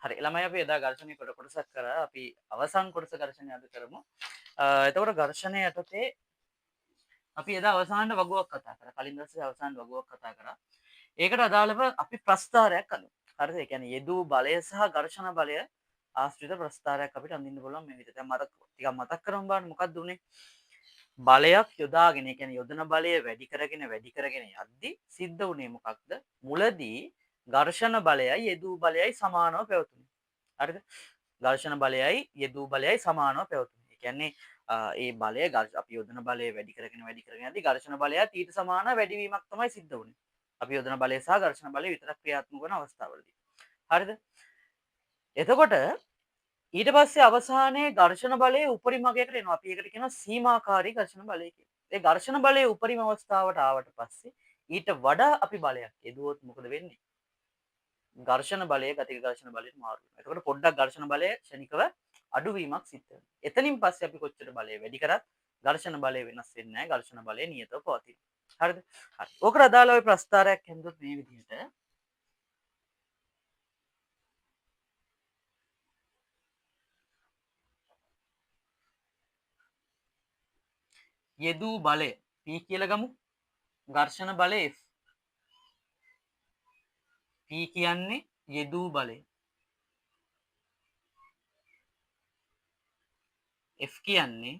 හරි ළමයි අපි එදා ඝර්ෂණය කොටසක් කරා අපි අවසන් කොටස ඝර්ෂණය අද කරමු. එතකොට ඝර්ෂණය යටතේ අපි එදා අවසානට වගුවක් කතා කරා. කලින් දවසේ අවසාන වගුවක් කතා කරා. ඒකට අදාළව අපි ප්‍රස්ථාරයක් අඳිමු. හරිද? ඒ කියන්නේ යෙදූ බලය සහ ඝර්ෂණ බලය ආශ්‍රිත ප්‍රස්ථාරයක් අපිට අඳින්න පුළුවන් මේ විදිහට. දැන් ටිකක් මතක් කරමු බලන්න මොකක්ද උනේ? බලයක් යොදාගෙන ඒ කියන්නේ යොදන බලය වැඩි කරගෙන යද්දි සිද්ධ වුණේ මොකක්ද? මුලදී ඝර්ෂණ බලයයි යෙදූ බලයයි සමානව පැවතුණා. හරිද? ඝර්ෂණ බලයයි යෙදූ බලයයි සමානව පැවතුණා. ඒ කියන්නේ ඒ බලය අපි යොදන බලය වැඩි කරගෙන යද්දි ඝර්ෂණ බලයත් ඊට සමාන වැඩිවීමක් තමයි සිද්ධ වුනේ. අපි යොදන බලය සහ ඝර්ෂණ බලය විතරක් ක්‍රියාත්මක වන අවස්ථාවලදී. හරිද? එතකොට ඊට පස්සේ අවසානයේ ඝර්ෂණ බලයේ උපරිම අගයකට එනවා. අපි ඒකට කියනවා සීමාකාරී ඝර්ෂණ බලය කියලා. ඒ ඝර්ෂණ බලයේ උපරිම අවස්ථාවට ආවට පස්සේ ඊට වඩා අපි බලයක් යෙදුවොත් මොකද වෙන්නේ? ඝර්ෂණ බලය ගතික ඝර්ෂණ බලයට මාරු වෙනවා. එතකොට පොඩ්ඩක් ඝර්ෂණ බලය ක්ෂණිකව අඩුවීමක් සිද්ධ වෙනවා. එතනින් පස්සේ අපි කොච්චර බලය වැඩි කරත් ඝර්ෂණ බලය වෙනස් වෙන්නේ නැහැ. ඝර්ෂණ බලය නියතව පවතිනවා. හරිද? හරි. ඕකට අදාළව ඔය ප්‍රස්ථාරයක් හැදුවොත් මේ විදිහට යෙදූ බලය P කියලා ගමු. ඝර්ෂණ බලය F. P කියන්නේ යෙදූ බලය. F කියන්නේ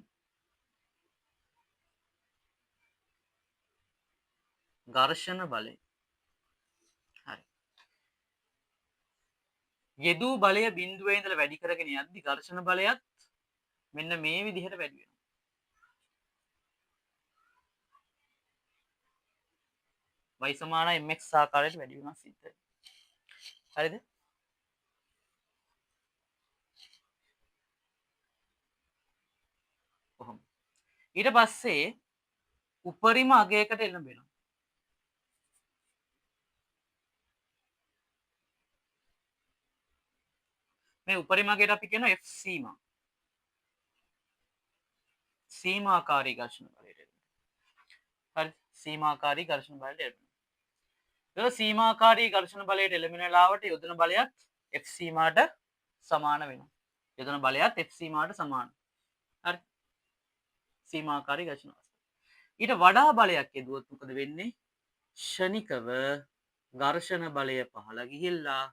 ඝර්ෂණ බලය. හරි. යෙදූ බලය බිඳුවේ ඉඳලා වැඩි කරගෙන යද්දි ඝර්ෂණ බලයත් මෙන්න මේ විදිහට වැඩි වෙනවා. y සමාන mx ආකාරයට වැඩි වෙනවා සිද්ධ වෙනවා. හරිද? කොහොම. ඊට පස්සේ උපරිම අගයකට එළඹෙනවා. මේ උපරිම අගයට අපි කියනවා F සීමා. සීමාකාරී ඝර්ෂණ බලයට එළඹෙනවා. හරි. සීමාකාරී ඝර්ෂණ බලයට එළඹෙනවා. ඒක සීමාකාරී ඝර්ෂණ බලයට එළඹෙන වෙලාවට යොදන බලයත් F සීමාට සමාන වෙනවා. යොදන බලයත් F සීමාට සමානයි. හරි. සීමාකාරී ඝර්ෂණ අවස්ථාව. ඊට වඩා බලයක් යෙදුවොත් මොකද වෙන්නේ? ෂණිකව ඝර්ෂණ බලය පහළ ගිහිල්ලා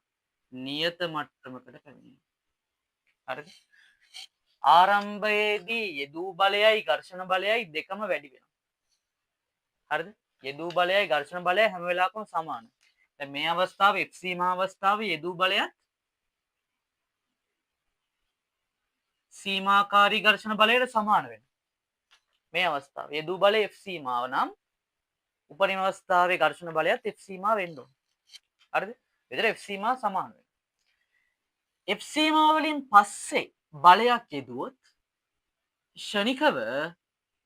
නියත මට්ටමකට පැමිණෙනවා. හරිද? ආරම්භයේදී යෙදූ බලයයි ඝර්ෂණ බලයයි දෙකම වැඩි වෙනවා. හරිද? යෙදූ බලයයි ඝර්ෂණ බලයයි හැම වෙලාවකම සමානයි. දැන් මේ අවස්ථාවේ F සීමා අවස්ථාවේ යෙදූ බලයත් සීමාකාරී ඝර්ෂණ බලයට සමාන වෙනවා. මේ අවස්ථාවේ යෙදූ බලය F සීමාව නම් උපරිම අවස්ථාවේ ඝර්ෂණ බලයත් F සීමා වෙන්න ඕන. හරිද? එතන F සීමා සමාන වෙනවා. F සීමා වලින් පස්සේ බලයක් යෙදුවොත් ෂණිකව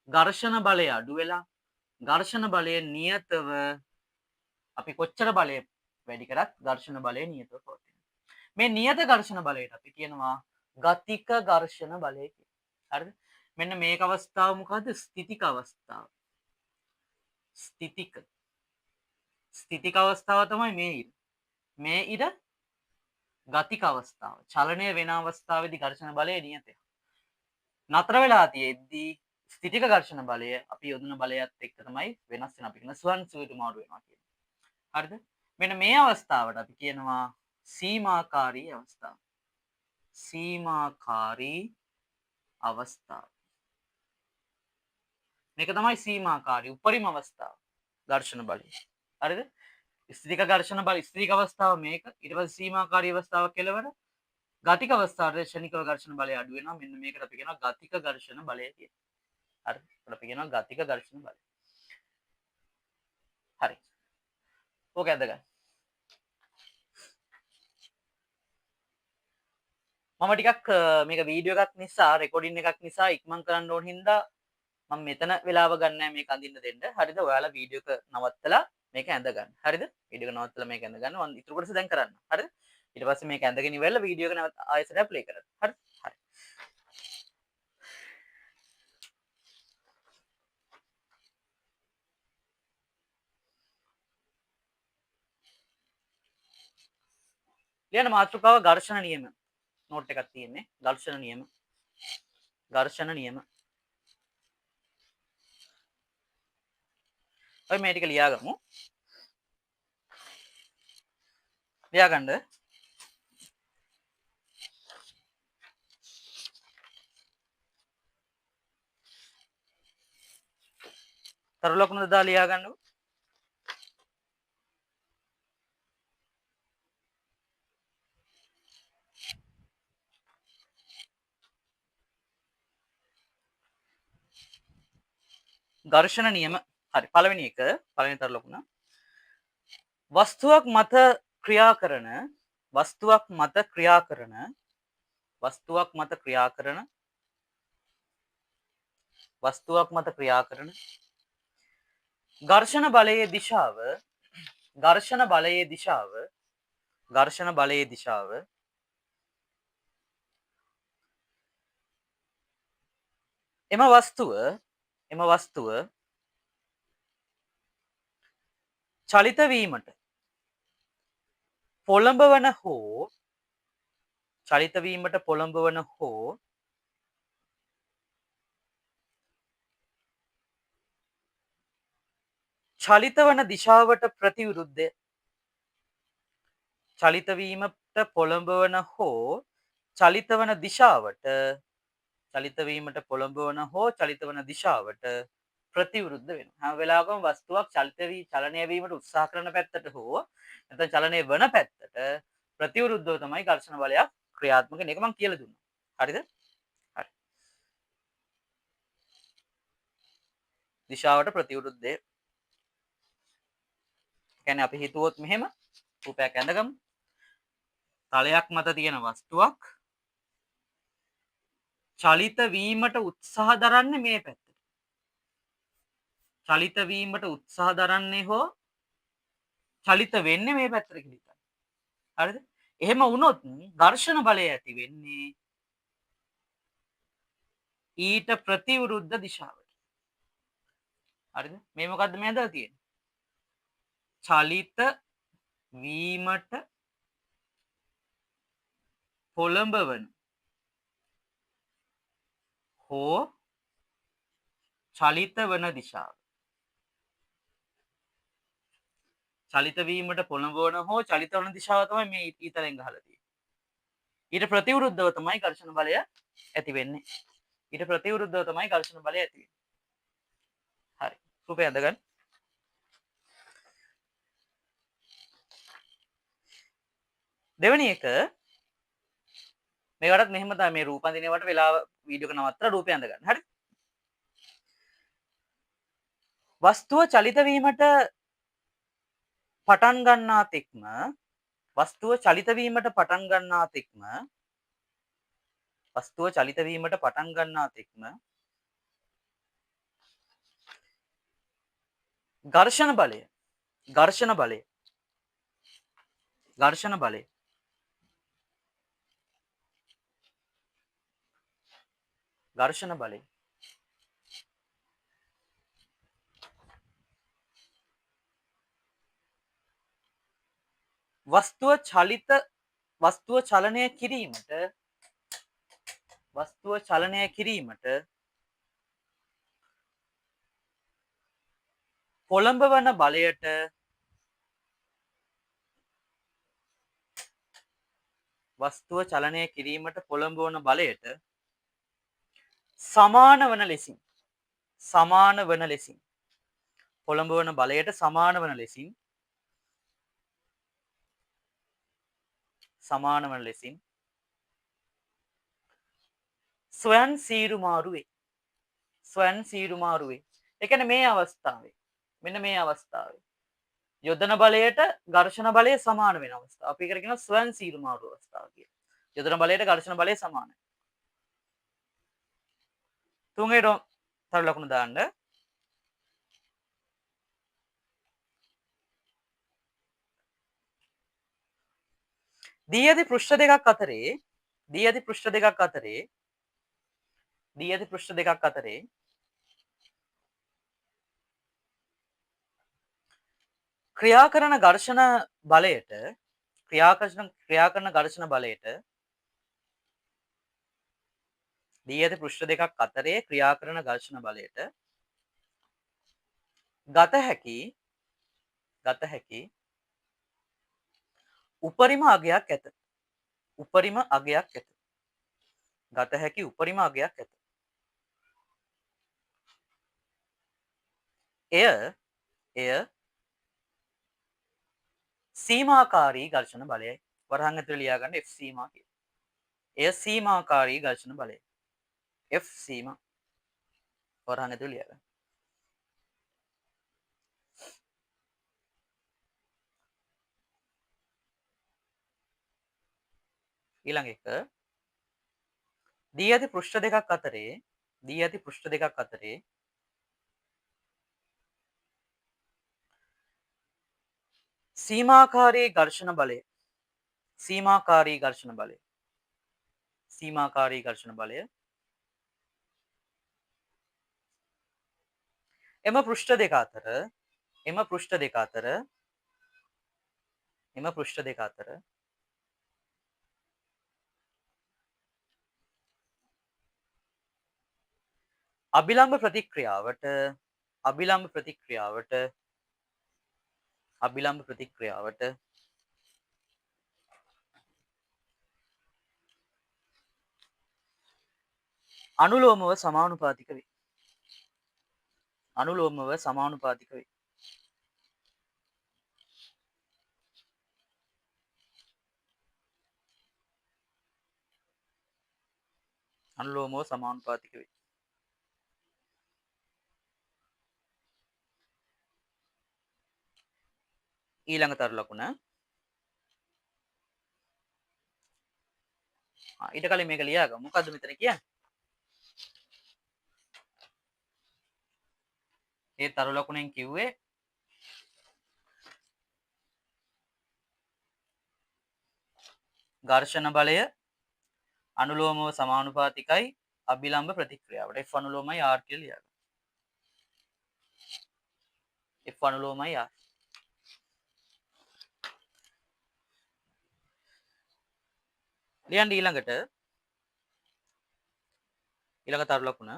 ඝර්ෂණ බලය අඩු වෙලා ඝර්ෂණ බලය නියතව අපි කොච්චර බලය වැඩි කරත් ඝර්ෂණ බලය නියතව පවතිනවා. මේ නියත ඝර්ෂණ බලයට අපි කියනවා ගතික ඝර්ෂණ බලය කියලා. හරිද? මෙන්න මේක අවස්ථාව මොකද්ද? ස්ථිතික අවස්ථාව. ස්ථිතික අවස්ථාව තමයි මේ ඉර. මේ ඉර ගතික අවස්ථාව. චලනය වෙන අවස්ථාවේදී ඝර්ෂණ බලය නියතයි. නතර වෙලා තියෙද්දී ස්ථිතික ඝර්ෂණ බලය අපි යොදන බලයත් එක්ක තමයි වෙනස් වෙන අපි කියන ස්වන් සුවිට මාරු වෙනවා කියන්නේ. හරිද? මෙන්න මේ අවස්ථාවට අපි කියනවා සීමාකාරී අවස්ථාව. සීමාකාරී අවස්ථාව. මේක තමයි සීමාකාරී උපරිම අවස්ථාව. ඝර්ෂණ බලය. හරිද? ස්ථිතික ඝර්ෂණ බලය ස්ථිතික අවස්ථාව මේක. ඊට පස්සේ සීමාකාරී අවස්ථාව කෙලවර ගතික අවස්ථාවේ ෂණිකව ඝර්ෂණ බලය අඩු වෙනවා. මෙන්න මේකට අපි කියනවා ගතික ඝර්ෂණ බලය කියලා. හරි. අපි කියනවා ගතික ඝර්ෂණ බලය. හරි. ඕක ඇදගන්න. මම ටිකක් මේක වීඩියෝ එකක් නිසා රෙකෝඩින් එකක් නිසා ඉක්මන් කරන්න ඕන හින්දා මම මෙතන වෙලාව ගන්න නැහැ මේක අඳින්න දෙන්න. හරිද? ඔයාලා වීඩියෝ එක නවත්තලා මේක ඇඳ ගන්න. හරිද? වීඩියෝ එක නවත්තලා මේක ඇඳ ගන්න. මම ඊටු කොටස දැන් කරන්න. හරිද? ඊට පස්සේ මේක ඇඳගෙන ඉවරලා වීඩියෝ එක නැවත ආයෙසට ප්ලේ කරන්න. හරි? හරි. ලියන මාතෘකාව ඝර්ෂණ නියම. නෝට් එකක් තියෙන්නේ. ඝර්ෂණ නියම. ඝර්ෂණ නියම. ඔය මේ ටික ලියාගමු. ලියාගන්න. තරු ලකුණු දා ලියාගන්නකො. ඝර්ෂණ නියම. හරි. පළවෙනි එක පළවෙනි තරු ලකුණ. වස්තුවක් මත ක්‍රියා කරන වස්තුවක් මත ක්‍රියා කරන වස්තුවක් මත ක්‍රියා කරන වස්තුවක් මත ක්‍රියා කරන ඝර්ෂණ බලයේ දිශාව ඝර්ෂණ බලයේ දිශාව ඝර්ෂණ බලයේ දිශාව එම වස්තුව චලිත වීමට පොළඹවන හෝ චලිත වීමට පොළඹවන හෝ චලිත වන දිශාවට ප්‍රතිවිරුද්ධය. චලිත වීමට පොළඹවන හෝ චලිත වන දිශාවට චලිත වීමට පොළඹවන හෝ චලිත වන දිශාවට ප්‍රතිවිරුද්ධ වෙනවා. හැම වෙලාවකම වස්තුවක් චලනය වීමට උත්සාහ කරන පැත්තට හෝ නැත්නම් චලනය වන පැත්තට ප්‍රතිවිරුද්ධව තමයි ඝර්ෂණ බලයක් ක්‍රියාත්මක වෙන එක මම කියලා දුන්නා. හරිද? හරි. දිශාවට ප්‍රතිවිරුද්ධය. කියන්නේ අපි හිතුවොත් මෙහෙම රූපයක් ඇඳගමු. තලයක් මත තියෙන වස්තුවක් චලිත වීමට උත්සාහ දරන්නේ මේ පැත්තට. චලිත වීමට උත්සාහ දරන්නේ හෝ චලිත වෙන්නේ මේ පැත්තට කියලා හිතන්න. හරිද? එහෙම වුණොත් ඝර්ෂණ බලය ඇති වෙන්නේ ඊට ප්‍රතිවිරුද්ධ දිශාවට. හරිද? මේ මොකද්ද මේ හදලා තියෙන්නේ? චලිත වීමට පොළඹවන හෝ චලිත වන දිශාව. චලිත වීමට පොළඹවන හෝ චලිත වන දිශාව තමයි මේ ඊතරෙන් ගහලා තියෙන්නේ. ඊට ප්‍රතිවිරුද්ධව තමයි ඝර්ෂණ බලය ඇති වෙන්නේ. ඊට ප්‍රතිවිරුද්ධව තමයි ඝර්ෂණ බලය ඇති වෙන්නේ. හරි. රූපය අඳගන්න. දෙවෙනි එක මේකටත් මෙහෙම තමයි මේ රූප අඳිනවට වෙලාව වීඩියෝ එක නවත්තලා රූපය අඳගන්න. හරි. වස්තුව චලිත වීමට පටන් ගන්නා තෙක්ම වස්තුව චලිත වීමට පටන් ගන්නා තෙක්ම වස්තුව චලිත වීමට පටන් ගන්නා තෙක්ම ඝර්ෂණ බලය ඝර්ෂණ බලය ඝර්ෂණ බලය ඝර්ෂණ බලය වස්තුව චලනය කිරීමට පොළඹවන බලයට වස්තුව චලනය කිරීමට පොළඹවන බලයට සමාන වන ලෙසින් පොළඹවන බලයට සමාන වන ලෙසින් ස්වයන් සීරුමාරු වේ. ඒ කියන්නේ මේ අවස්ථාවේ මෙන්න මේ අවස්ථාවේ යොදන බලයට ඝර්ෂණ බලය සමාන වෙන අවස්ථාව. අපි ඒකට කියනවා ස්වයන් සීරුමාරු අවස්ථාව කියලා. යොදන බලයට ඝර්ෂණ බලය සමානයි. තුන්වෙනි තරු ලකුණු දාන්න. දී ඇති පෘෂ්ඨ දෙකක් අතරේ ක්‍රියා කරන ඝර්ෂණ බලයට ක්‍රියා කරන ඝර්ෂණ බලයට දී ඇති පෘෂ්ඨ දෙකක් අතරේ ක්‍රියා කරන ඝර්ෂණ බලයට ගත හැකි උපරිම අගයක් ඇත. උපරිම අගයක් ඇත. ගත හැකි උපරිම අගයක් ඇත. එය සීමාකාරී ඝර්ෂණ බලයයි. වරහන් ඇතුළේ ලියා ගන්න F සීමා කියලා. එය සීමාකාරී ඝර්ෂණ බලය. F සීමා. වරහන් ඇතුළේ ලියා ගන්න. ඊළඟ එක දී ඇති පෘෂ්ඨ දෙකක් අතරේ සීමාකාරී ඝර්ෂණ බලය එම පෘෂ්ඨ දෙක අතර අභිලම්බ ප්‍රතික්‍රියාවට අනුලෝමව සමානුපාතික වේ. ඊළඟ තරු ලකුණ ඊට කලින් මේක ලියාගමු. මොකද්ද මෙතන කියන්නේ? ඒ තරු ලකුණෙන් කිව්වේ ඝර්ෂණ බලය අනුලෝමව සමානුපාතිකයි අභිලම්බ ප්‍රතික්‍රියාවට. F අනුලෝමයි R කියලා ලියාගන්න. F අනුලෝමයි R. ලියන්න ඊළඟ තරු ලකුණ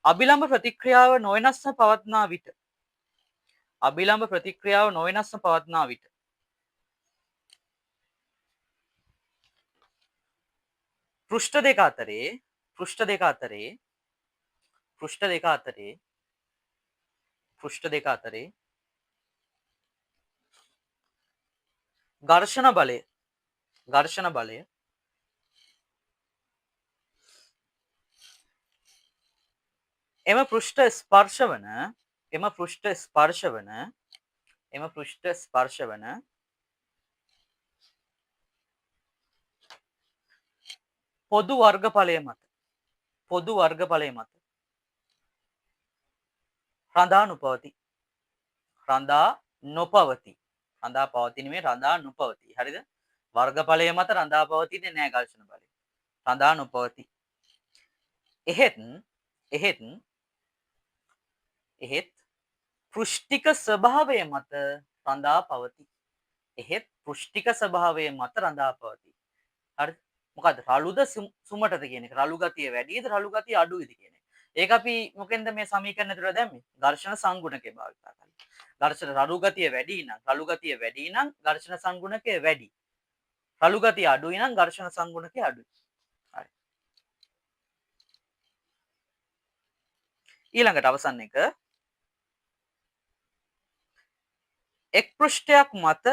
අභිලම්බ ප්‍රතික්‍රියාව නොවෙනස්ව පවත්නා විට පෘෂ්ඨ දෙක අතරේ ඝර්ෂණ බලය එම පෘෂ්ඨ ස්පර්ශ වන පොදු වර්ගඵලය මත රඳා නොපවතී. හරිද? වර්ගඵලය මත රඳා පවතින්නේ නැහැ ඝර්ෂණ බලය. රඳා නොපවතී. එහෙත් පෘෂ්ඨික ස්වභාවය මත රඳා පවතී. හරිද? මොකද්ද? රළුද සුමටද කියන එක. රළු ගතිය වැඩිද රළු ගතිය අඩුයිද කියන එක. ඒක අපි මොකෙන්ද මේ සමීකරණ ඇතුළට දැම්මේ? ඝර්ෂණ සංගුණකය භාවිතා කරලා. ඝර්ෂණ රළු ගතිය වැඩි නම් ඝර්ෂණ සංගුණකය වැඩි. රළු ගතිය අඩුයි නම් ඝර්ෂණ සංගුණකය අඩුයි. හරි. ඊළඟට අවසන් එක එක් පෘෂ්ඨයක් මත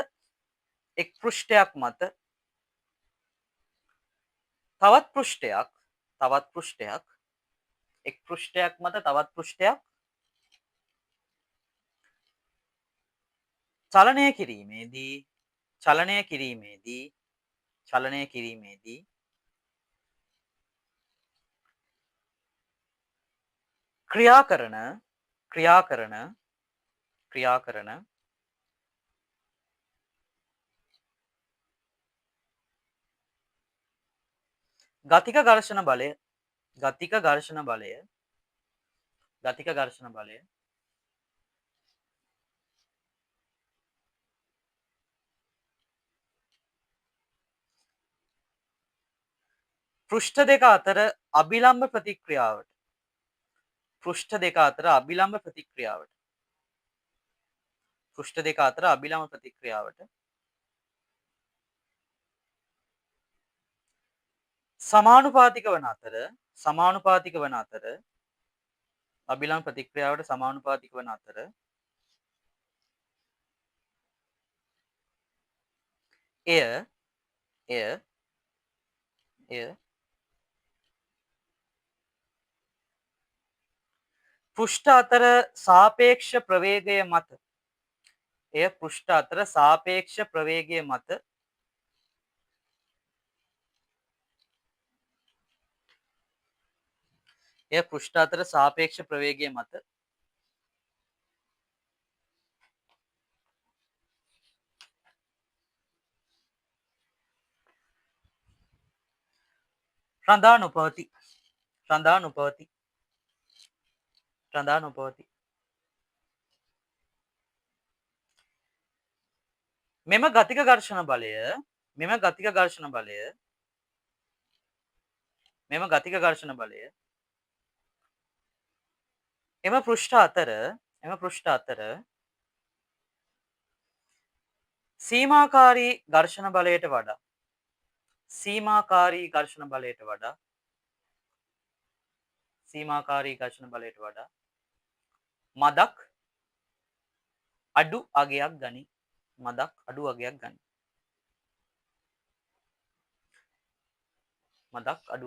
තවත් පෘෂ්ඨයක් චලනය කිරීමේදී ක්‍රියා කරන ගතික ඝර්ෂණ බලය පෘෂ්ඨ දෙක අතර අභිලම්බ ප්‍රතික්‍රියාවට පෘෂ්ඨ දෙක අතර අභිලම්බ ප්‍රතික්‍රියාවට පෘෂ්ඨ දෙක අතර අභිලම්බ ප්‍රතික්‍රියාවට සමානුපාතික වන අතර අභිලම්බ ප්‍රතික්‍රියාවට සමානුපාතික වන අතර එය පෘෂ්ඨ අතර සාපේක්ෂ ප්‍රවේගය මත එය පෘෂ්ඨ අතර සාපේක්ෂ ප්‍රවේගය මත එය පෘෂ්ඨ අතර සාපේක්ෂ ප්‍රවේගය මත රඳා නොපවති. මෙම ගතික ඝර්ෂණ බලය එම පෘෂ්ඨ අතර සීමාකාරී ඝර්ෂණ බලයට වඩා මදක් අඩු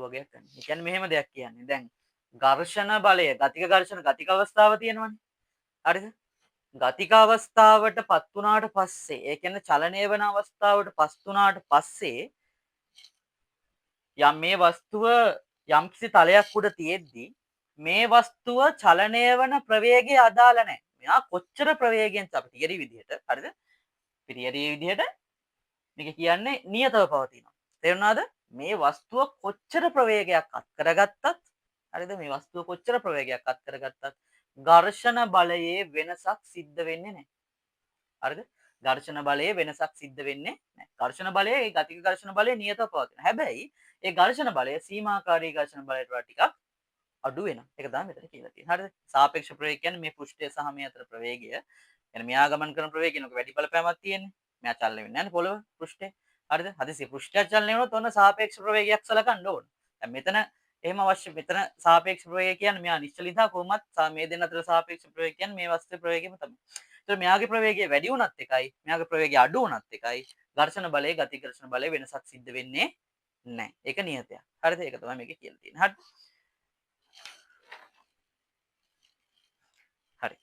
අගයක් ගනී. ඒ කියන්නේ මෙහෙම දෙයක් කියන්නේ. දැන් ඝර්ෂණ බලය, ගතික අවස්ථාව තියෙනවනේ. හරිද? ගතික අවස්ථාවට පත් වුණාට පස්සේ, ඒ කියන්නේ චලනය වෙන අවස්ථාවට පත් වුණාට පස්සේ යම් මේ වස්තුව යම්කිසි තලයක් උඩ තියෙද්දි මේ වස්තුව චලනය වන ප්‍රවේගය අදාළ නැහැ. මෙයා කොච්චර ප්‍රවේගයෙන් අපි තියරි විදිහට, හරිද? තියරි විදිහට මේක කියන්නේ නියතව පවතිනවා. තේරුණාද? මේ වස්තුව කොච්චර ප්‍රවේගයක් අත් කරගත්තත්, හරිද? මේ වස්තුව කොච්චර ප්‍රවේගයක් අත් කරගත්තත් ඝර්ෂණ බලයේ වෙනසක් සිද්ධ වෙන්නේ නැහැ. හරිද? ඝර්ෂණ බලයේ වෙනසක් සිද්ධ වෙන්නේ නැහැ. ඝර්ෂණ බලය, ඒ ගතික ඝර්ෂණ බලය නියතව පවතින. හැබැයි ඒ ඝර්ෂණ බලය සීමාකාරී ඝර්ෂණ බලයට වඩා ටිකක් අඩු වෙනවා. ඒක තමයි මෙතන කියලා තියෙන්නේ. හරිද? සාපේක්ෂ ප්‍රවේගය කියන්නේ මේ පෘෂ්ඨය සහ මේ අතර ප්‍රවේගය. يعني මෙයා ගමන් කරන ප්‍රවේගයනක වැඩි බලපෑමක් තියෙන්නේ. මෙයා චලනය වෙන්නේ නැහැ පොළව පෘෂ්ඨේ. හරිද? හදිසි පෘෂ්ඨය චලනය වුණොත් ඔන්න සාපේක්ෂ ප්‍රවේගයක් සලකන්න ඕන. දැන් මෙතන එහෙම අවශ්‍ය මෙතන සාපේක්ෂ ප්‍රවේගය කියන්නේ මෙයා නිශ්චල නිසා කොහොමත් මේ දෙන්න අතර සාපේක්ෂ ප්‍රවේගය කියන්නේ මේ වස්තුවේ ප්‍රවේගයම තමයි. ඒතර මෙයාගේ ප්‍රවේගය වැඩි වුණත් එකයි, මෙයාගේ ප්‍රවේගය අඩු වුණත් එකයි, ඝර්ෂණ බලයේ ගති ඝර්ෂණ බලයේ වෙනසක් සිද්ධ වෙන්නේ නැහැ. ඒක නියතයක්. හරිද? ඒක තමයි මේකේ කියලා තියෙන්නේ. හරි. හරි.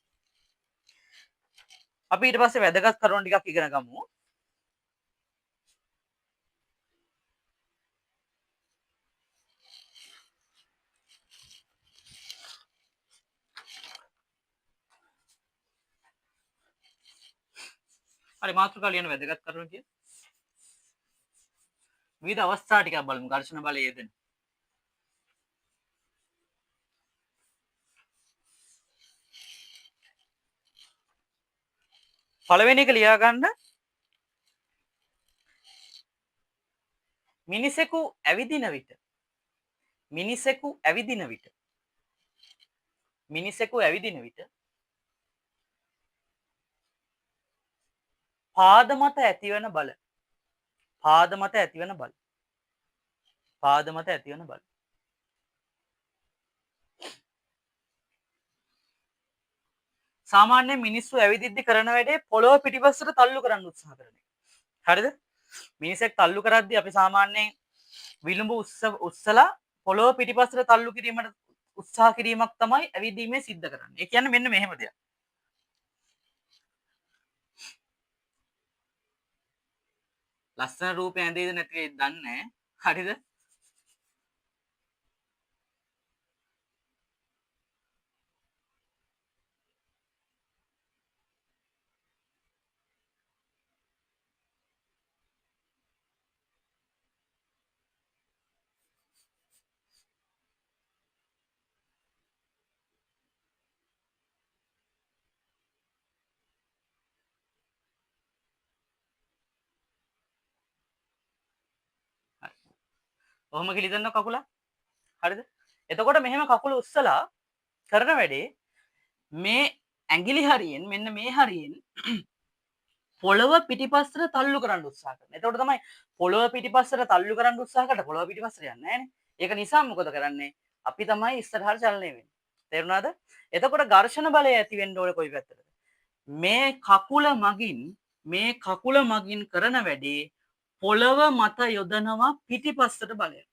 අපි ඊට පස්සේ වැදගත් කරුණු ටිකක් ඉගෙන ගමු. හරි, මාතෘකාව ලියන වැදගත් කරුණු කිය. විවිධ අවස්ථා ටිකක් බලමු ඝර්ෂණ බලය යෙදෙන. පළවෙනි එක ලියා ගන්න. මිනිසෙකු ඇවිදින විට පාද මත ඇතිවන බල. සාමාන්‍යයෙන් මිනිස්සු ඇවිදිද්දි කරන වැඩේ පොළොව පිටිපස්සට තල්ලු කරන්න උත්සාහ කරන එක. හරිද? මිනිසෙක් තල්ලු කරද්දී අපි සාමාන්‍යයෙන් විලුඹ උස්සලා පොළොව පිටිපස්සට තල්ලු කිරීමට උත්සාහ කිරීමක් තමයි ඇවිදීමේ සිද්ධ කරන්නේ. ඒ කියන්නේ මෙන්න මෙහෙම දෙයක්. ලස්සන රූපය ඇඳේද නැති වෙයිද දන්නේ නැහැ. හරිද? කොහොම කිලිදන්න කකුල හරිද? එතකොට මෙහෙම කකුල උස්සලා කරන වැඩේ මේ ඇඟිලි හරියෙන් මෙන්න මේ හරියෙන් පොළව පිටිපස්සට තල්ලු කරන්න උත්සාහ කරනවා. එතකොට තමයි පොළව පිටිපස්සට තල්ලු කරන්න උත්සාහ කරලා පොළව පිටිපස්සට යන්නේ නැහනේ. ඒක නිසා මොකද කරන්නේ? අපි තමයි ඉස්සරහට චලනය වෙන්නේ. තේරුණාද? එතකොට ඝර්ෂණ බලය ඇති වෙන්න ඕනේ කොයි පැත්තටද? මේ කකුල මගින් කරන වැඩේ පොළව මත යොදනවා පිටිපස්සට බලයක්.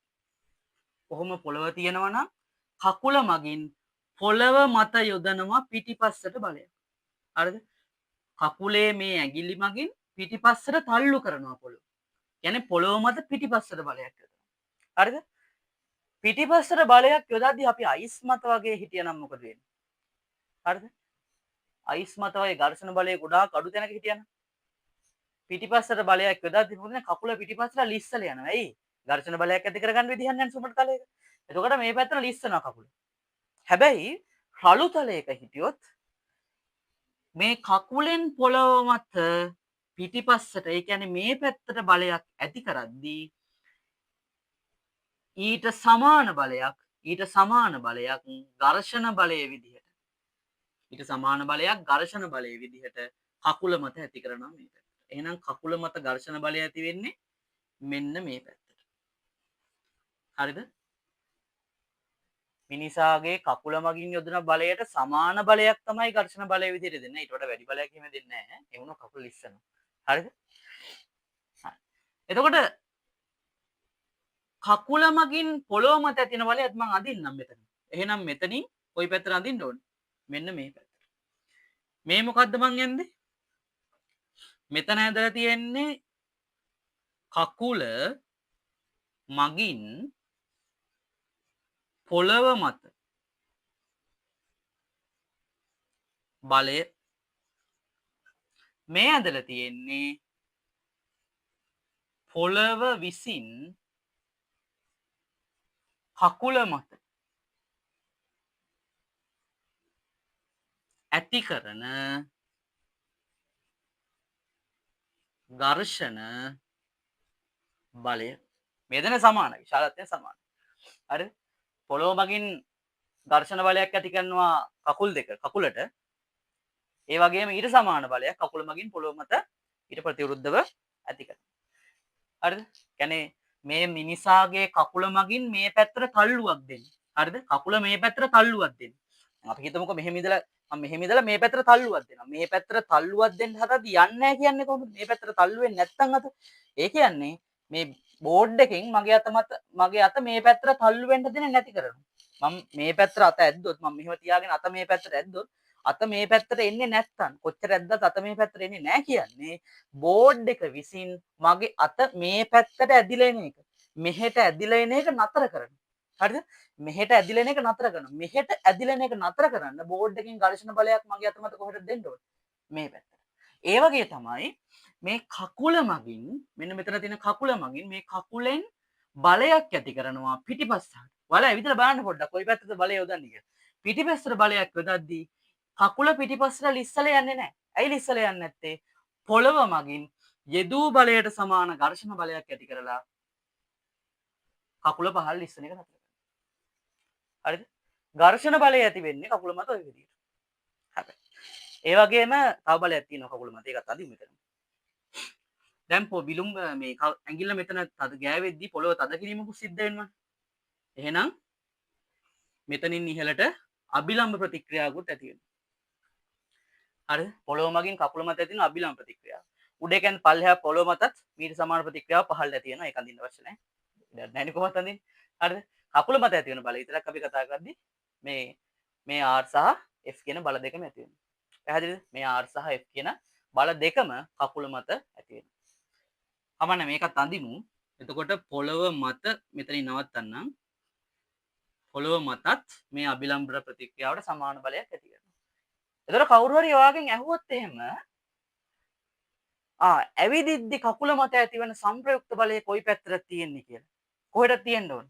කොහොම පොළව තියෙනවා නම් කකුල මගින් පොළව මත යොදනවා පිටිපස්සට බලයක්. හරිද? කකුලේ මේ ඇඟිලි මගින් පිටිපස්සට තල්ලු කරනවා පොළොව. කියන්නේ පොළොව මත පිටිපස්සට බලයක් යොදනවා. හරිද? පිටිපස්සට බලයක් යොදද්දී අපි අයිස් මත වගේ හිටියනම් මොකද වෙන්නේ? හරිද? අයිස් මත වගේ ඝර්ෂණ බලය ගොඩාක් අඩු තැනක හිටියනම් පිටිපස්සට බලයක් යොදද්දී මොකද වෙන්නේ? කකුල පිටිපස්සට ලිස්සලා යනවා. එයි ඝර්ෂණ බලයක් ඇති කරගන්න විදිහක් නැහැ සුමට තලයක. එතකොට මේ පැත්තට ලිස්සනවා කකුල. හැබැයි රළු තලයක හිටියොත් මේ කකුලෙන් පොළව මත පිටිපස්සට ඒ කියන්නේ මේ පැත්තට බලයක් ඇති කරද්දී ඊට සමාන බලයක් ඝර්ෂණ බලයේ විදිහට කකුල මත ඇති කරනවා මේ පැත්තට. එහෙනම් කකුල මත ඝර්ෂණ බලය ඇති වෙන්නේ මෙන්න මේ පැත්තට. හරිද? මිනිසාගේ කකුල මගින් යොදන බලයට සමාන බලයක් තමයි ඝර්ෂණ බලය විදිහට දෙන්නේ. ඊට වඩා වැඩි බලයක් එහෙම දෙන්නේ නැහැ. ඒ වුණා කකුල ඉස්සනවා. හරිද? හරි. එතකොට කකුල මගින් පොළොව මත ඇතින බලයත් මම අදින්නම් මෙතන. එහෙනම් මෙතනින් කොයි පැත්තට අදින්න ඕනේ? මෙන්න මේ පැත්තට. මේ මොකද්ද මං යන්නේ? මෙතන ඇදලා තියෙන්නේ කකුල මගින් පොළව මත බලය. මේ ඇදලා තියෙන්නේ පොළව විසින් කකුල මත ඇති කරන ඝර්ෂණ බලය. මේ දෙන සමානයි. විශාලත්වය සමානයි. හරි? පොළොව මගින් ඝර්ෂණ බලයක් ඇති කරනවා කකුලට. ඒ වගේම ඊට සමාන බලයක් කකුල මගින් පොළොව මත ඊට ප්‍රතිවිරුද්ධව ඇති කරනවා. හරිද? කියන්නේ මේ මිනිසාගේ කකුල මගින් මේ පැත්තට තල්ලුවක් දෙන්නේ. හරිද? කකුල මේ පැත්තට තල්ලුවක් දෙන්නේ. අපි හිතමුකෝ මෙහෙම ඉඳලා මේ පැත්තට තල්ලුවක් දෙනවා. මේ පැත්තට තල්ලුවක් දෙන්න හදද්දි යන්නේ නැහැ කියන්නේ කොහොමද? මේ පැත්තට තල්ලු වෙන්නේ නැත්නම් අත. ඒ කියන්නේ මේ බෝඩ් එකෙන් මගේ අත මේ පැත්තට තල්ලු වෙන්න දෙන්නේ නැති කරනවා. මම මේ පැත්තට අත ඇද්දොත් මම මෙහෙම තියාගෙන අත මේ පැත්තට ඇද්දොත් අත මේ පැත්තට එන්නේ නැත්තම් කොච්චර ඇද්දත් අත මේ පැත්තට එන්නේ නැහැ කියන්නේ බෝඩ් එක විසින් මගේ අත මේ පැත්තට ඇදිලා එන එක. මෙහෙට ඇදිලා එන එක නතර කරනවා. හරිද? මෙහෙට ඇදිලා එන එක නතර කරනවා. මෙහෙට ඇදිලා එන එක නතර කරන්න බෝඩ් එකකින් ඝර්ෂණ බලයක් මගේ අත මත කොහෙටද දෙන්න ඕනේ? මේ පැත්තට. ඒ වගේ තමයි මේ කකුල මගින් මෙන්න මෙතන තියෙන කකුල මගින් මේ කකුලෙන් බලයක් ඇති කරනවා පිටිපස්සට. ඔයාලා ඇවිදලා බලන්න පොඩ්ඩක් කොයි පැත්තද බලය යොදන්නේ කියලා. පිටිපස්සට බලයක් යොදද්දී කකුල පිටිපස්සට ලිස්සලා යන්නේ නැහැ. ඇයි ලිස්සලා යන්නේ නැත්තේ? පොළව මගින් යෙදූ බලයට සමාන ඝර්ෂණ බලයක් ඇති කරලා කකුල පහළ ලිස්සන එක නතර කරනවා. හරිද? ඝර්ෂණ බලය ඇති වෙන්නේ කකුල මත ඔය විදිහට. හැබැයි ඒ වගේම තව බලයක් තියෙනවා කකුල මත. ඒකත් අදිමු මෙතන. දැන් විලුඹ මේ ඇඟිල්ල මෙතන තද ගෑවෙද්දී පොළව තද කිරීමකුත් සිද්ධ වෙනවා. එහෙනම් මෙතනින් ඉහළට අභිලම්බ ප්‍රතික්‍රියාවකුත් ඇති වෙනවා. හරිද? පොළව මගින් කකුල මත ඇති වෙන අභිලම්බ ප්‍රතික්‍රියාව. උඩ කියන්නේ පල්ලෙහා පොළව මතත් මීට සමාන ප්‍රතික්‍රියාව පහළට ඇති වෙනවා. ඒක අඳින්න අවශ්‍ය නැහැ. ඉතින් නැණි කොහොමද අඳින්නේ? හරිද? කකුල මත ඇති වෙන බලය විතරක් අපි කතා කරද්දී මේ R සහ F කියන බල දෙකම ඇති වෙනවා. පැහැදිලිද? මේ R සහ F කියන බල දෙකම කකුල මත ඇති වෙනවා. කමන්න මේකත් අඳිමු. එතකොට පොළව මත මෙතනින් නවත්තන්නම්. පොළව මතත් මේ අභිලම්බ ප්‍රතික්‍රියාවට සමාන බලයක් ඇති කරනවා. එතකොට කවුරු හරි ඔයාගෙන් ඇහුවොත් එහෙම ඇවිදිද්දි කකුල මත ඇතිවන සංප්‍රයුක්ත බලය කොයි පැත්තටද තියෙන්නේ කියලා. කොහෙටද තියෙන්න ඕන?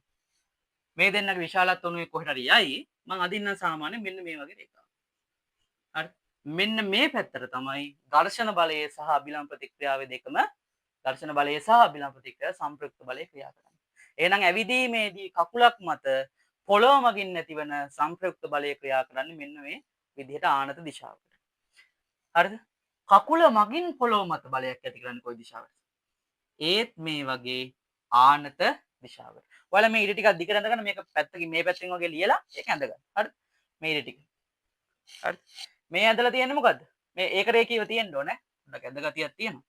මේ දෙන්නගේ විශාලත්වය කොහෙට හරි යයි. මම අදින්න සාමාන්‍යයෙන් මෙන්න මේ වගේ රේඛාවක්. හරි. මෙන්න මේ පැත්තට තමයි ඝර්ෂණ බලය සහ අභිලම්බ ප්‍රතික්‍රියාවේ දෙකම ඝර්ෂණ බලය සහ අභිලම්බ ප්‍රතික්‍රියාව සංප්‍රයුක්ත බලය ක්‍රියා කරන්නේ. එහෙනම් ඇවිදීමේදී කකුලක් මත පොළොව මගින් නැතිවන සංප්‍රයුක්ත බලය ක්‍රියා කරන්නේ මෙන්න මේ විදිහට ආනත දිශාවට. හරිද? කකුල මගින් පොළොව මත බලයක් ඇති කරන්නේ කොයි දිශාවටද? ඒත් මේ වගේ ආනත දිශාවට. ඔයාලා මේ ඉර ටිකක් දිගට ඇඳගෙන මේක පැත්තකින් මේ පැත්තෙන් වගේ ලියලා ඒක ඇඳගන්න. හරිද? මේ ඉර ටික. හරිද? මේ ඇඳලා තියෙන්නේ මොකද්ද? මේ ඒක රේඛීයව තියෙන්න ඕනේ. පොඩ්ඩක් ඇඳ ගතියක් තියෙනවා.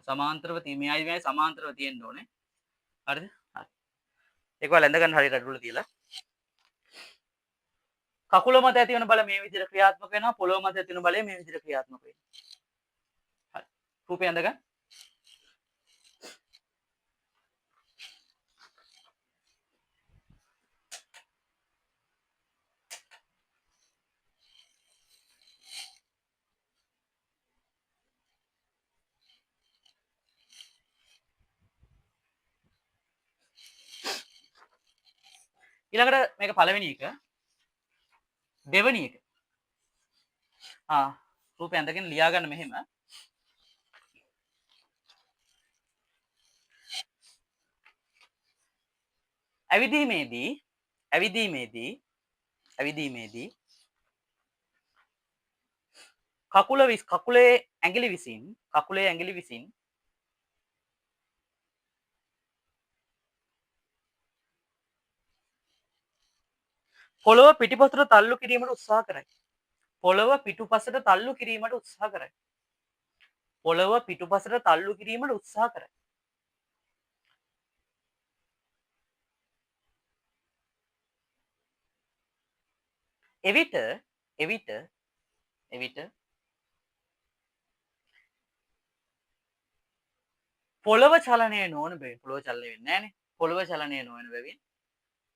සමාන්තරව මේ අය මේ සමාන්තරව තියෙන්න ඕනේ. හරිද? හරි. ඒක ඔයාලා ඇඳ ගන්න හරියට අඩුවල තියලා. කකුල මත ඇති වෙන බල මේ විදිහට ක්‍රියාත්මක වෙනවා. පොළොව මත ඇති වෙන බලය මේ විදිහට ක්‍රියාත්මක වෙනවා. හරි. රූපය ඇඳගන්න. ඊළඟට මේක පළවෙනි එක. දෙවෙනි එක. රූපය ඇඳගෙන ලියා ගන්න මෙහෙම. ඇවිදීමේදී කකුලේ ඇඟිලි විසින් පොළොව පිටිපසට තල්ලු කිරීමට උත්සාහ කරයි. පොළොව පිටුපසට තල්ලු කිරීමට උත්සාහ කරයි. පොළොව පිටුපසට තල්ලු කිරීමට උත්සාහ කරයි. එවිට පොළොව චලනය නොවන බැවින් පොළොව චලනය වෙන්නේ නැහනේ. පොළොව චලනය නොවන බැවින්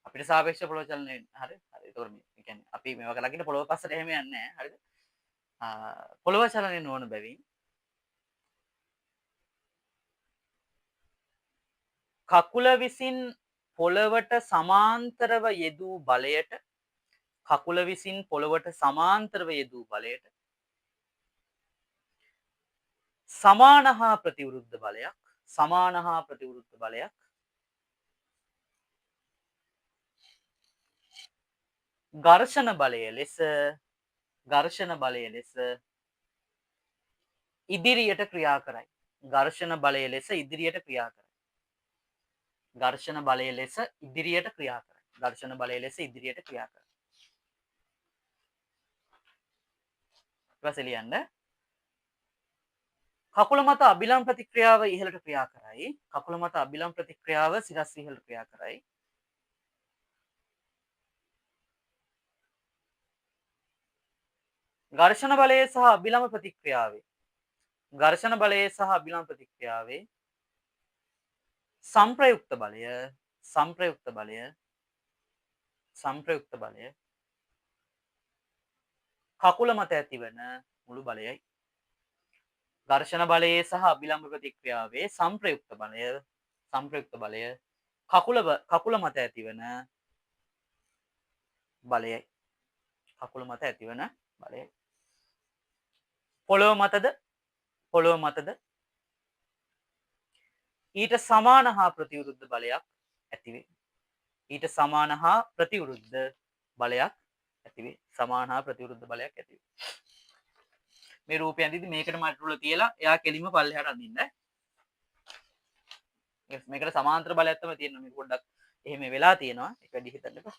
අපිට සාපේක්ෂව පොළොව චලනය වෙන්නේ. හරි. හරි. ඒතකොට මේ කියන්නේ අපි මේවා කරලාගෙන පොළොව පස්සට එහෙම යන්නේ නැහැ. හරිද? පොළොව චලනය නොවන බැවින් කකුල විසින් පොළවට සමාන්තරව යෙදූ බලයට සමාන හා ප්‍රතිවිරුද්ධ බලයක් ඝර්ෂණ බලය ලෙස ඉදිරියට ක්‍රියා කරයි. ඝර්ෂණ බලය ලෙස ඉදිරියට ක්‍රියා කරයි. ඊපස්සේ ලියන්න. කකුල මත අබිලම් ප්‍රතික්‍රියාව ඉහළට ක්‍රියා කරයි. සිරස් ඉහළට ක්‍රියා කරයි. ඝර්ෂණ බලය සහ අබිලම් ප්‍රතික්‍රියාවේ සංප්‍රයුක්ත බලය කකුල මත ඇතිවන මුළු බලයයි. ඝර්ෂණ බලයේ සහ අබිලම්බ ප්‍රතික්‍රියාවේ සංප්‍රයුක්ත බලය කකුල මත ඇතිවන බලයයි. පොළොව මතද ඊට සමාන හා ප්‍රතිවිරුද්ධ බලයක් ඇතිවේ. මේ රූපය ඇඳිද්දි මේකට මට්ටුල තියලා එයා කෙලින්ම පල්ලෙහාට අඳින්න. මේකට සමාන්තර බලයක් තමයි තියෙන්නේ. මේක පොඩ්ඩක් එහෙම වෙලා තියෙනවා. ඒක වැඩි හිතන්න එපා.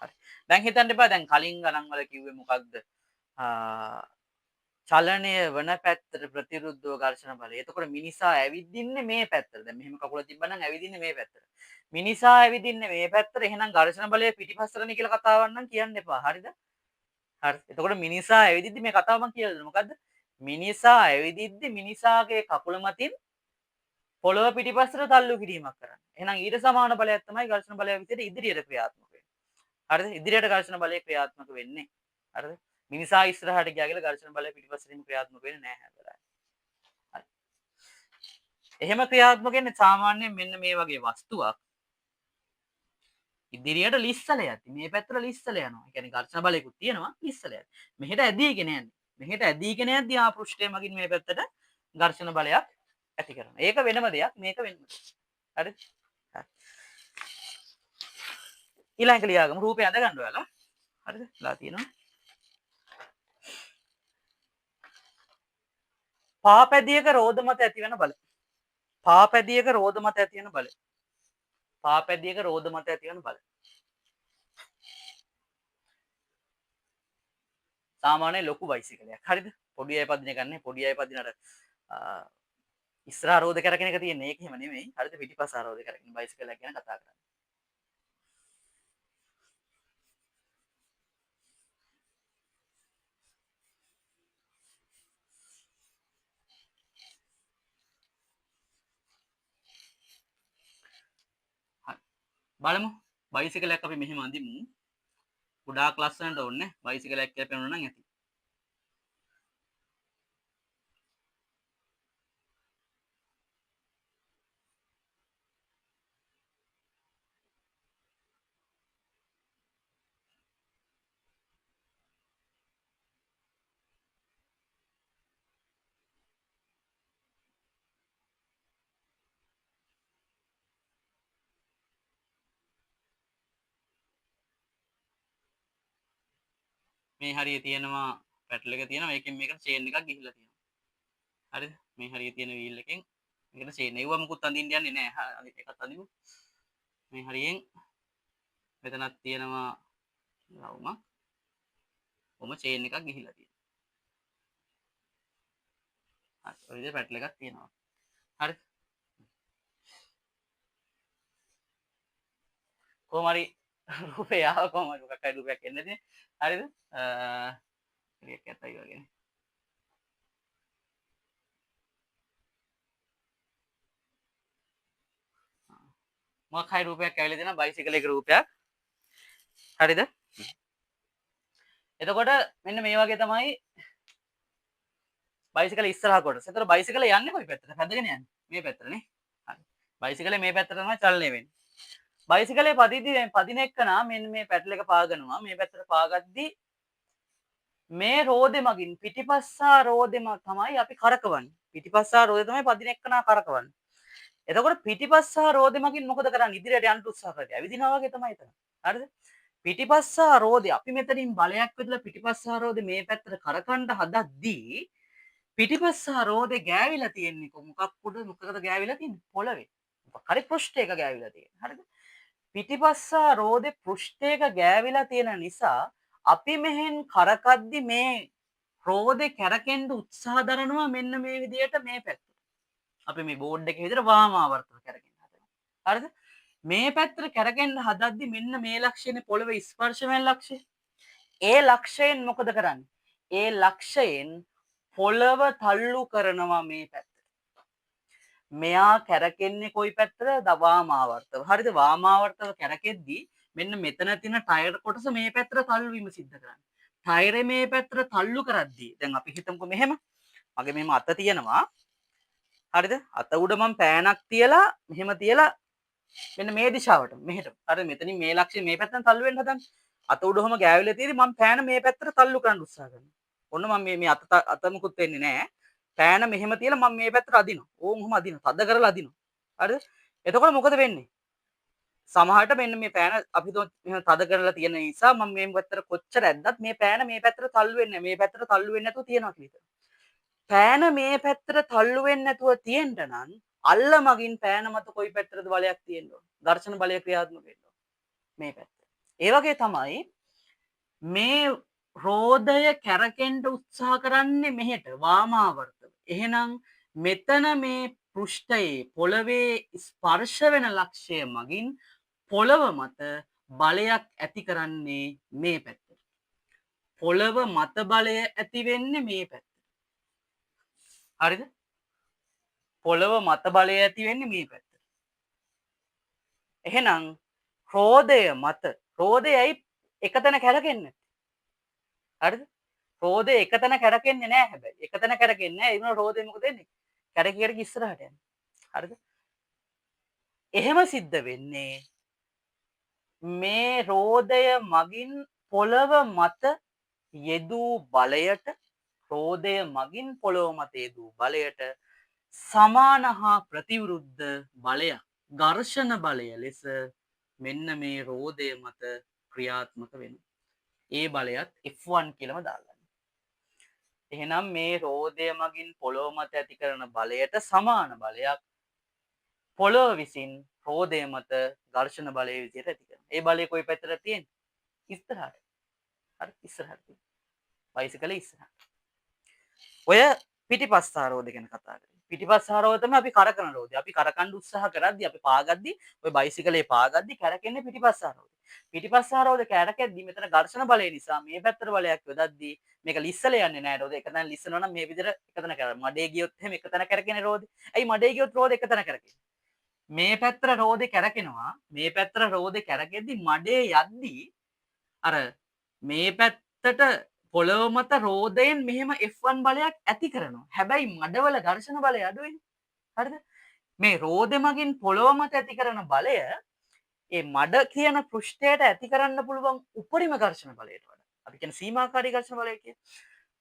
හරි. දැන් හිතන්න එපා. දැන් කලින් ගණන් වල කිව්වේ මොකක්ද? චලනය වන පැත්තට ප්‍රතිවිරුද්ධව ඝර්ෂණ බලය. එතකොට මිනිසා ඇවිදින්නේ මේ පැත්තට. දැන් මෙහෙම කකුල තිබ්බනම් ඇවිදින්නේ මේ පැත්තට. මිනිසා ඇවිදින්නේ මේ පැත්තට. එහෙනම් ඝර්ෂණ බලය පිටිපස්සටනේ කියලා කතාවක් නම් කියන්න එපා. හරිද? හරි. එතකොට මිනිසා ඇවිදිද්දි මේ කතාව මම කියලා දෙන්න. මොකද්ද? මිනිසා ඇවිදිද්දි මිනිසාගේ කකුල මතින් පොළොව පිටිපස්සට තල්ලු කිරීමක් කරන්නේ. එහෙනම් ඊට සමාන බලයක් තමයි ඝර්ෂණ බලය විදිහට ඉදිරියට ක්‍රියාත්මක වෙන්නේ. හරිද? ඉදිරියට ඝර්ෂණ බලය ක්‍රියාත්මක වෙන්නේ. හරිද? මිනිසා ඉස්සරහට ගියා කියලා ඝර්ෂණ බලය පිටිපස්සටින් ක්‍රියාත්මක වෙන්නේ නැහැ හැබැයි. හරි. එහෙම ක්‍රියාත්මක වෙන්නේ සාමාන්‍යයෙන් මෙන්න මේ වගේ වස්තුවක් ඉදිරියට ලිස්සල යද්දි මේ පැත්තට ලිස්සල යනවා. ඒ කියන්නේ ඝර්ෂණ බලයකුත් තියෙනවා ලිස්සල යද්දි. මෙහෙට ඇදීගෙන යන්නේ. මෙහෙට ඇදීගෙන යද්දී ආ පෘෂ්ඨය මගින් මේ පැත්තට ඝර්ෂණ බලයක් ඇති කරනවා. ඒක වෙනම දෙයක්. මේක වෙනම දෙයක්. හරිද? හරි. ඊළඟට ලියාගමු රූපය අඳ ගන්න ඔයාලා. හරිද? ලා තියෙනවා. පාපැදියක රෝද මත ඇති වෙන බල. පාපැදියක රෝද මත ඇති වෙන බල. පාපැදියක රෝද මත ඇති වෙන බල. සාමාන්‍ය ලොකු බයිසිකලයක්. හරිද? පොඩි අය පදින ගන්නේ පොඩි අය පදිනට ඉස්සරහා රෝද කරගෙන එක තියෙන්නේ. ඒක එහෙම නෙමෙයි. හරිද? පිටිපස්ස රෝද කරගෙන බයිසිකලයක් ගැන කතා කරන්නේ. හරි. බලමු. බයිසිකලයක් අපි මෙහෙම අඳිමු. ගොඩාක් ලස්සනට ඕනේ. බයිසිකලයක් කියලා පේනවා නම් ඇති. මේ හරිය තියෙනවා පැටල් එක තියෙනවා. මේකෙන් මේකට චේන් එකක් ගිහිල්ලා තියෙනවා. හරිද? මේ හරිය තියෙන වීල් එකෙන් මේකට චේන් එකව මුකුත් අඳින්න යන්නේ නැහැ. අනිත් එකත් අඳිමු. මේ හරියෙන් මෙතනක් තියෙනවා රවුමක්. කොහොම චේන් එකක් ගිහිල්ලා තියෙනවා. හරි. ඔය විදිහට පැටල් එකක් තියෙනවා. හරිද? කොහොම හරි රූපේ ආව කොහොම හරි මොකක් හරි රූපයක් එන්නේ නැති. හරිද? ඒක ඇතයි වගේ. මොකක් හරි රූපයක් ඇවිල්ලා දෙනවා බයිසිකල් එක රූපයක්. හරිද? එතකොට මෙන්න මේ වගේ තමයි බයිසිකල් ඉස්සරහා කොටස. එතකොට බයිසිකල් යන්නේ කොයි පැත්තටද? පැදගෙන යන්නේ. මේ පැත්තටනේ. හරි. බයිසිකලේ මේ පැත්තට තමයි චලනය වෙන්නේ. බයිසිකලේ පදින එක්කනා මෙන්න මේ පැටල් එක පාගනවා. මේ පැත්තට පාගද්දී මේ රෝදෙ මගින් පිටිපස්සා රෝදෙම තමයි අපි කරකවන්නේ. පිටිපස්සා රෝදේ තමයි පදින එක්කනා කරකවන්නේ. එතකොට පිටිපස්සා රෝදෙ මගින් මොකද කරන්නේ? ඉදිරියට යන්න උත්සාහ කරලා. ඇවිදිනවා වගේ තමයි එතන. හරිද? පිටිපස්සා රෝදේ අපි මෙතනින් බලයක් විදලා පිටිපස්සා රෝදේ මේ පැත්තට කරකවන්න හදද්දී පිටිපස්සා රෝදේ ගෑවිලා තියෙන්නේ මොකක් උඩ මොකකද ගෑවිලා තියෙන්නේ? පොළවේ. මොකක් හරි පෘෂ්ඨයක ගෑවිලා තියෙන්නේ. හරිද? පිටිපස්සා රෝදේ පෘෂ්ඨයක ගෑවිලා තියෙන නිසා අපි මෙහෙන් කරකද්දි මේ රෝදේ කැරකෙන්න උත්සාහ දරනවා මෙන්න මේ විදියට මේ පැත්තට. අපි මේ බෝඩ් එකේ විදියට වාම ආවර්තන කැරකෙන්න හදනවා. හරිද? මේ පැත්තට කැරකෙන්න හදද්දි මෙන්න මේ ලක්ෂණේ පොළවේ ස්පර්ශ වෙන ලක්ෂය. ඒ ලක්ෂයෙන් මොකද කරන්නේ? ඒ ලක්ෂයෙන් පොළව තල්ලු කරනවා මේ පැත්තට. මෙයා කැරකෙන්නේ කොයි පැත්තටද? වාම ආවර්තව. හරිද? වාම ආවර්තව කැරකෙද්දී මෙන්න මෙතන තියෙන ටයර් කොටස මේ පැත්තට තල්ලු වීම සිද්ධ කරන්නේ. ටයරේ මේ පැත්තට තල්ලු කරද්දී දැන් අපි හිතමුකෝ මෙහෙම. මගේ මෙහෙම අත තියෙනවා. හරිද? අත උඩ මම පෑනක් තියලා මෙහෙම තියලා මෙන්න මේ දිශාවට මෙහෙට. හරිද? මෙතනින් මේ ලක්ෂ්‍ය මේ පැත්තෙන් තල්ලු වෙන්න හදන්නේ. අත උඩම ගෑවිලා තියෙදි මම පෑන මේ පැත්තට තල්ලු කරන්න උත්සාහ කරනවා. ඔන්න මම මේ අත මුකුත් වෙන්නේ නැහැ. පෑන මෙහෙම තියලා මම මේ පැත්තට අදිනවා. ඕම් ඔහම අදිනවා. තද කරලා අදිනවා. හරිද? එතකොට මොකද වෙන්නේ? සමහරට මෙන්න මේ පෑන අපි මෙහෙම තද කරලා තියෙන නිසා මම මේ පැත්තට කොච්චර ඇද්දත් මේ පෑන මේ පැත්තට තල්ලු වෙන්නේ නැහැ. මේ පැත්තට තල්ලු වෙන්නේ නැතුව තියනවා කියලා. පෑන මේ පැත්තට තල්ලු වෙන්නේ නැතුව තියෙන්න නම් අල්ල මගින් පෑන මත කොයි පැත්තටද බලයක් තියෙන්න ඕන. ඝර්ෂණ බලය ක්‍රියාත්මක වෙන්න ඕන. මේ පැත්ත. ඒ වගේ තමයි මේ රෝදය කැරකෙන්න උත්සාහ කරන්නේ මෙහෙට වාමාවර්තව. එහෙනම් මෙතන මේ පෘෂ්ඨයේ පොළවේ ස්පර්ශ වෙන ලක්ෂය මගින් පොළව මත බලයක් ඇති කරන්නේ මේ පැත්තට. පොළව මත බලය ඇති වෙන්නේ මේ පැත්තට. හරිද? පොළව මත බලය ඇති වෙන්නේ මේ පැත්තට. එහෙනම් රෝදය මත රෝදයයි එකතැන කැරකෙන්නේ. හරිද? රෝදේ එකතැන කැරකෙන්නේ නැහැ හැබැයි. එකතැන කැරකෙන්නේ නැහැ. ඒ වුණා රෝදේ මොකද වෙන්නේ? කැරකි කැරකි ඉස්සරහට යනවා. හරිද? එහෙම සිද්ධ වෙන්නේ මේ රෝදය මගින් පොළව මත යෙදූ බලයට රෝදය මගින් පොළොව මතේ දූ බලයට සමාන හා ප්‍රතිවිරුද්ධ බලයක් ඝර්ෂණ බලය ලෙස මෙන්න මේ රෝදය මත ක්‍රියාත්මක වෙනවා. ඒ බලයත් F1 කියලාම දාගන්න. එහෙනම් මේ රෝදය මගින් පොළොව මත ඇති කරන බලයට සමාන බලයක් පොළොව විසින් රෝදය මත ඝර්ෂණ බලය විදිහට ඇති කරනවා. ඒ බලය කොයි පැත්තටද තියෙන්නේ? ඉස්සරහට. හරි ඉස්සරහට තියෙන්නේ. බයිසිකලේ ඉස්සරහට. ඔය පිටිපස්සා රෝද ගැන කතා කරන්නේ. පිටිපස්සා රෝද තමයි අපි කරකන රෝදය. අපි කරකන්න උත්සාහ කරද්දී අපි පාගද්දී ඔය බයිසිකලේ පාගද්දී කැරකෙන්නේ පිටිපස්සා රෝද. පිටිපස්සා රෝද කැරකෙද්දී මෙතන ඝර්ෂණ බලය නිසා මේ පැත්තට බලයක් යොදද්දී මේක ලිස්සල යන්නේ නැහැ රෝද. එක තැන ලිස්සනවා නම් මේ විදිහට එක තැන කරා. මඩේ ගියොත් එහෙම එක තැන කැරකෙන්නේ රෝද. ඇයි මඩේ ගියොත් රෝද එක තැන කැරකෙන්නේ? මේ පැත්තට රෝදේ කැරකෙනවා. මේ පැත්තට රෝදේ කැරකෙද්දී මඩේ යද්දී අර මේ පැත්තට පොළොව මත රෝදයෙන් මෙහෙම F1 බලයක් ඇති කරනවා. හැබැයි මඩවල ඝර්ෂණ බලය අඩුයිනේ. හරිද? මේ රෝදෙ මගින් පොළොව මත ඇති කරන බලය ඒ මඩ කියන පෘෂ්ඨයට ඇති කරන්න පුළුවන් උපරිම ඝර්ෂණ බලයට වඩා. අපි කියන සීමාකාරී ඝර්ෂණ බලය කියන්නේ.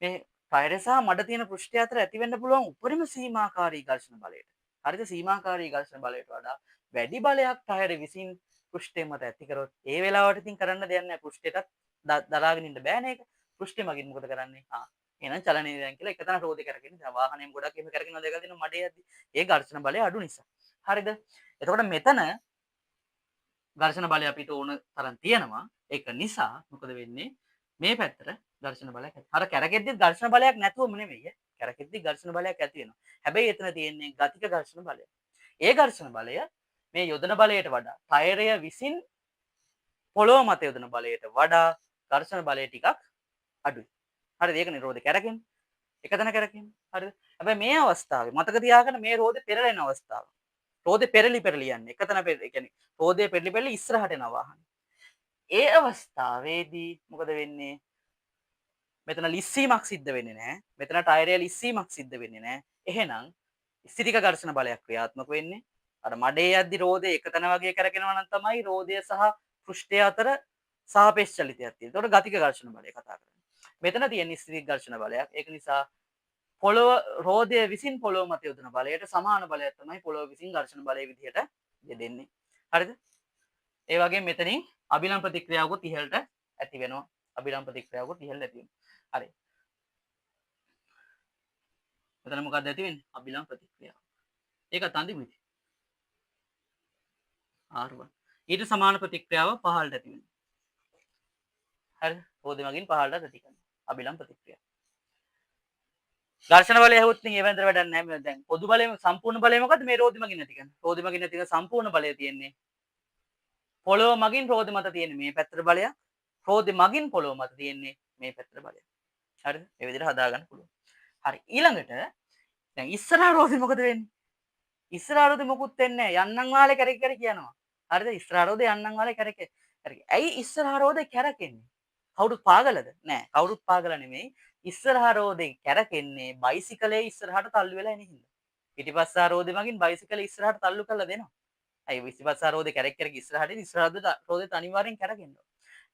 මේ ටයර් සහ මඩ තියෙන පෘෂ්ඨය අතර ඇති වෙන්න පුළුවන් උපරිම සීමාකාරී ඝර්ෂණ බලයට. හරිද? සීමාකාරී ඝර්ෂණ බලයට වඩා වැඩි බලයක් ටයර් විසින් පෘෂ්ඨය මත ඇති කරොත් ඒ වෙලාවට ඉතින් කරන්න දෙයක් නැහැ. පෘෂ්ඨයටත් දරාගෙන ඉන්න බෑනේ ඒක. පෘෂ්ඨය මගින් මොකද කරන්නේ? එහෙනම් චලනය දැන් කියලා එක තැන රෝදේ කරගෙන දැන් වාහනයෙන් ගොඩක් එහෙම කරගෙන දැකලා තියෙනවා මඩේ යද්දි. ඒ ඝර්ෂණ බලය අඩු නිසා. හරිද? එතකොට මෙතන ඝර්ෂණ බලය අපිට ඕන තරම් තියෙනවා. ඒක නිසා මොකද වෙන්නේ? මේ පැත්තට ඝර්ෂණ බලයක් ඇති. අර කැරකෙද්දි ඝර්ෂණ බලයක් නැතුවම නෙමෙයි. කැරකෙද්දි ඝර්ෂණ බලයක් ඇති වෙනවා. හැබැයි එතන තියෙන්නේ ගතික ඝර්ෂණ බලය. ඒ ඝර්ෂණ බලය මේ යොදන බලයට වඩා ටයරය විසින් පොළොව මත යොදන බලයට වඩා ඝර්ෂණ බලය ටිකක් අඩුයි. හරිද? ඒක නිරෝධ කැරකෙන්නේ. එකතැන කැරකෙන්නේ. හරිද? හැබැයි මේ අවස්ථාවේ මතක තියාගන්න මේ රෝදේ පෙරලෙන අවස්ථාව. රෝදේ පෙරලි යන්නේ. එකතැන ඒ කියන්නේ රෝදේ පෙරලි ඉස්සරහට යන වාහන. ඒ අවස්ථාවේදී මොකද වෙන්නේ? මෙතන ලිස්සීමක් සිද්ධ වෙන්නේ නැහැ. මෙතන ටයරය ලිස්සීමක් සිද්ධ වෙන්නේ නැහැ. එහෙනම් ස්ථිතික ඝර්ෂණ බලයක් ක්‍රියාත්මක වෙන්නේ. අර මඩේ යද්දි රෝදේ එකතැන වගේ කරකිනවා නම් තමයි රෝදය සහ පෘෂ්ඨය අතර සාපේක්ෂ චලිතයක් තියෙන්නේ. ඒකට ගතික ඝර්ෂණ බලය කතා කරන්නේ. මෙතන තියෙන ස්ථිතික ඝර්ෂණ බලයක්. ඒක නිසා පොළොව රෝදය විසින් පොළොව මත යොදන බලයට සමාන බලයක් තමයි පොළොව විසින් ඝර්ෂණ බලය විදිහට යෙදෙන්නේ. හරිද? ඒ වගේම මෙතනින් අභිලම්බ ප්‍රතික්‍රියාවකුත් ඉහළට ඇති වෙනවා. අභිලම්බ ප්‍රතික්‍රියාවකුත් ඉහළට ඇති වෙනවා. හරි. මෙතන මොකක්ද ඇති වෙන්නේ? අභිලම්බ ප්‍රතික්‍රියාව. ඒක තන්දිමුයි. R1. ඊට සමාන ප්‍රතික්‍රියාව පහළට ඇති වෙනවා. හරිද? රෝදේ මගින් පහළට ඇති කරනවා. අභිලම්බ ප්‍රතික්‍රියාව. ඝර්ෂණ බලය ඇහුවොත් ඉතින් ඒ වෙනතර වැඩක් නැහැ. දැන් පොදු බලය සම්පූර්ණ බලය මොකද්ද? මේ රෝදෙ මගින් නැති කරන. රෝදෙ මගින් නැති කරන සම්පූර්ණ බලය තියෙන්නේ. පොළොව මගින් රෝදෙ මත තියෙන්නේ මේ පැත්තට බලයක්. රෝදෙ මගින් පොළොව මත තියෙන්නේ මේ පැත්තට බලයක්. හරිද? මේ විදිහට හදාගන්න පුළුවන්. හරි. ඊළඟට දැන් ඉස්සරහා රෝදෙ මොකද වෙන්නේ? ඉස්සරහා රෝදෙ මොකුත් වෙන්නේ නැහැ. යන්නම් වාලේ කැරකි කැරකි යනවා. හරිද? ඉස්සරහා රෝදෙ යන්නම් වාලේ කැරකි කැරකි. ඇයි ඉස්සරහා රෝදෙ කැරකෙන්නේ? කවුරුත් පාගලද? නෑ. කවුරුත් පාගලා නෙමෙයි. ඉස්සරහා රෝදේ කැරකෙන්නේ බයිසිකලේ ඉස්සරහට තල්ලු වෙලා එන හින්දා. පිටිපස්සා රෝදේ මගින් බයිසිකලේ ඉස්සරහට තල්ලු කරලා දෙනවා. ඇයි පිටිපස්සා රෝදේ කැරක් කැරක ඉස්සරහට ඉස්සරහට රෝදේට අනිවාර්යෙන් කැරකෙන්න ඕන.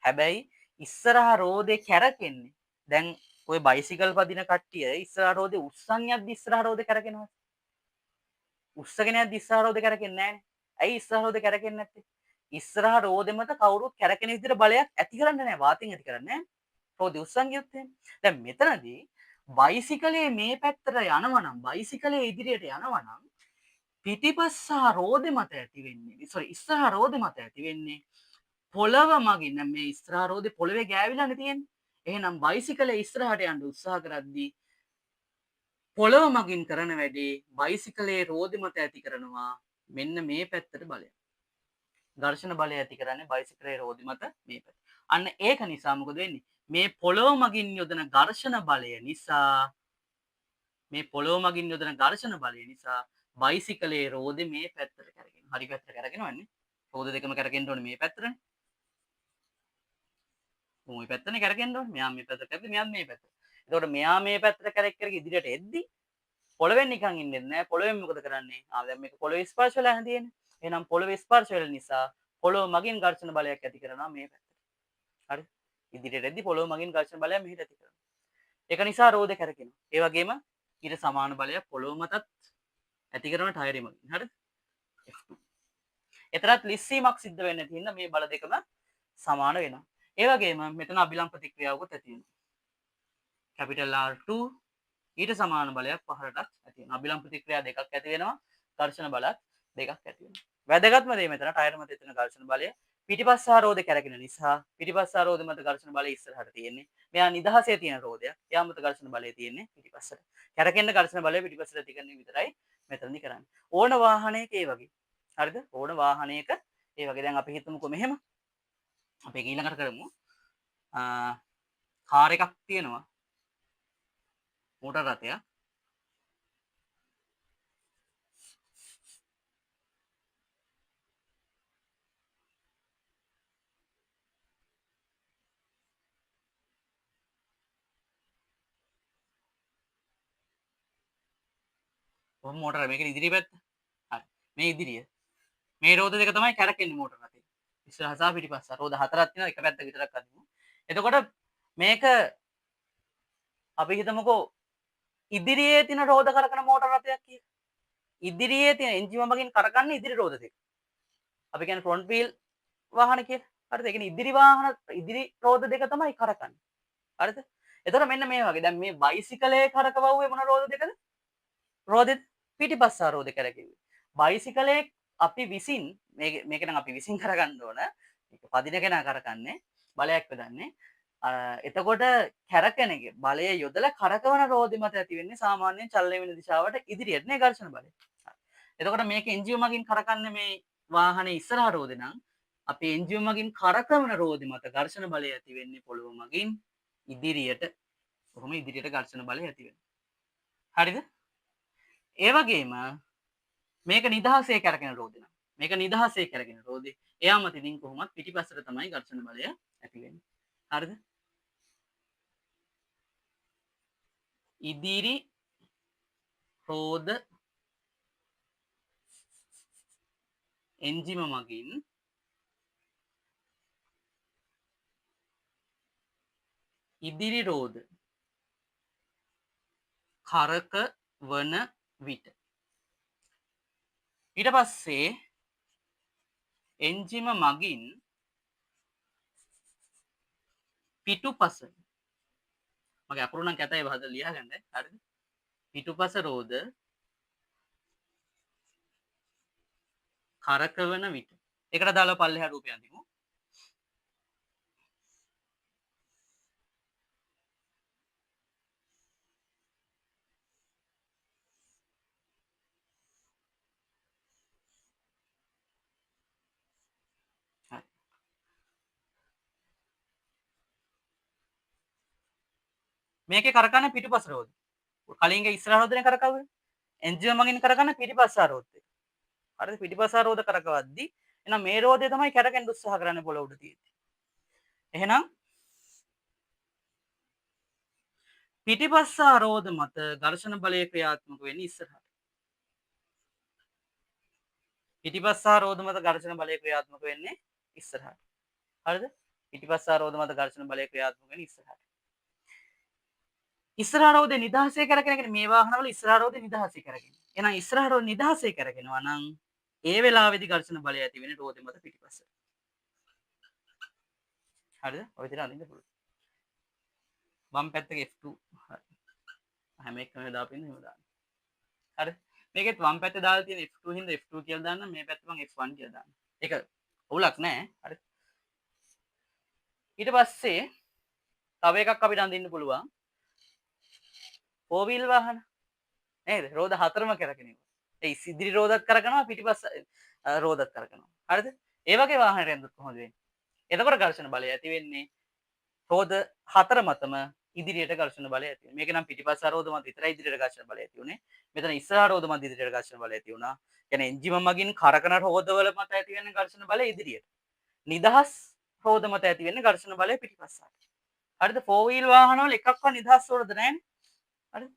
හැබැයි ඉස්සරහා රෝදේ කැරකෙන්නේ දැන් ඔය බයිසිකල් පදින කට්ටිය ඉස්සරහා රෝදේ උස්සන් යද්දි ඉස්සරහා රෝදේ කැරකෙනවා. උස්සගෙන යද්දි ඉස්සරහා රෝදේ කැරකෙන්නේ නැහනේ. ඇයි ඉස්සරහා රෝදේ කැරකෙන්නේ නැත්තේ? ඉස්සරහා රෝදේ මත කවුරුත් කැරකෙන විදිහට බලයක් ඇති කරන්නේ නැහැ. වාතෙන් ඇති කරන්නේ නැහැ. රෝදේ උස්සන් ගියොත් එහෙම. දැන් මෙතනදී බයිසිකලේ මේ පැත්තට යනවා නම් බයිසිකලේ ඉදිරියට යනවා නම් පිටිපස්සා රෝදේ මත ඇති වෙන්නේ ඉස්සරහා රෝදේ මත ඇති වෙන්නේ පොළව මගින්. දැන් මේ ඉස්සරහා රෝදේ පොළවේ ගෑවිලානේ තියෙන්නේ. එහෙනම් බයිසිකලේ ඉස්සරහට යන්න උත්සාහ කරද්දී පොළව මගින් කරන වැඩේ බයිසිකලේ රෝදේ මත ඇති කරනවා මෙන්න මේ පැත්තට බලය. ඝර්ෂණ බලය ඇති කරන්නේ බයිසිකලේ රෝදේ මත මේ පැත්ත. අන්න ඒක නිසා මොකද වෙන්නේ? මේ පොළොව මගින් යොදන ඝර්ෂණ බලය නිසා බයිසිකලේ රෝදේ මේ පැත්තට කරගෙන හරි පැත්තට කරගෙනවන්නේ. රෝද දෙකම කරගෙන්න ඕනේ මේ පැත්තටනේ. මේ පැත්තනේ කරගෙන්න ඕනේ. මෙයා මේ පැත්තට කරද්දි මෙයා මේ පැත්තට. එතකොට මෙයා මේ පැත්තට කරක් කරගෙන ඉදිරියට එද්දි පොළවෙන් නිකන් ඉන්නේ නැහැ. පොළවෙන් මොකද කරන්නේ? දැන් මේක පොළවේ ස්පර්ශ වෙලා නැතිනේ. එහෙනම් පොළවේ ස්පර්ශ වෙන නිසා පොළොව මගින් ඝර්ෂණ බලයක් ඇති කරනවා මේ පැත්තට. හරි? ඉදිරියට එද්දි පොළොව මගින් ඝර්ෂණ බලයක් මෙහෙට ඇති කරනවා. ඒක නිසා රෝදේ කැරකෙනවා. ඒ වගේම ඊට සමාන බලයක් පොළොව මතත් ඇති කරන ටයරෙ මගින්. හරිද? F2. එතරම් ලිස්සීමක් සිද්ධ වෙන්නේ නැති හින්දා මේ බල දෙකම සමාන වෙනවා. ඒ වගේම මෙතන අභිලම්ප ප්‍රතික්‍රියාවකුත් ඇති වෙනවා. කැපිටල් R2 ඊට සමාන බලයක් පහළටත් ඇති වෙනවා. අභිලම්ප ප්‍රතික්‍රියා දෙකක් ඇති වෙනවා. ඝර්ෂණ බලත් දෙකක් ඇති වෙනවා. වැදගත්ම දේ මෙතන ටයර් මත තියෙන ඝර්ෂණ බලය පිටිපස්ස හා රෝදේ කැරකෙන නිසා පිටිපස්ස හා රෝදේ මත ඝර්ෂණ බලය ඉස්සරහට තියෙන්නේ. මෙයා නිදහසේ තියෙන රෝදයක්. එයා මත ඝර්ෂණ බලය තියෙන්නේ පිටිපස්සට. කැරකෙන්න ඝර්ෂණ බලය පිටිපස්සට ඇති කරන විතරයි මෙතනදි කරන්නේ. ඕන වාහනයක ඒ වගේ. හරිද? ඕන වාහනයක ඒ වගේ. දැන් අපි හිතමුකෝ මෙහෙම. අපි ඊළඟට කරමු. කාර් එකක් තියෙනවා. මෝටර් රථයක්. ඔහොම මෝටර මේක ඉදිරි පැත්ත. හරි. මේ ඉදිරිය. මේ රෝද දෙක තමයි කැරකෙන්නේ මෝටර රථේ. ඉස්සරහ සහ පිටිපස්ස. රෝද හතරක් තියෙනවා එක පැත්ත විතරක් අදිමු. එතකොට මේක අපි හිතමුකෝ ඉදිරියේ තියෙන රෝද කරකන මෝටර රථයක් කියලා. ඉදිරියේ තියෙන එන්ජිම මගින් කරකන්නේ ඉදිරි රෝද දෙක. අපි කියන්නේ ෆ්‍රොන්ට් වීල් වාහන කියලා. හරිද? ඒ කියන්නේ ඉදිරි වාහන ඉදිරි රෝද දෙක තමයි කරකන්නේ. හරිද? එතකොට මෙන්න මේ වගේ. දැන් මේ බයිසිකලයේ කරකවුවේ මොන රෝද දෙකද? රෝදෙ පිටිපස්ස රෝදේ කරකිව්වේ. බයිසිකලයේ අපි විසින් මේක නම් අපි විසින් කරගන්න ඕන. මේක පදින කෙනා කරකන්නේ බලයක් යොදන්නේ. එතකොට කැරකෙන එක බලය යොදලා කරකවන රෝදෙ මත ඇති වෙන්නේ සාමාන්‍යයෙන් චලනය වෙන දිශාවට ඉදිරියට නේ ඝර්ෂණ බලය. එතකොට මේක එන්ජිම මගින් කරකන්නේ මේ වාහනේ ඉස්සරහ රෝදේ නම් අපි එන්ජිම මගින් කරකවන රෝදෙ මත ඝර්ෂණ බලය ඇති වෙන්නේ පොළොව මගින් ඉදිරියට. කොහොම ඉදිරියට ඝර්ෂණ බලය ඇති වෙනවා. හරිද? ඒ වගේම මේක නිදහසේ කැරකෙන රෝදේ නම් මේක නිදහසේ කැරකෙන රෝදේ එයාම තින් කොහොමත් පිටිපස්සට තමයි ඝර්ෂණ බලය ඇති වෙන්නේ. හරිද? ඉදිරි රෝද එන්ජිම මගින් ඉදිරි රෝද කරකවන විට ඊට පස්සේ එන්ජිම මගින් පිටුපස මගේ අකුරු නම් කැතයි බහදලා ලියාගන්න. හරිද? පිටුපස රෝද කරකවන විට. ඒකට දාලා පල්ලෙහා රූපය අඳිමු. හරි. මේකේ කරකවන පිටුපස රෝද. කලින්ගේ ඉස්සරහ රෝදනේ කරකවුවේ. එන්ජිම මගින් කරකවන පිටිපස්ස රෝද. හරිද? පිටිපස්ස රෝද කරකවද්දි එහෙනම් මේ රෝදේ තමයි කැරකෙන්න උත්සාහ කරන්නේ පොළ උඩ තියෙන්නේ. එහෙනම් පිටිපස්ස රෝද මත ඝර්ෂණ බලය ක්‍රියාත්මක වෙන්නේ ඉස්සරහට. පිටිපස්ස රෝද මත ඝර්ෂණ බලය ක්‍රියාත්මක වෙන්නේ ඉස්සරහට. හරිද? පිටිපස්ස රෝද මත ඝර්ෂණ බලය ක්‍රියාත්මක වෙන්නේ ඉස්සරහට. ඉස්සරහ රෝදේ නිදහසේ කරගෙන කියන්නේ මේ වාහනවල ඉස්සරහ රෝදේ නිදහසේ කරගෙන. එහෙනම් ඉස්සරහ රෝද නිදහසේ කරගෙනවා නම් ඒ වෙලාවේදී ඝර්ෂණ බලය ඇති වෙන්නේ රෝදේ මත පිටිපස්ස. හරිද? ඔය විදිහට අඳින්න පුළුවන්. වම් පැත්තක F2 හරි. හැම එකම දාපින්න එහෙම දාන්න. හරි. මේකෙත් වම් පැත්තේ දාලා තියෙන F2 හින්දා F2 කියලා දාන්න මේ පැත්ත මම F1 කියලා දාන්න. ඒක අවුලක් නෑ. හරි. ඊට පස්සේ තව එකක් අපිට අඳින්න පුළුවන්. 4 wheel වාහන. නේද? රෝද හතරම කරකිනවා. ඒ ඉදිරි රෝදත් කරකනවා පිටිපස්ස රෝදත් කරකනවා. හරිද? ඒ වගේ වාහනයක් ඇඳුත් කොහොමද වෙන්නේ? එතකොට ඝර්ෂණ බලය ඇති වෙන්නේ රෝද හතර මතම ඉදිරියට ඝර්ෂණ බලය ඇති වෙනවා. මේක නම් පිටිපස්ස රෝද මත විතරයි ඉදිරියට ඝර්ෂණ බලය ඇති උනේ. මෙතන ඉස්සරහ රෝද මත ඉදිරියට ඝර්ෂණ බලය ඇති වුණා. කියන්නේ එන්ජිම මගින් කරකන රෝදවල මත ඇති වෙන ඝර්ෂණ බලය ඉදිරියට. නිදහස් රෝද මත ඇති වෙන ඝර්ෂණ බලය පිටිපස්සට. හරිද? 4 wheel වාහනවල එකක්වත් නිදහස් රෝද නැහැනේ. හරිද?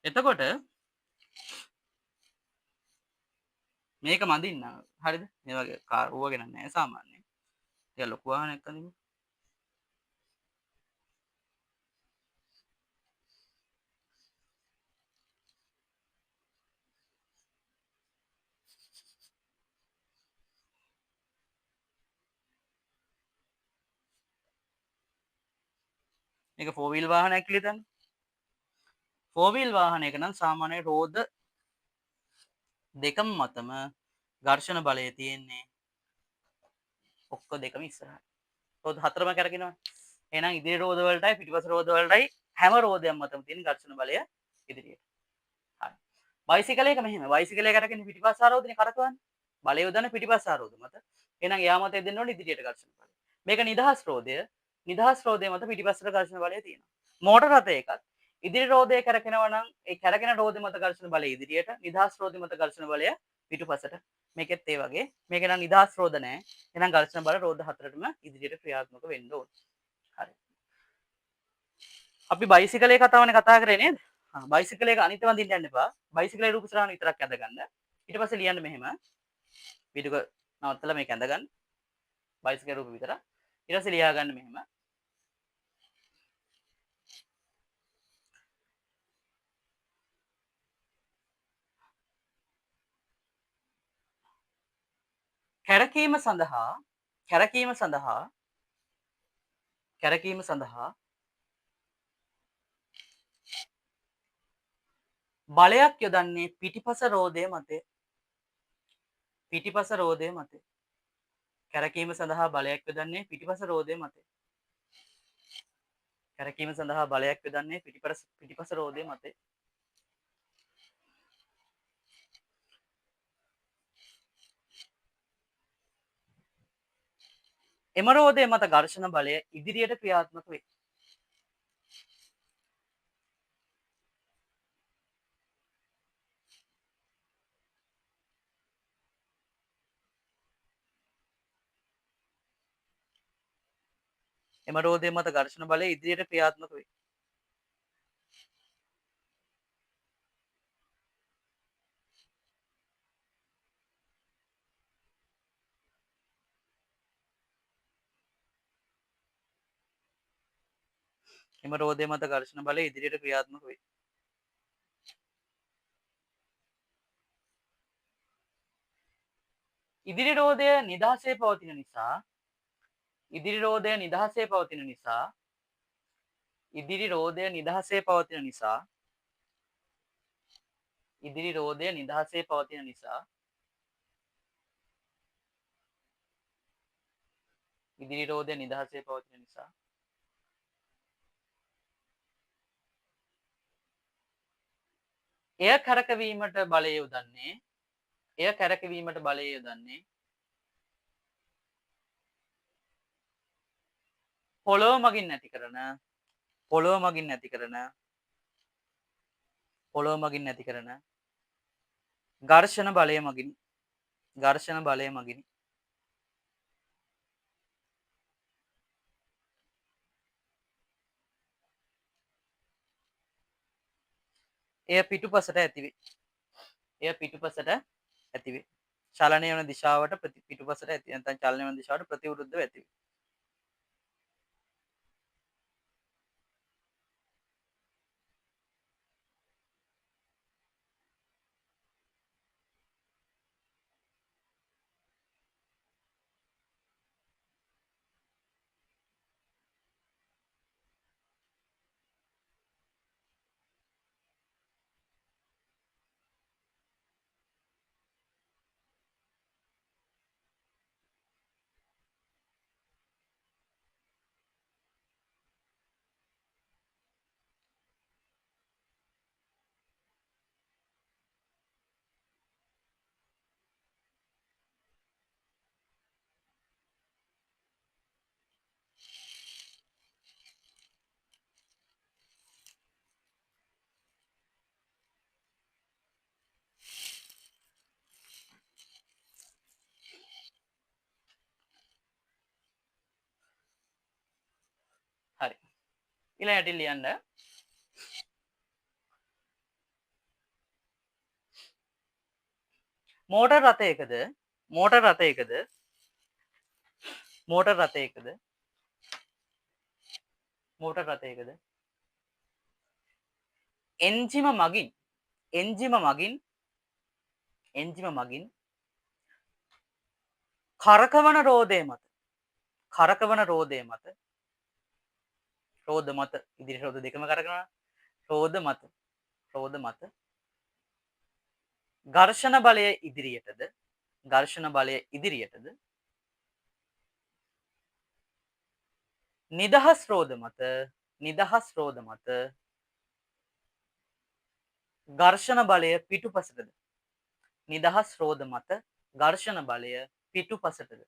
එතකොට මේක මදින්න. හරිද? මේ වගේ කාර් ඌවගෙන නැහැ සාමාන්‍යයෙන්. ටික ලොකු වාහනයක් අඳිමු. මේක 4 wheel වාහනයක් කියලා හිතන්න. 4 wheel වාහනයක නම් සාමාන්‍ය රෝද දෙකම මතම ඝර්ෂණ බලය තියෙන්නේ ඔක්කො දෙකම ඉස්සරහට. රෝද හතරම කරකිනවා. එහෙනම් ඉදිරි රෝද වලටයි පිටිපස්ස රෝද වලටයි හැම රෝදයක් මතම තියෙන ඝර්ෂණ බලය ඉදිරියට. හරි. බයිසිකලයක මෙහෙම. බයිසිකලය කරකින පිටිපස්ස ආරෝධනේ කරකවන්නේ. බලය යොදන පිටිපස්ස ආරෝධ මත. එහෙනම් එයා මත දෙන්න ඕනේ ඉදිරියට ඝර්ෂණ බලය. මේක නිදහස් රෝදය. නිදහස් රෝදය මත පිටිපස්සට ඝර්ෂණ බලය තියෙනවා. මෝටර රථයකත් ඉදිරි රෝදය කරකිනවා නම් ඒ කරකින රෝදය මත ඝර්ෂණ බලය ඉදිරියට, නිදහස් රෝදය මත ඝර්ෂණ බලය පිටුපසට. මේකෙත් ඒ වගේ. මේක නම් නිදහස් රෝද නැහැ. එහෙනම් ඝර්ෂණ බල රෝද හතරටම ඉදිරියට ක්‍රියාත්මක වෙන්න ඕනේ. හරි. අපි බයිසිකලේ කතාවනේ කතා කරේ නේද? බයිසිකලයක අනිත් වඳින්න යන්න එපා. බයිසිකලේ රූප සරහන විතරක් ඇඳගන්න. ඊට පස්සේ ලියන්න මෙහෙම. වීඩියෝ නවත්තලා මේක ඇඳගන්න. බයිසිකල් රූප විතර. ඊට පස්සේ ලියා ගන්න මෙහෙම. කැරකීම සඳහා කැරකීම සඳහා කැරකීම සඳහා බලයක් යොදන්නේ පිටිපස රෝදය මතය. පිටිපස රෝදය මතය. කැරකීම සඳහා බලයක් යොදන්නේ පිටිපස රෝදය මතය. කැරකීම සඳහා බලයක් යොදන්නේ පිටිපස රෝදය මතය. එම රෝදය මත ඝර්ෂණ බලය ඉදිරියට ක්‍රියාත්මක වේ. එම රෝදය මත ඝර්ෂණ බලය ඉදිරියට ක්‍රියාත්මක වේ. එම රෝදය මත ඝර්ෂණ බලය ඉදිරියට ක්‍රියාත්මක වේ. ඉදිරි රෝදය නිදහසේ පවතින නිසා ඉදිරි රෝදය නිදහසේ පවතින නිසා ඉදිරි රෝදය නිදහසේ පවතින නිසා ඉදිරි රෝදය නිදහසේ පවතින නිසා ඉදිරි රෝදය නිදහසේ පවතින නිසා එය කරකවීමට බලය යොදන්නේ එය කරකවීමට බලය යොදන්නේ පොළොව මගින් නැති කරන පොළොව මගින් නැති කරන පොළොව මගින් නැති කරන ඝර්ෂණ බලය මගින් ඝර්ෂණ බලය මගින් එය පිටුපසට ඇතිවේ. එය පිටුපසට ඇතිවේ. චලනය වන දිශාවට පිටුපසට ඇති නැත්නම් චලනය වන දිශාවට ප්‍රතිවිරුද්ධව ඇතිවේ. හරි. ඊළඟට ලියන්න මෝටර් රථයකද මෝටර් රථයකද මෝටර් රථයකද එන්ජිම මගින් එන්ජිම මගින් එන්ජිම මගින් කරකවන රෝදය මත කරකවන රෝදය මත රෝද මත ඉදිරි රෝද දෙකම කරකවන රෝද මත ඝර්ෂණ බලය ඉදිරියටද ඝර්ෂණ බලය ඉදිරියටද නිදහස් රෝද මත ඝර්ෂණ බලය පිටුපසටද නිදහස් රෝද මත ඝර්ෂණ බලය පිටුපසටද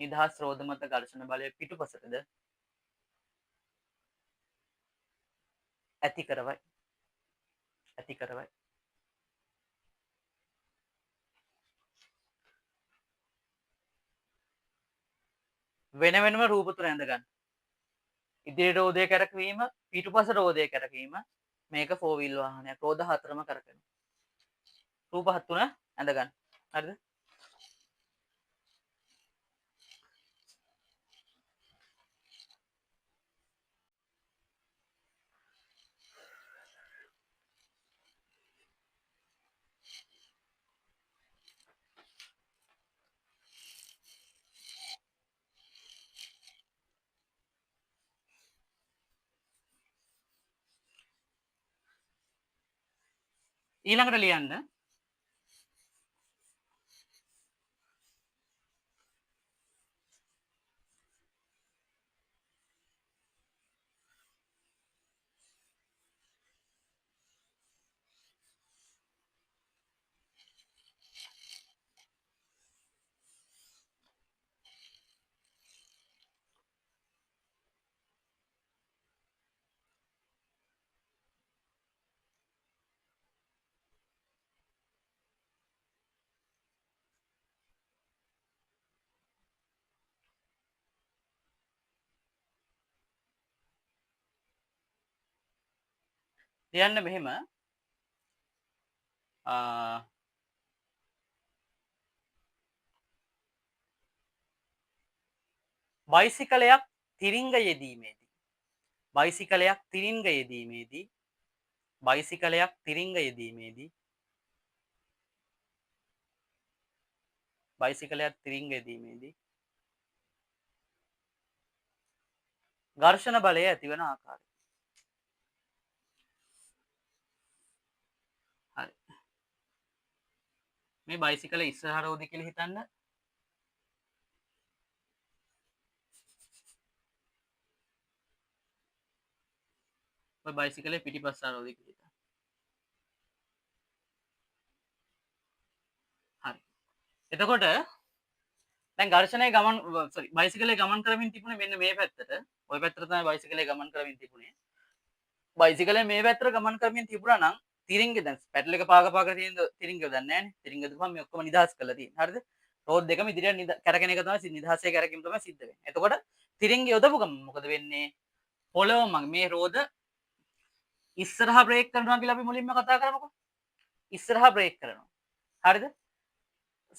නිදහස් රෝද මත ඝර්ෂණ බලය පිටුපසටද ඇති කරවයි වෙන වෙනම රූප තුන ඇඳ ගන්න. ඉදිරි රෝදය කැරකවීම, පිටුපස රෝදය කැරකීම මේක 4 wheel වාහනයක්. රෝද හතරම කරකැවෙනවා. රූප හත් තුන ඇඳ ගන්න. හරිද? ඊළඟට ලියන්න මෙහෙම බයිසිකලයක් තිරිංග යෙදීමේදී බයිසිකලයක් තිරිංග යෙදීමේදී බයිසිකලයක් තිරිංග යෙදීමේදී බයිසිකලයක් තිරිංග යෙදීමේදී ඝර්ෂණ බලය ඇතිවන ආකාරය. හරි. මේ බයිසිකල ඉස්සරහ රෝදය කියලා හිතන්න. ඔය බයිසිකලේ පිටිපස්ස රෝදය කියලා හිතන්න. හරි. එතකොට දැන් ඝර්ෂණය ගමන් බයිසිකලේ ගමන් කරමින් තිබුණේ මෙන්න මේ පැත්තට. ওই පැත්තට තමයි බයිසිකලේ ගමන් කරමින් තිබුණේ. බයිසිකලේ මේ පැත්තට ගමන් කරමින් තිබුණා නම් තිරිංගේ දැන් පැඩල් එක පාක තියෙන තිරිංගය දන්නේ නැහනේ. තිරිංගය දුපම් මේ ඔක්කොම නිදහස් කරලා තියෙනවා. හරිද? රෝඩ් දෙකම ඉදිරියට කැරකෙන එක තමයි නිදහසේ කැරකීම තමයි සිද්ධ වෙන්නේ. එතකොට තිරිංගය යොදපු ගමන් මොකද වෙන්නේ? පොළොව මේ රෝද ඉස්සරහා බ්‍රේක් කරනවා කියලා අපි මුලින්ම කතා කරමුකෝ. ඉස්සරහා බ්‍රේක් කරනවා. හරිද?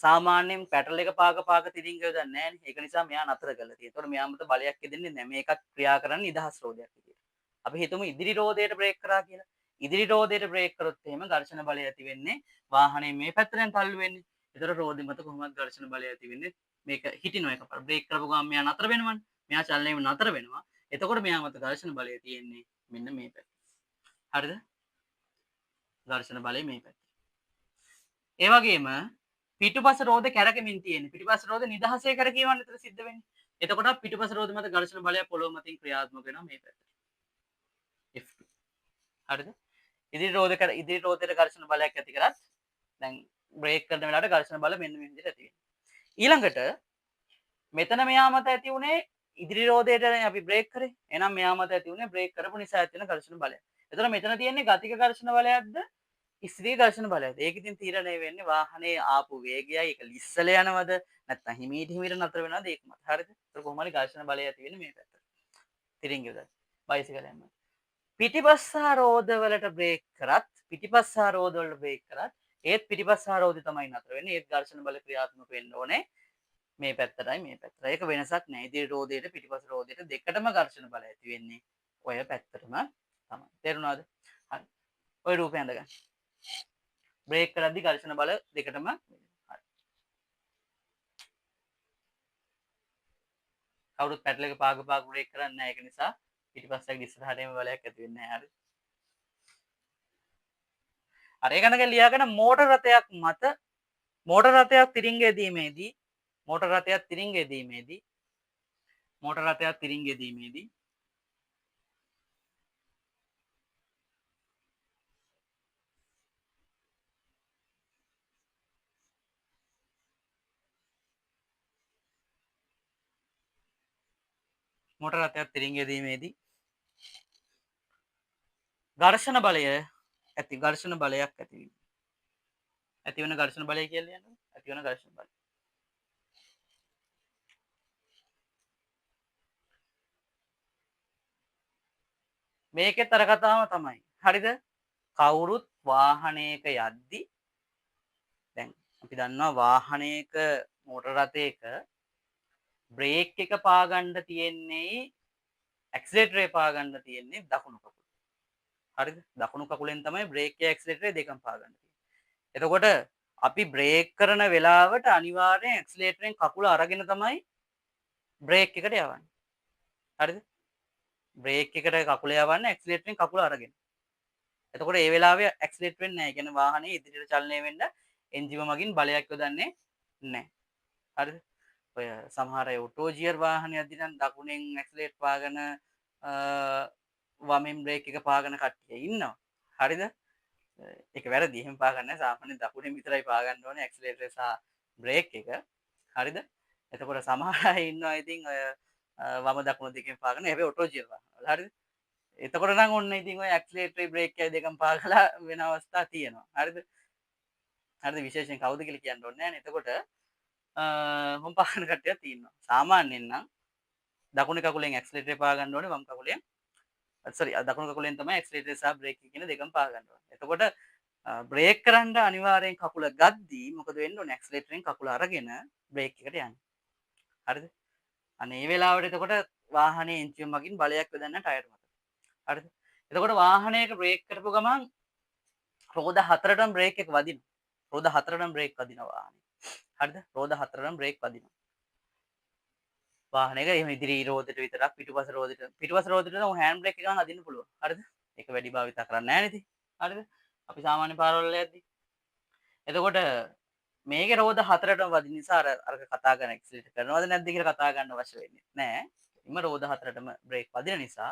සාමාන්‍යයෙන් පැටල් එක පාක තිරිංගය යොදන්නේ නැහැ නේ. ඒක නිසා මෙයා නතර කරලා තියෙනවා. ඒතකොට මෙයා මත බලයක් දෙන්නේ නැහැ. මේකක් ක්‍රියා කරන්නේ නිදහස් රෝදයක් විදියට. අපි හිතමු ඉදිරි රෝදයට බ්‍රේක් කරා කියලා. ඉදිරි රෝදයට බ්‍රේක් කරොත් එහෙම ඝර්ෂණ බලය ඇති වෙන්නේ වාහනේ මේ පැත්තෙන් තල්ලු වෙන්නේ. ඒතකොට රෝදෙ මත කොහොමද ඝර්ෂණ බලය ඇති වෙන්නේ? මේක හිටිනවා එකපාර බ්‍රේක් කරපු ගමන් මෙයා නතර වෙනවනේ. මෙයා චලනයම නතර වෙනවා. එතකොට මෙයා මත ඝර්ෂණ බලය තියෙන්නේ මෙන්න මේ පැත්තේ. හරිද? ඝර්ෂණ බලය මේ පැත්තේ. ඒ වගේම පිටුපස රෝද කැරකෙමින් තියෙන්නේ. පිටුපස රෝද නිදහසේ කැරකීමක් විතර සිද්ධ වෙන්නේ. එතකොට පිටුපස රෝද මත ඝර්ෂණ බලය පොළොව මතින් ක්‍රියාත්මක වෙනවා මේ පැත්තට. F2. හරිද? ඉදිරි රෝදයට ඝර්ෂණ බලයක් ඇති කරත් දැන් බ්‍රේක් කරන වෙලාවට ඝර්ෂණ බල මෙන්න මේ විදිහට ඇති වෙනවා. ඊළඟට මෙතන මෙයා මත ඇති උනේ ඉදිරි රෝදයට අපි බ්‍රේක් කරේ. එහෙනම් මෙයා මත ඇති උනේ බ්‍රේක් කරපු නිසා ඇති වෙන ඝර්ෂණ බලය. එතන මෙතන තියෙන්නේ ගතික ඝර්ෂණ බලයක්ද ස්ත්‍රී ඝර්ෂණ බලයක්ද? ඒක ඉතින් තීරණය වෙන්නේ වාහනේ ආපු වේගයයි ඒක ලිස්සල යනවද නැත්නම් හිමීට නතර වෙනවද ඒක මත. හරිද? ඒක කොහොම හරි ඝර්ෂණ බලය ඇති වෙන්නේ මේ පැත්තට. තිරින්ගය උදයි. බයිසිකලයෙන් මත. පිටිපස්සා රෝද වලට බ්‍රේක් කරත් පිටිපස්සා රෝද වලට බ්‍රේක් කරත් ඒත් පිටිපස්සා රෝදේ තමයි නතර වෙන්නේ. ඒත් ඝර්ෂණ බල ක්‍රියාත්මක වෙන්න ඕනේ මේ පැත්තටයි මේ පැත්තට. ඒක වෙනසක් නෑ. ඉදිරි රෝදයට පිටිපස්ස රෝදයට දෙකටම ඝර්ෂණ බලය ඇති වෙන්නේ ඔය පැත්තටම තමයි. තේරුණාද? හරි. ඔය රූපය අඳගන්න. බ්‍රේක් කරද්දි ඝර්ෂණ බල දෙකටම හරි. කවුරුත් පැඩල් එක පාග බ්‍රේක් කරන්නේ නැහැ. ඒක නිසා පිටිපස්සට ඉස්සරහට එම බලයක් ඇති වෙන්නේ නැහැ. හරි. අර ඒක නග ලියාගෙන මෝටර රථයක් මත මෝටර රථයක් තිරිංගයේදීමේදී මෝටර රථයක් තිරිංගයේදීමේදී මෝටර රථයක් තිරිංගයේදීමේදී මෝටර රථයක් තිරිංගයේදීමේදී ඝර්ෂණ බලය ඇති ඝර්ෂණ බලයක් ඇති වීම. ඇති වෙන ඝර්ෂණ බලය කියලා කියන්නේ ඇති වෙන ඝර්ෂණ බලය. මේකෙත් අර කතාවම තමයි. හරිද? කවුරුත් වාහනයක යද්දි දැන් අපි දන්නවා වාහනයක මෝටර රථයක බ්‍රේක් එක පාගන්න තියෙන්නේ ඇක්සිලරේටරේ පාගන්න තියෙන්නේ දකුණු කකුල. හරිද? දකුණු කකුලෙන් තමයි බ්‍රේක් එකේ ඇක්සිලරේටරේ දෙකම පාගන්න තියෙන්නේ. එතකොට අපි බ්‍රේක් කරන වෙලාවට අනිවාර්යෙන් ඇක්සිලරේටරෙන් කකුල අරගෙන තමයි බ්‍රේක් එකට යවන්නේ. හරිද? බ්‍රේක් එකට කකුල යවන්නේ ඇක්සිලරේටරෙන් කකුල අරගෙන. එතකොට ඒ වෙලාවේ ඇක්සිලරේට් වෙන්නේ නැහැ. ඒ කියන්නේ වාහනේ ඉදිරියට චලනය වෙන්න එන්ජිම මගින් බලයක් යොදන්නේ නැහැ. හරිද? ඔය සමහර අය ඔටෝ ගියර් වාහනයක් දිනම් දකුණෙන් ඇක්සිලරේට් පාගන වමෙන් බ්‍රේක් එක පාගන කට්ටිය ඉන්නවා. හරිද? ඒක වැරදි. එහෙම පාගන්න නැහැ. සාමාන්‍යයෙන් දකුණෙන් විතරයි පාගන්න ඕනේ ඇක්සිලරේටර් සහ බ්‍රේක් එක. හරිද? එතකොට සමහර අය ඉන්නවා ඉතින් ඔය වම දකුණ දෙකෙන් පාගන හැබැයි ඔටෝ ගියර් වාහන. හරිද? එතකොට නම් ඔන්න ඉතින් ඔය ඇක්සිලරේටරේ බ්‍රේක් එකයි දෙකම පාගලා වෙන අවස්ථා තියෙනවා. හරිද? හරිද? විශේෂයෙන් කවුද කියලා කියන්න ඕනේ නැහැ නේ. එතකොට මම පාගන කට්ටියක් ඉන්නවා. සාමාන්‍යයෙන් නම් දකුණු කකුලෙන් ඇක්සිලරේටරේ පා ගන්න ඕනේ වම් කකුලෙන් දකුණු කකුලෙන් තමයි ඇක්සිලරේටරේ සහ බ්‍රේක් එක කියන දෙකම පා ගන්න ඕනේ. එතකොට බ්‍රේක් කරන්න අනිවාර්යෙන් කකුල ගද්දී මොකද වෙන්න ඕනේ? ඇක්සිලරේටරෙන් කකුල අරගෙන බ්‍රේක් එකට යන්න. හරිද? අන්න ඒ වෙලාවට එතකොට වාහනේ එන්ජින් මගින් බලයක් යොදන්න ටයර් මත. හරිද? එතකොට වාහනයක බ්‍රේක් කරපු ගමන් රෝද හතරටම බ්‍රේක් එක වදිනවා. රෝද හතරටම බ්‍රේක් වදිනවා වාහනේ. හරිද? රෝද හතරටම බ්‍රේක් වදිනවා. වාහනයක එහෙම ඉදිරි රෝදෙට විතරක් පිටුපස රෝදෙට නම් හෑන්ඩ් බ්‍රේක් එක ගන්න අදින්න පුළුවන්. හරිද? ඒක වැඩි භාවිත කරන්නේ නැහැ නේද? හරිද? අපි සාමාන්‍ය පාරවල් වල යද්දි. එතකොට මේකේ රෝද හතරටම වදින නිසා අර කතා කරන ඇක්සිලරේට් කරනවද නැද්ද කියලා කතා ගන්න අවශ්‍ය වෙන්නේ නැහැ. එimhe රෝද හතරටම බ්‍රේක් වදින නිසා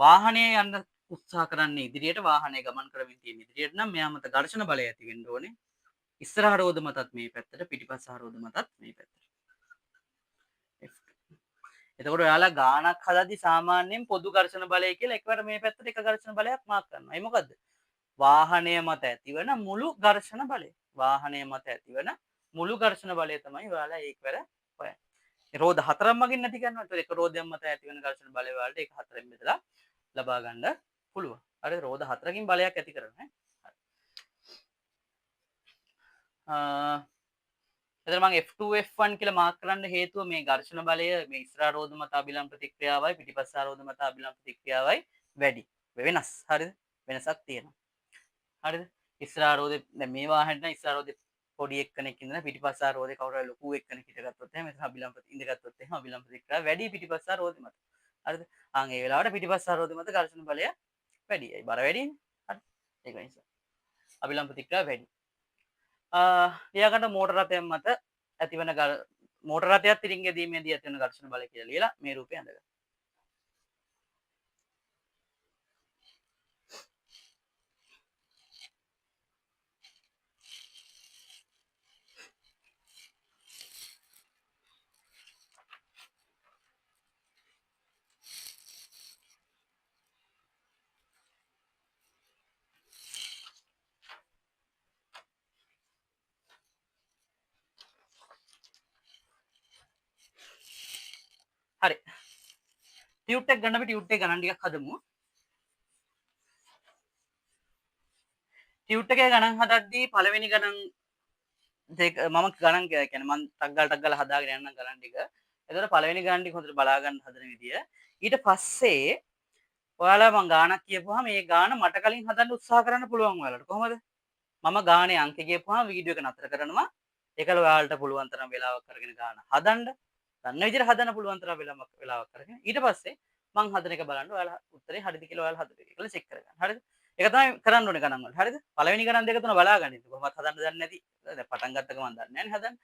වාහනය යන්න උත්සාහ කරන්නේ ඉදිරියට වාහනය ගමන් කරමින් තියෙන ඉදිරියට නම් මෙයා මත ඝර්ෂණ බලය ඇති වෙන්න ඕනේ. ඉස්සරහ රෝද මතත් මේ පැත්තට පිටිපස්ස රෝද මතත් මේ පැත්තට. එතකොට ඔයාලා ගානක් හදද්දි සාමාන්‍යයෙන් පොදු ඝර්ෂණ බලය කියලා එකවර මේ පැත්තට එක ඝර්ෂණ බලයක් මාක් කරනවා. ඒ මොකද්ද? වාහනය මත ඇතිවන මුළු ඝර්ෂණ බලය. වාහනය මත ඇතිවන මුළු ඝර්ෂණ බලය තමයි ඔයාලා ඒකවර හොයන්නේ. රෝද හතරක් මගින් නැති කරනවා. ඒතකොට එක රෝදයක් මත ඇතිවන ඝර්ෂණ බලය වලට ඒක හතරෙන් බෙදලා ලබා ගන්න පුළුවන්. හරිද? රෝද හතරකින් බලයක් ඇති කරනවා. එතන මම F2 F1 කියලා මාක් කරන්න හේතුව මේ ඝර්ෂණ බලය මේ ඉස්සරහා රෝද මත අභිලම්බ ප්‍රතික්‍රියාවයි පිටිපස්ස රෝද මත අභිලම්බ ප්‍රතික්‍රියාවයි වැඩි. වෙනස්. හරිද? වෙනසක් තියෙනවා. හරිද? ඉස්සරහා රෝදේ දැන් මේ වාහනේට නම් ඉස්සරහා රෝදේ පොඩි එක්කෙනෙක් ඉඳලා පිටිපස්ස රෝදේ කවුරු හරි ලොකු එක්කෙනෙක් හිටගත්තොත් එහෙනම් මෙතන අභිලම්බ ඉඳගත්තොත් එහෙනම් අභිලම්බ ප්‍රතික්‍රියාව වැඩි පිටිපස්ස රෝදේ මත. හරිද? ඒ වෙලාවට පිටිපස්ස රෝදේ මත ඝර්ෂණ බලය වැඩි. ඒ බර වැඩිනේ. හරි. ඒක නිසා අභිලම්බ ප්‍රතික්‍රියාව වැඩි. ලියාගන්න මෝටර රථයක් මත ඇතිවන මෝටර රථයක් තිරිංගදීමේදී ඇතිවන ඝර්ෂණ බලය කියලා ලියලා මේ රූපය අඳගන්න. හරි. ටියුට් එක ගන්න අපි ටියුට් එක ගණන් ටිකක් හදමු. ටියුට් එකේ ගණන් හදද්දී පළවෙනි ගණන් දෙක මම ගණන් කියන්නේ මම ටක් ගාලා හදාගෙන යන්න ගණන් ටික. එතකොට පළවෙනි ගණන් ටික හොඳට බලා ගන්න හදන විදිය. ඊට පස්සේ ඔයාලා මං ගානක් කියපුවාම මේ ගාන මට කලින් හදන්න උත්සාහ කරන්න පුළුවන් ඔයාලට. කොහොමද? මම ගානේ අංක කියපුවාම වීඩියෝ එක නතර කරනවා. ඒකල ඔයාලට පුළුවන් තරම් වෙලාවක් අරගෙන ගාන හදන්න. දන්න විදිහට හදන්න පුළුවන් තරම් වෙලාවක් අරගෙන ඊට පස්සේ මං හදන එක බලන්න ඔයාලා උත්තරේ හරිද කියලා ඔයාලා හදපු එක. ඒකල චෙක් කරගන්න. හරිද? ඒක තමයි කරන්න ඕනේ ගණන් වල. හරිද? පළවෙනි ගණන් දෙක තුන බලාගන්න. කොහොමද හදන්න දන්නේ නැති. දැන් පටන් ගත්ත ගමන් දන්නේ නැහැ නේ හදන්න.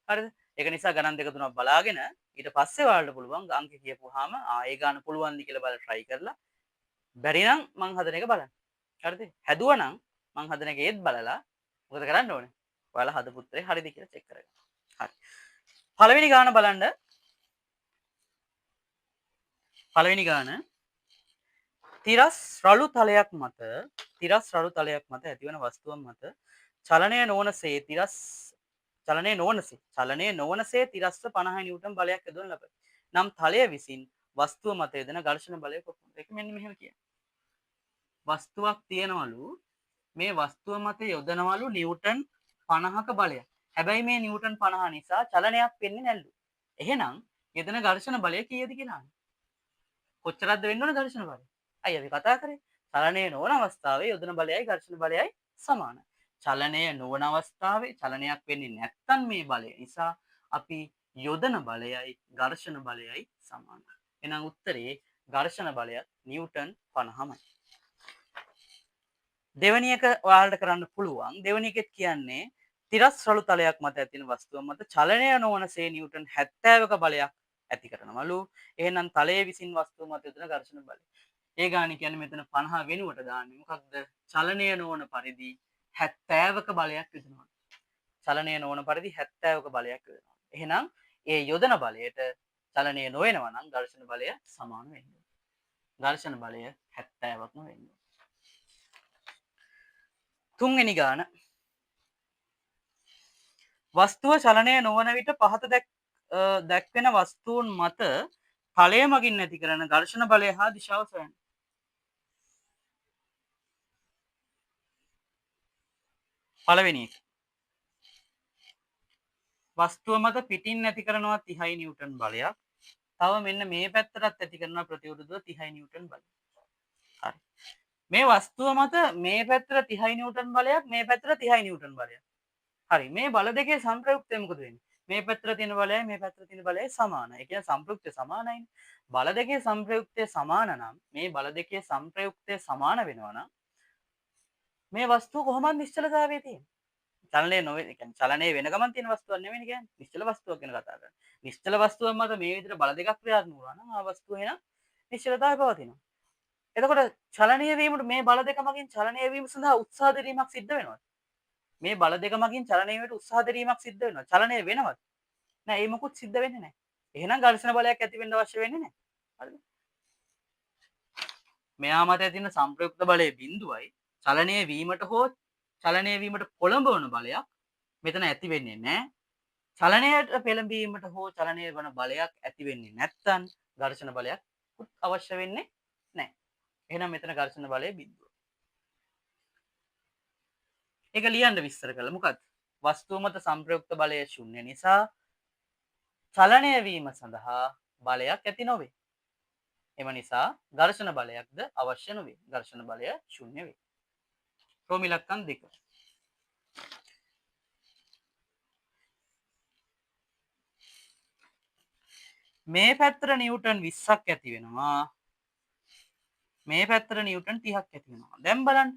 හරිද? ඒක නිසා ගණන් දෙක තුනක් බලාගෙන ඊට පස්සේ ඔයාලට පුළුවන් අංක කියපුවාම ඒ ගාන පුළුවන්ද කියලා බලලා try කරලා බැරි නම් මං හදන එක බලන්න. හරිද? හැදුවා නම් මං හදන එක ඒත් බලලා මොකද කරන්න ඕනේ? ඔයාලා හදපු උත්තරේ හරිද කියලා චෙක් කරගන්න. හරි. පළවෙනි ගාන බලන්න. පළවෙනි ගාන තිරස් රළු තලයක් මත ඇතිවන වස්තුවක් මත චලනය නොවනසේ තිරස්ව 50 නිව්ටන් බලයක් යොදවනු ලබයි. නම් තලය විසින් වස්තුව මත යෙදෙන ඝර්ෂණ බලය කොපමණද? ඒක මෙන්න මෙහෙම කියනවා. වස්තුවක් තියෙනවලු මේ වස්තුව මත යොදනවලු නිව්ටන් 50ක බලයක්. හැබැයි මේ නිව්ටන් 50 නිසා චලනයක් වෙන්නේ නැල්ලු. එහෙනම් යෙදෙන ඝර්ෂණ බලය කීයද කියලා අහන්නේ. කොච්චරක්ද වෙන්න ඕන ඝර්ෂණ බලය? අය අපි කතා කරේ චලනය නොවන අවස්ථාවේ යොදන බලයයි ඝර්ෂණ බලයයි සමානයි. චලනය නොවන අවස්ථාවේ චලනයක් වෙන්නේ නැත්නම් මේ බලය නිසා අපි යොදන බලයයි ඝර්ෂණ බලයයි සමානයි. එහෙනම් උත්තරේ ඝර්ෂණ බලය නිව්ටන් 50මයි. දෙවෙනි එක ඔයාලට කරන්න පුළුවන්. දෙවෙනි එකෙත් කියන්නේ තිරස් රළු තලයක් මත ඇතින වස්තුවක් මත චලනය නොවනසේ නිව්ටන් 70ක බලයක් ඇති කරනවලු. එහෙනම් තලයේ විසින් වස්තුව මත යොදන ඝර්ෂණ බලය. ඒ ගාන කියන්නේ මෙතන 50 වෙනුවට දාන්නේ මොකක්ද? චලනය නොවන පරිදි 70ක බලයක් යොදනවා. චලනය නොවන පරිදි 70ක බලයක් යොදනවා. එහෙනම් ඒ යොදන බලයට චලනය නොවෙනවා නම් ඝර්ෂණ බලය සමාන වෙන්නේ. ඝර්ෂණ බලය 70ක්ම වෙන්නේ. තුන්වෙනි ගාන වස්තුව චලනය නොවන විට පහත දැක්වෙන වස්තුන් මත තලය මගින් ඇති කරන ඝර්ෂණ බලය හා දිශාව සොයන්න. පළවෙනි එක. වස්තුව මත පිටින් ඇති කරනවා 30 නිව්ටන් බලයක්. තව මෙන්න මේ පැත්තටත් ඇති කරනවා ප්‍රතිවිරුද්ධව 30 නිව්ටන් බලයක්. හරි. මේ වස්තුව මත මේ පැත්තට 30 නිව්ටන් බලයක්, මේ පැත්තට 30 නිව්ටන් බලයක්. හරි. මේ බල දෙකේ සංප්‍රයුක්තය මොකද වෙන්නේ? මේ පැත්තට තියෙන බලයයි මේ පැත්තට තියෙන බලයයි සමානයි. ඒ කියන්නේ සංප්‍රයුක්තය සමානයිනේ. බල දෙකේ සංප්‍රයුක්තය සමාන නම් මේ බල දෙකේ සංප්‍රයුක්තය සමාන වෙනවා නම් මේ වස්තුව කොහොමද නිශ්චලතාවයේ තියෙන්නේ? චලනය නොවේ. ඒ කියන්නේ චලනය වෙන ගමන් තියෙන වස්තුවක් නෙවෙයි කියන්නේ. නිශ්චල වස්තුවක් ගැන කතා කරන්නේ. නිශ්චල වස්තුවක් මත මේ විදිහට බල දෙකක් ක්‍රියාත්මක වුණා නම් ආ වස්තුව එන නිශ්චලතාවය පවතිනවා. එතකොට චලනය වීමට මේ බල දෙක මගින් චලනය වීම සඳහා උත්සාහ දැරීමක් සිද්ධ වෙනවා. මේ බල දෙක මගින් චලනය වීමට උත්සාහ දැරීමක් සිද්ධ වෙනවා. චලනය වෙනවද? නෑ ඒ මොකුත් සිද්ධ වෙන්නේ නෑ. එහෙනම් ඝර්ෂණ බලයක් ඇති වෙන්න අවශ්‍ය වෙන්නේ නෑ. හරිද? මෙයා මත ඇතින සංප්‍රයුක්ත බලය බිඳුවයි චලනය වීමට හෝ චලනය වීමට පොළඹවන බලයක් මෙතන ඇති වෙන්නේ නෑ. චලනයට පෙළඹීමට හෝ චලනය වන බලයක් ඇති වෙන්නේ නැත්නම් ඝර්ෂණ බලයක් අවශ්‍ය වෙන්නේ නෑ. එහෙනම් මෙතන ඝර්ෂණ බලය බිඳුව. ඒක ලියන්න විස්තර කළා. මොකද්ද? වස්තුව මත සංප්‍රයුක්ත බලය ශුන්‍ය නිසා චලනය වීම සඳහා බලයක් ඇති නොවේ. එම නිසා ඝර්ෂණ බලයක්ද අවශ්‍ය නොවේ. ඝර්ෂණ බලය ශුන්‍ය වේ. රෝම ඉලක්කම් 2. මේ පැත්තට නිව්ටන් 20ක් ඇති වෙනවා. මේ පැත්තට නිව්ටන් 30ක් ඇති වෙනවා. දැන් බලන්න.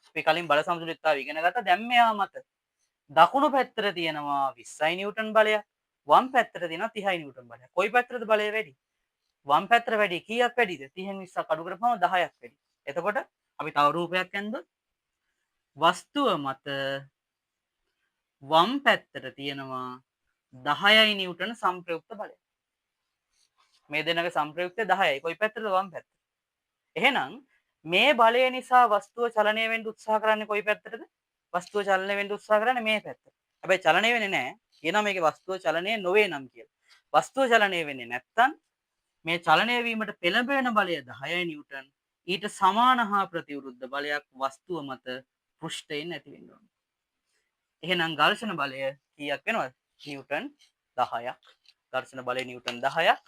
අපි කලින් බල සමතුලිතතාවය ඉගෙන ගත්තා. දැන් මෙයා මත දකුණු පැත්තට තියෙනවා 20යි නිව්ටන් බලයක්. වම් පැත්තට තියෙනවා 30යි නිව්ටන් බලයක්. කොයි පැත්තටද බලය වැඩි? වම් පැත්තට වැඩි. කීයක් වැඩිද? 30න් 20ක් අඩු කරපුවම 10ක් වැඩි. එතකොට අපි තව රූපයක් ඇන්දොත් වස්තුව මත වම් පැත්තට තියෙනවා 10යි නිව්ටන් සංප්‍රයුක්ත බලය. මේ දෙන්නගේ සංප්‍රයුක්තය 10යි. කොයි පැත්තටද? වම් පැත්ත. එහෙනම් මේ බලය නිසා වස්තුව චලනය වෙන්න උත්සාහ කරන්නේ කොයි පැත්තටද? වස්තුව චලනය වෙන්න උත්සාහ කරන්නේ මේ පැත්තට. හැබැයි චලනය වෙන්නේ නැහැ. කියනවා මේකේ වස්තුව චලනය නොවේ නම් කියලා. වස්තුව චලනය වෙන්නේ නැත්තම් මේ චලනය වීමට පෙළඹෙන බලය 10යි නිව්ටන්. ඊට සමාන හා ප්‍රතිවිරුද්ධ බලයක් වස්තුව මත පෘෂ්ඨයෙන් ඇති වෙන්න ඕනේ. එහෙනම් ඝර්ෂණ බලය කීයක් වෙනවද? නිව්ටන් 10ක්. ඝර්ෂණ බලය නිව්ටන් 10ක්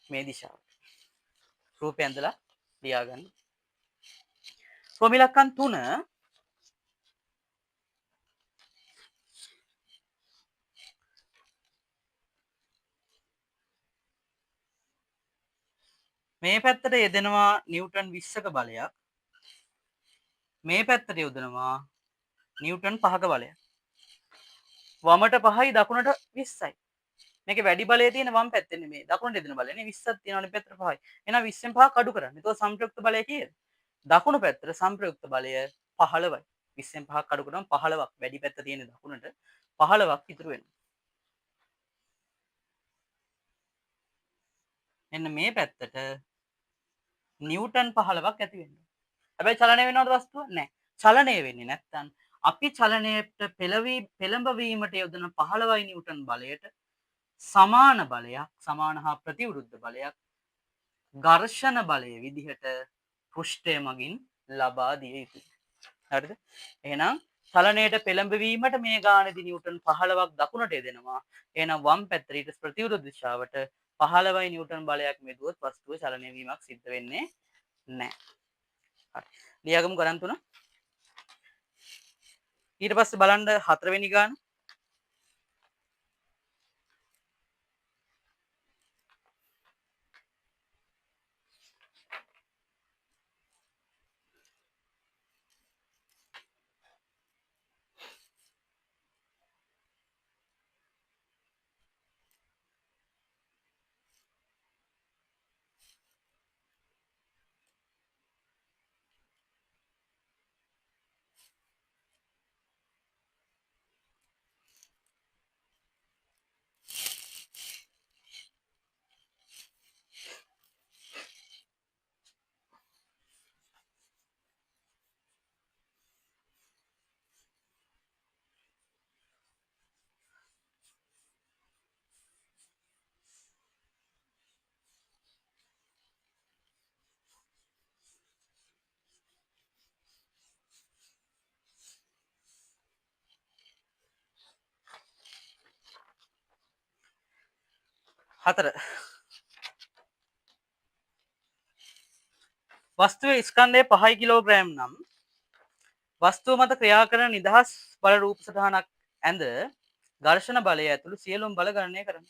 මේ දිශාවට. රූපය ඇඳලා ලියාගන්න. ක්‍රොමිලක්කන් 3 මේ පැත්තට යෙදෙනවා නිව්ටන් 20ක බලයක්. මේ පැත්තට යොදනවා නිව්ටන් 5ක බලයක්. වමට 5යි දකුණට 20යි. මේකේ වැඩි බලය තියෙන වම් පැත්තේ නෙමෙයි. දකුණට යෙදෙන බලය නේ 20ක් තියෙනවනේ පැත්තට 5යි. එහෙනම් 20න් 5ක් අඩු කරන්න. ඒතකොට සංප්‍රයුක්ත බලය කීයද? දකුණු පැත්තට සංප්‍රයුක්ත බලය 15යි. 20න් 5ක් අඩු කරාම 15ක්. වැඩි පැත්ත තියෙන දකුණට 15ක් ඉතුරු වෙනවා. එන්න මේ පැත්තට නිව්ටන් 15ක් ඇති වෙනවා. හැබැයි චලනය වෙනවද වස්තුව? නැහැ. චලනය වෙන්නේ නැත්නම් අපි චලනයට පෙළඹවීමට යොදන 15 නිව්ටන් බලයට සමාන බලයක්, සමාන හා ප්‍රතිවිරුද්ධ බලයක් ඝර්ෂණ බලය විදිහට පෘෂ්ඨය මගින් ලබා දිය යුතුයි. හරිද? එහෙනම් චලනයට පෙළඹවීමට මේ ගානේදී නිව්ටන් 15ක් දකුණට යෙදෙනවා. එහෙනම් වම් පැත්තට ඊට ප්‍රතිවිරුද්ධ දිශාවට 15 නිව්ටන් බලයක් මෙදුවොත් වස්තුව චලනය වීමක් සිද්ධ වෙන්නේ නැහැ. හරි. ලියාගමු ගණන් තුන. ඊට පස්සේ බලන්න 4 වෙනි ගාන. හතර. වස්තුවේ ස්කන්ධය 5 කිලෝග්‍රෑම් නම් වස්තුව මත ක්‍රියා කරන නිදහස් බල රූප සටහනක් ඇඳ ඝර්ෂණ බලය ඇතුළු සියලුම බල ගණනය කරන්න.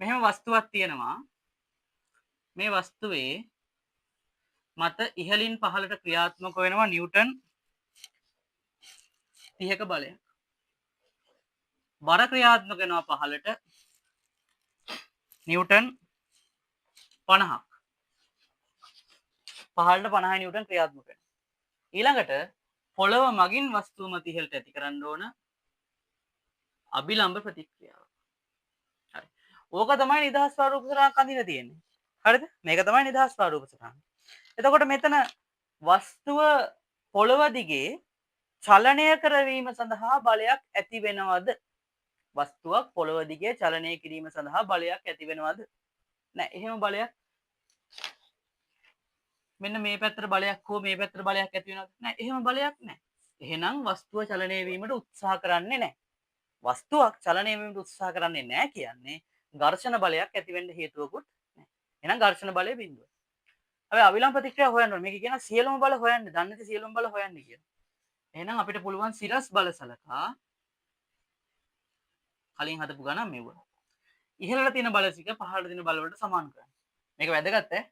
මෙහෙම වස්තුවක් තියෙනවා. මේ වස්තුවේ මත ඉහළින් පහළට ක්‍රියාත්මක වෙනවා නිව්ටන් 30ක බලයක්. බර ක්‍රියාත්මක වෙනවා පහළට නිව්ටන් 50ක්. පහළට 50 නිව්ටන් ක්‍රියාත්මක වෙනවා. ඊළඟට පොළව මගින් වස්තුව මත ඉහළට ඇති කරන්න ඕන අභිලම්බ ප්‍රතික්‍රියාව. හරි. ඕක තමයි නිදහස් ස්වරූප සටහනක් අඳින්න තියෙන්නේ. හරිද? මේක තමයි නිදහස් ස්වරූප සටහන. එතකොට මෙතන වස්තුව පොළව දිගේ චලනය කරවීම සඳහා බලයක් ඇති වෙනවද? වස්තුවක් පොළව දිගේ චලනය කිරීම සඳහා බලයක් ඇති වෙනවද? නැහැ. එහෙම බලයක් මෙන්න මේ පැත්තට බලයක් හෝ මේ පැත්තට බලයක් ඇති වෙනවද? නැහැ. එහෙම බලයක් නැහැ. එහෙනම් වස්තුව චලනය වීමට උත්සාහ කරන්නේ නැහැ. වස්තුවක් චලනය වීමට උත්සාහ කරන්නේ නැහැ කියන්නේ ඝර්ෂණ බලයක් ඇති වෙන්න හේතුවකුත් නැහැ. එහෙනම් ඝර්ෂණ බලය බිඳුව. හැබැයි අවිලං ප්‍රතික්‍රියාව හොයන්න ඕනේ. මේක කියන සියලුම බල හොයන්න. දන්නේ නැති සියලුම බල හොයන්න කියලා. එහෙනම් අපිට පුළුවන් සිරස් බල සලකා කලින් හදපු ගණන් මෙව. ඉහළට තියෙන බල ටික පහළට තියෙන බල වලට සමාන කරන්න. මේක වැදගත් ඈ.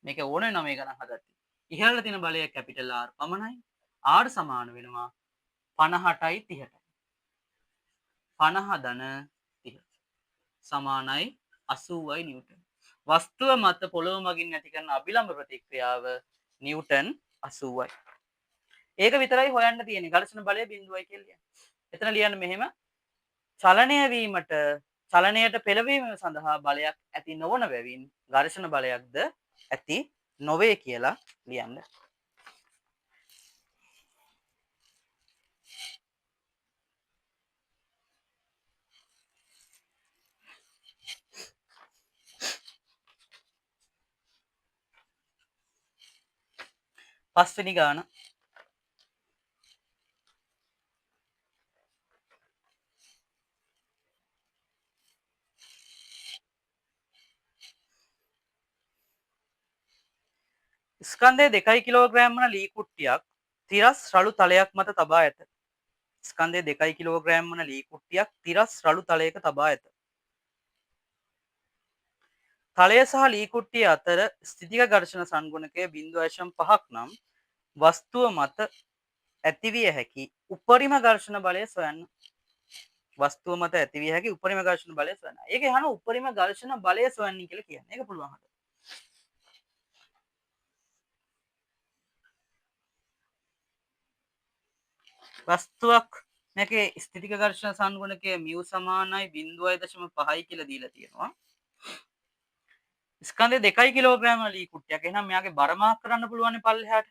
මේක ඕන වෙනවා මේ ගණන් හදද්දී. ඉහළට තියෙන බලය කැපිටල් R පමණයි. R සමාන වෙනවා 50ටයි 30ටයි. 50 ධන 30 සමානයි 80යි නිව්ටන්. වස්තුව මත පොළොව මගින් ඇති කරන අභිලම්බ ප්‍රතික්‍රියාව නිව්ටන් 80යි. ඒක විතරයි හොයන්න තියෙන්නේ. ඝර්ෂණ බලය බිඳුවයි කියලා ලියන්න. එතන ලියන්න මෙහෙම චලනය වීමට චලනයට පෙළවීම සඳහා බලයක් ඇති නොවන බැවින් ඝර්ෂණ බලයක්ද ඇති නොවේ කියලා ලියන්න. පස්වෙනි ගාන ස්කන්ධය 2 කිලෝග්‍රෑම් වන ලී කුට්ටියක් තිරස් රළු තලයක් මත තබා ඇත. ස්කන්ධය 2 කිලෝග්‍රෑම් වන ලී කුට්ටියක් තිරස් රළු තලයක තබා ඇත. තලය සහ ලී කුට්ටිය අතර ස්ථිතික ඝර්ෂණ සංගුණකය 0.5ක් නම් වස්තුව මත ඇතිවිය හැකි උපරිම ඝර්ෂණ බලය සොයන්න. වස්තුව මත ඇතිවිය හැකි උපරිම ඝර්ෂණ බලය සොයන්න. ඒක අහන උපරිම ඝර්ෂණ බලය සොයන්න කියලා කියන්නේ. ඒක පුළුවන් හද. වස්තුවක් මේකේ ස්ථිතික ඝර්ෂණ සංගුණකය μ සමානයි 0.5යි කියලා දීලා තියෙනවා. ස්කන්ධය 2 කිලෝග්‍රෑම් ලී කුට්ටියක්. එහෙනම් මෙයාගේ බර මාක් කරන්න පුළුවන් පල්ලෙහාට.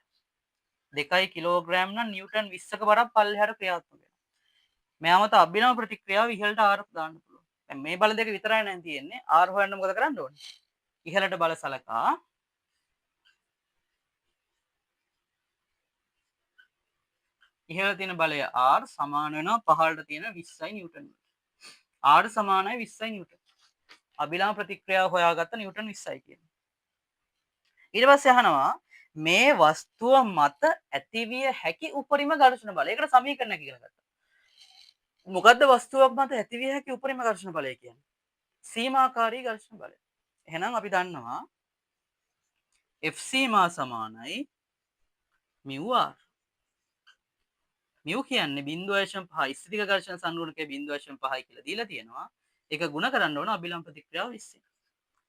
2 කිලෝග්‍රෑම් නම් නිව්ටන් 20ක බරක් පල්ලෙහාට ක්‍රියාත්මක වෙනවා. මෙයා මත අභිනව ප්‍රතික්‍රියාව ඉහළට R දාන්න පුළුවන්. දැන් මේ බල දෙක විතරයි නම් තියෙන්නේ. R හොයන්න මොකද කරන්න ඕනේ? ඉහළට බල සලකා ඉහළ තියෙන බලය R සමාන වෙනවා පහළට තියෙන 20යි නිව්ටන්. R සමානයි 20යි නිව්ටන්. අභිනව ප්‍රතික්‍රියාව හොයාගත්ත නිව්ටන් 20යි කියන්නේ. ඊට පස්සේ අහනවා මේ වස්තුව මත ඇතිවිය හැකි උපරිම ඝර්ෂණ බලය. ඒකට සමීකරණයක් ඉගෙන ගත්තා. මොකද්ද වස්තුවක් මත ඇතිවිය හැකි උපරිම ඝර්ෂණ බලය කියන්නේ? සීමාකාරී ඝර්ෂණ බලය. එහෙනම් අපි දන්නවා F සීමා සමානයි μr. μ කියන්නේ 0.5 ස්ථිතික ඝර්ෂණ සංගුණකයේ 0.5යි කියලා දීලා තියෙනවා. ඒක ಗುಣ කරන්න ඕන අභිලම්බ ප්‍රතික්‍රියාව 20.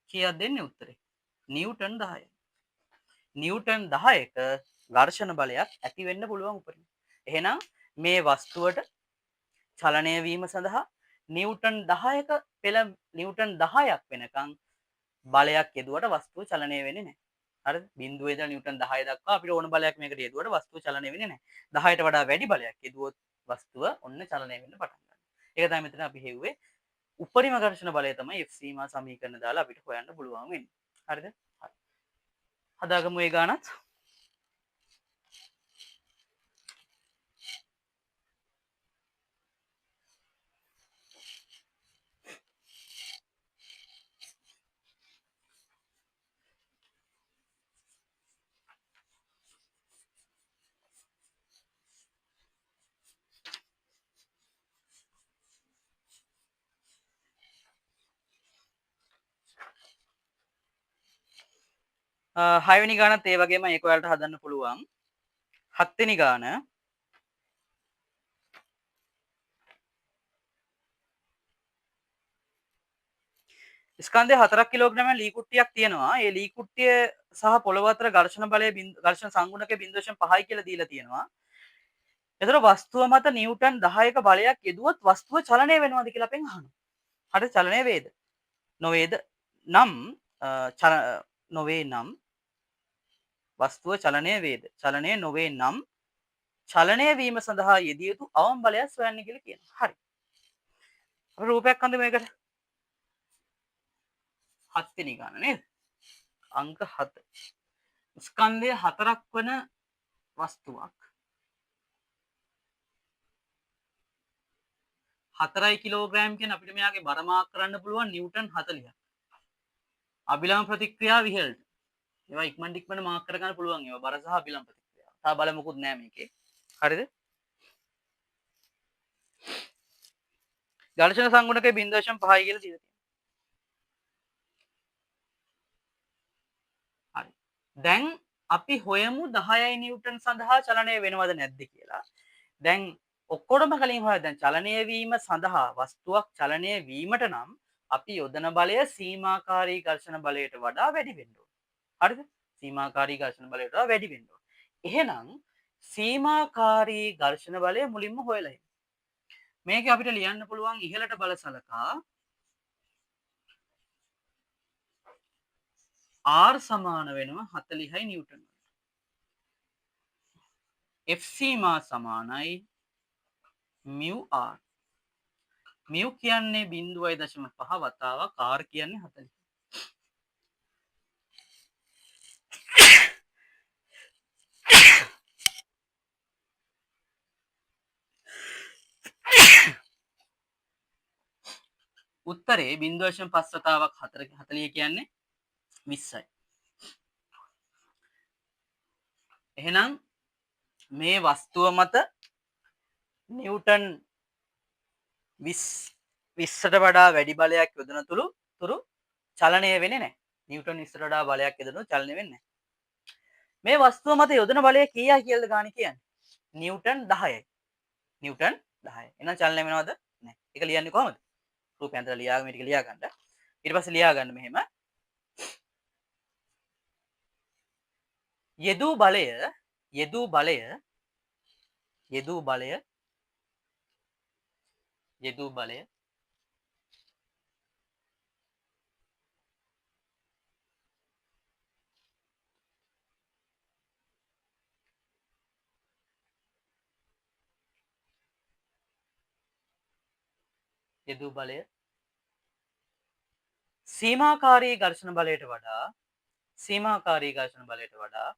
කීයක් දෙන්නේ උත්තරේ? නිව්ටන් 10යි. නිව්ටන් 10ක ඝර්ෂණ බලයක් ඇති වෙන්න පුළුවන් උපරිම. එහෙනම් මේ වස්තුවට චලනය වීම සඳහා නිව්ටන් 10ක පෙළ නිව්ටන් 10ක් වෙනකන් බලයක් යෙදුවට වස්තුව චලනය වෙන්නේ නැහැ. හරිද? බිඳුවේ ඉඳලා නිව්ටන් 10 දක්වා අපිට ඕන බලයක් මේකට යෙදුවට වස්තුව චලනය වෙන්නේ නැහැ. 10ට වඩා වැඩි බලයක් යෙදුවොත් වස්තුව ඔන්න චලනය වෙන්න පටන් ගන්නවා. ඒක තමයි මෙතන අපි හෙව්වේ උපරිම ඝර්ෂණ බලය තමයි F සීමා සමීකරණ දාලා අපිට හොයන්න පුළුවන් වෙන්නේ. හරිද? හරි. හදාගමු ඒ ගානත්. හයවෙනි ගානත් ඒ වගේම ඒක ඔයාලට හදන්න පුළුවන්. හත්වෙනි ගාන ස්කන්ධය 4 කිලෝග්‍රෑම් ලී කුට්ටියක් තියෙනවා. ඒ ලී කුට්ටිය සහ පොළව අතර ඝර්ෂණ බලය ඝර්ෂණ සංගුණකය 0.5යි කියලා දීලා තියෙනවා. එතකොට වස්තුව මත නිව්ටන් 10ක බලයක් යෙදුවොත් වස්තුව චලනය වෙනවද කියලා අපෙන් අහනවා. හරි චලනය වේද? නොවේද? නම් නොවේ නම් වස්තුව චලනය වේද? චලනය නොවේ නම් චලනය වීම සඳහා යෙදිය යුතු අවම බලයක් සොයන්න කියලා කියනවා. හරි. අපි රූපයක් අඳිමු මේකට. 7 වෙනි ගාන නේද? අංක 7. ස්කන්ධය 4ක් වන වස්තුවක් 4 කිලෝග්‍රෑම් කියන අපිට මෙයාගේ බර මාක් කරන්න පුළුවන් නිව්ටන් 40ක්. අභිලම්බ ප්‍රතික්‍රියාව ඉහළට. ඒවා ඉක්මනට මාක් කරගන්න පුළුවන් ඒවා බර සහ අභිලම්බ ප්‍රතික්‍රියාව. තා බල මොකුත් නෑ මේකේ. හරිද? ඝර්ෂණ සංගුණකේ 0.5 කියලා දීලා තියෙනවා. හරි. දැන් අපි හොයමු 10යි නිව්ටන් සඳහා චලනය වෙනවද නැද්ද කියලා. දැන් ඔක්කොටම කලින් හොයලා දැන් චලනය වීම සඳහා වස්තුවක් චලනය වීමට නම් අපි යොදන බලය සීමාකාරී ඝර්ෂණ බලයට වඩා වැඩි වෙන්න ඕනේ. හරිද? සීමාකාරී ඝර්ෂණ බලයට වඩා වැඩි වෙන්න ඕනේ. එහෙනම් සීමාකාරී ඝර්ෂණ බලය මුලින්ම හොයලා ඉන්න. මේක අපිට ලියන්න පුළුවන් ඉහළට බල සලකා R සමාන වෙනවා 40යි නිව්ටන්. F සීමා සමානයි μr. μ කියන්නේ 0.5 වතාවක් R කියන්නේ 40. උත්තරේ 0.5 වතාවක් 40 කියන්නේ 20යි. එහෙනම් මේ වස්තුව මත නිව්ටන් 20ට වඩා වැඩි බලයක් යොදන තුරු චලනය වෙන්නේ නැහැ. නිව්ටන් 20ට වඩා බලයක් යොදනොත් චලනය වෙන්නේ නැහැ. මේ වස්තුව මත යොදන බලය කීයක් කියලාද ගානේ කියන්නේ? නිව්ටන් 10යි. නිව්ටන් 10යි. එහෙනම් චලනය වෙනවද? නැහැ. ඒක ලියන්නේ කොහමද? රූපය අතර ලියාගෙන මේ ටික ලියා ගන්න. ඊට පස්සේ ලියා ගන්න මෙහෙම. යෙදූ බලය යෙදූ බලය යෙදූ බලය යෙදූ බලය යෙදූ බලය සීමාකාරී ඝර්ෂණ බලයට වඩා සීමාකාරී ඝර්ෂණ බලයට වඩා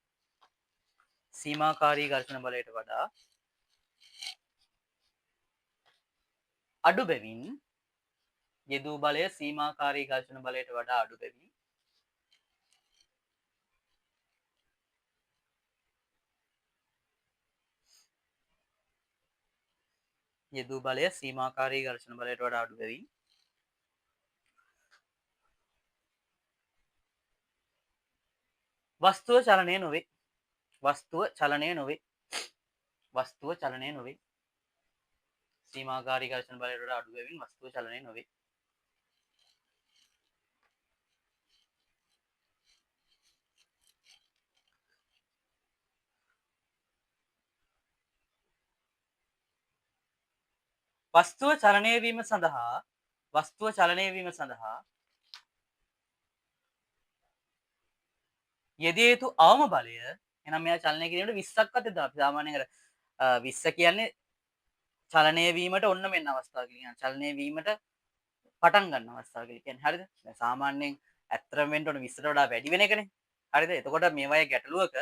සීමාකාරී ඝර්ෂණ බලයට වඩා අඩු බැවින් යෙදූ බලය සීමාකාරී ඝර්ෂණ බලයට වඩා අඩු බැවින් යෙදූ බලය සීමාකාරී ඝර්ෂණ බලයට වඩා අඩු බැවින් වස්තුව චලනය නොවේ. වස්තුව චලනය නොවේ. වස්තුව චලනය නොවේ. සීමාකාරී ඝර්ෂණ බලයට වඩා අඩු බැවින් වස්තුව චලනය නොවේ. වස්තුව චලනය වීම සඳහා යෙදිය යුතු අවම බලය එහෙනම් මෙයා චලනය කිරීමට 20ක් අතද අපි සාමාන්‍යයෙන් අර 20 කියන්නේ චලනය වීමට ඔන්න මෙන්න අවස්ථාව කියන්නේ චලනය වීමට පටන් ගන්න අවස්ථාව කියන්නේ හරිද? දැන් සාමාන්‍යයෙන් ඇත්තටම වෙන්න ඕන 20ට වඩා වැඩි වෙන එකනේ. හරිද? එතකොට මේ වගේ ගැටලුවක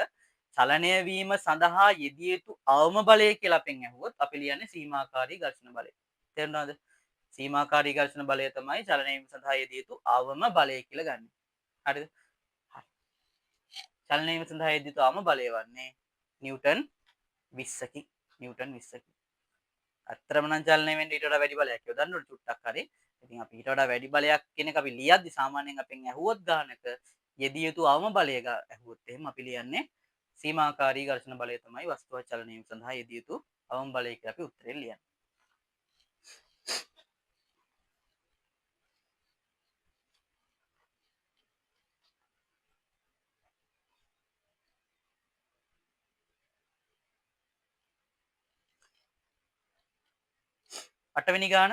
චලනය වීම සඳහා යෙදිය යුතු අවම බලය කියලා අපෙන් ඇහුවොත් අපි ලියන්නේ සීමාකාරී ඝර්ෂණ බලය. තේරුණාද? සීමාකාරී ඝර්ෂණ බලය තමයි චලනය වීම සඳහා යෙදිය යුතු අවම බලය කියලා ගන්න. හරිද? චලනය වීම සඳහා යෙදිය යුතු අවම බලය වන්නේ නිව්ටන් 20කි. නිව්ටන් 20කි. අත්‍තරම නම් චලනය වෙන්න ඊට වඩා වැඩි බලයක් යොදන්න ඕනේ චුට්ටක් හරි. ඉතින් අපි ඊට වඩා වැඩි බලයක් කියන එක අපි ලියද්දි සාමාන්‍යයෙන් අපෙන් ඇහුවොත් ගානක යෙදිය යුතු අවම බලය ඇහුවොත් එහෙම අපි ලියන්නේ සීමාකාරී ඝර්ෂණ බලය තමයි වස්තුවක් චලනය වීම සඳහා යෙදිය යුතු අවම බලය කියලා අපි උත්තරේ ලියන්නේ. අටවෙනි ගාන